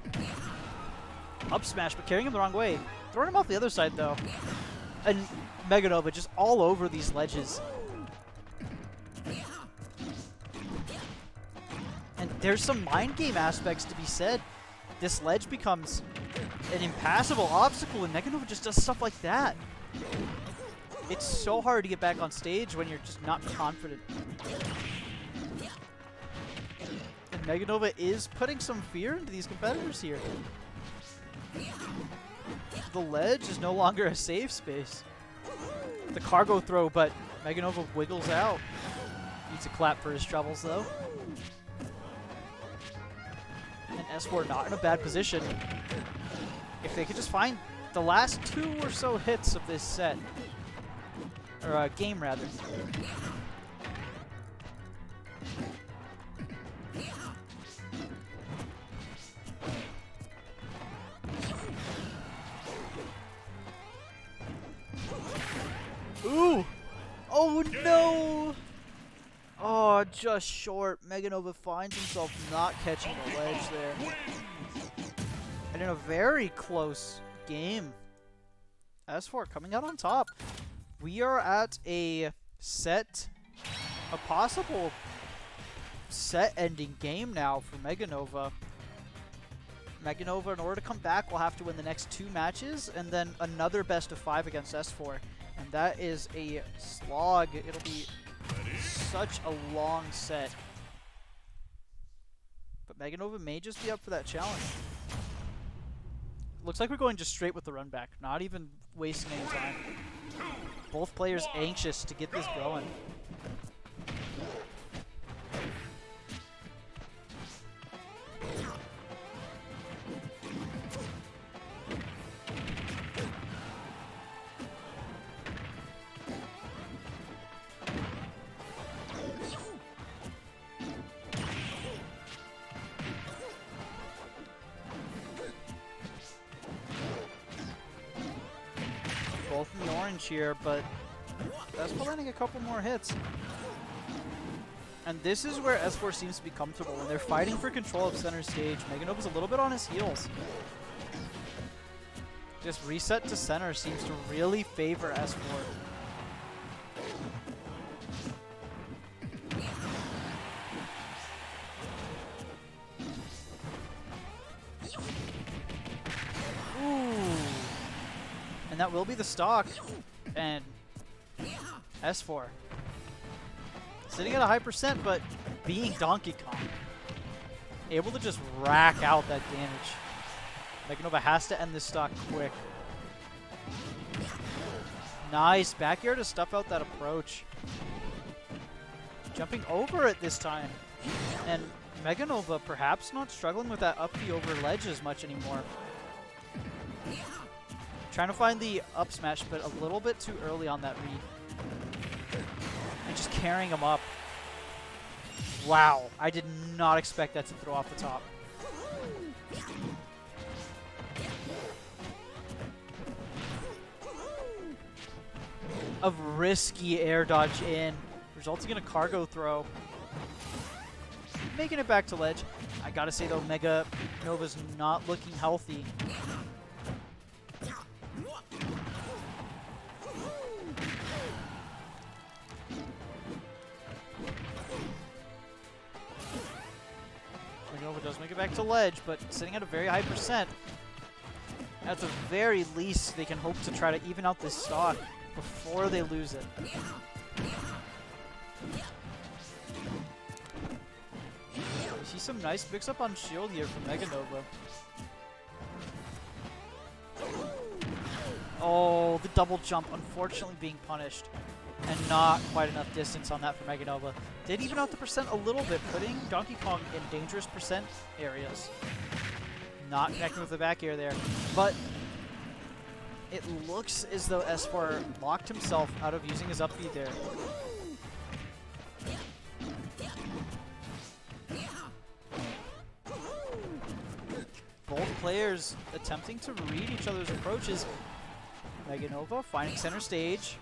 Up smash, but carrying him the wrong way. Throwing him off the other side, though. And Meganova just all over these ledges. And there's some mind game aspects to be said. This ledge becomes an impassable obstacle, and Meganova just does stuff like that. It's so hard to get back on stage when you're just not confident. And Meganova is putting some fear into these competitors here. The ledge is no longer a safe space. The cargo throw, but Meganova wiggles out. Needs a clap for his troubles, though. And S4 not in a bad position. If they could just find the last 2 or so hits of this set, or game rather. Ooh! Oh no! Oh, just short. Meganova finds himself not catching the ledge there. And in a very close game, S4 coming out on top. We are at a possible set-ending game now for Meganova. Meganova, in order to come back, will have to win the next 2 matches, and then another best of 5 against S4. And that is a slog. It'll be such a long set. But Meganova may just be up for that challenge. Looks like we're going just straight with the run back, not even wasting any time. Both players anxious to get this going. Both in the orange here, but that's landing a couple more hits. And this is where S4 seems to be comfortable. When they're fighting for control of center stage, Meganova's a little bit on his heels. Just reset to center seems to really favor S4. And that will be the stock. And S4 sitting at a high percent, but being Donkey Kong, able to just rack out that damage. Meganova has to end this stock quick. Nice back air to stuff out that approach. Jumping over it this time. And Mega Nova perhaps not struggling with that up B over ledge as much anymore. Trying to find the up smash, but a little bit too early on that read. And just carrying him up. Wow, I did not expect that to throw off the top. A risky air dodge in, resulting in a cargo throw. Making it back to ledge. I gotta say though, Mega Nova's not looking healthy. Mega Nova does make it back to ledge, but sitting at a very high percent. At the very least, they can hope to try to even out this stock before they lose it. You see some nice mix up on shield here from Mega Nova. Oh, the double jump unfortunately being punished. And not quite enough distance on that for Mega Nova. Did even out the percent a little bit, putting Donkey Kong in dangerous percent areas. Not connecting with the back air there. But it looks as though S4 locked himself out of using his up B there. Both players attempting to read each other's approaches. Mega Nova finding center stage.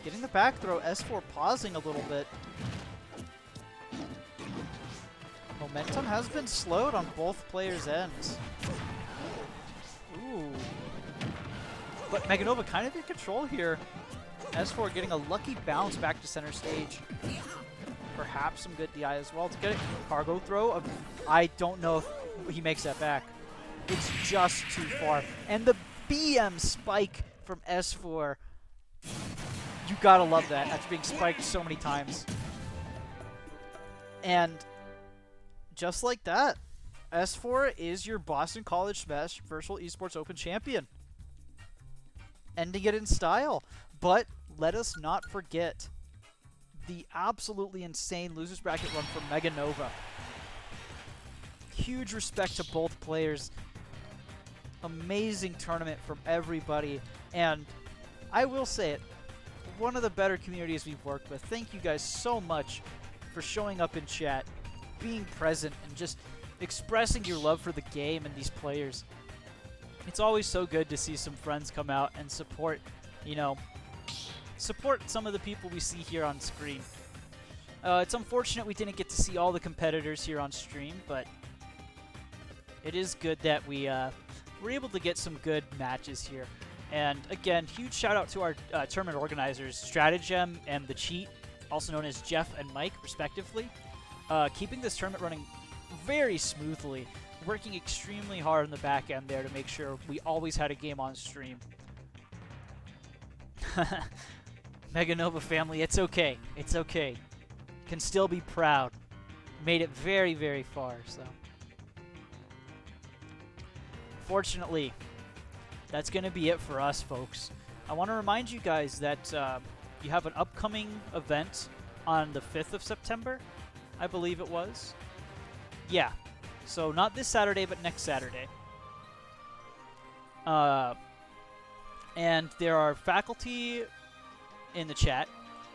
Getting the back throw, S4 pausing a little bit. Momentum has been slowed on both players' ends. Ooh. But Mega Nova kind of in control here. S4 getting a lucky bounce back to center stage. Perhaps some good DI as well to get it. Cargo throw. I don't know if he makes that back. It's just too far. And the BM spike from S4. You gotta love that after being spiked so many times. And just like that, S4 is your Boston College Smash Virtual Esports Open champion. Ending it in style. But let us not forget the absolutely insane losers bracket run from Mega Nova. Huge respect to both players. Amazing tournament from everybody. And I will say it, one of the better communities we've worked with. Thank you guys so much for showing up in chat, being present, and just expressing your love for the game and these players. It's always so good to see some friends come out and support, you know, support some of the people we see here on screen. It's unfortunate we didn't get to see all the competitors here on stream, but it is good that we were able to get some good matches here. And again, huge shout out to our tournament organizers, Stratagem and The Cheat, also known as Jeff and Mike, respectively. Keeping this tournament running very smoothly, working extremely hard on the back end there to make sure we always had a game on stream. Mega Nova family, it's okay. It's okay. Can still be proud. Made it very, very far, so. Fortunately, that's going to be it for us, folks. I want to remind you guys that you have an upcoming event on the 5th of September, I believe it was. Yeah. So not this Saturday, but next Saturday. And there are faculty in the chat.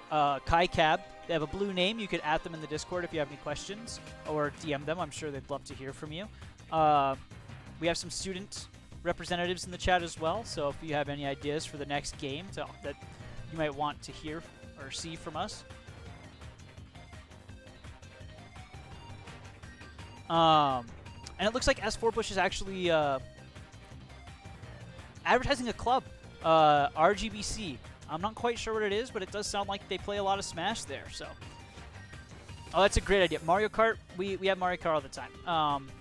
Kai Cab, they have a blue name. You could add them in the Discord if you have any questions, or DM them. I'm sure they'd love to hear from you. We have some student representatives in the chat as well, so if you have any ideas for the next game that you might want to hear or see from us. And it looks like S4 Bush is actually advertising a club, RGBC. I'm not quite sure what it is, but it does sound like they play a lot of Smash there. So, oh, that's a great idea. Mario Kart, we have Mario Kart all the time.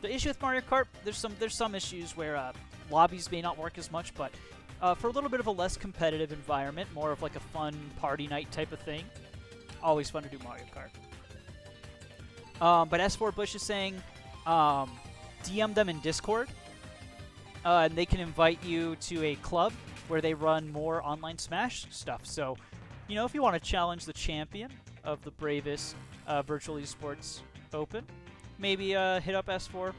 The issue with Mario Kart, there's some issues where lobbies may not work as much, but for a little bit of a less competitive environment, more of like a fun party night type of thing, always fun to do Mario Kart. But S4 Bush is saying DM them in Discord, and they can invite you to a club where they run more online Smash stuff. So, you know, if you want to challenge the champion of the Bravest Virtual Esports Open, maybe hit up S4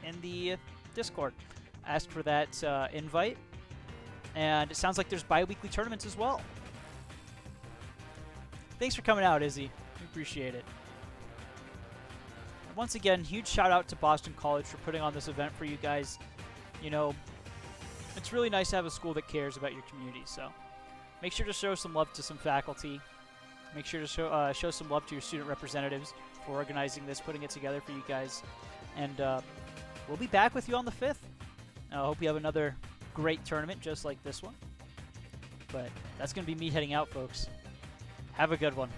in the Discord. Ask for that invite. And it sounds like there's bi-weekly tournaments as well. Thanks for coming out, Izzy. We appreciate it. And once again, huge shout out to Boston College for putting on this event for you guys. You know, it's really nice to have a school that cares about your community, so make sure to show some love to some faculty. Make sure to show some love to your student representatives for organizing this, putting it together for you guys. And we'll be back with you on the 5th. I hope you have another great tournament just like this one. But that's going to be me heading out, folks. Have a good one.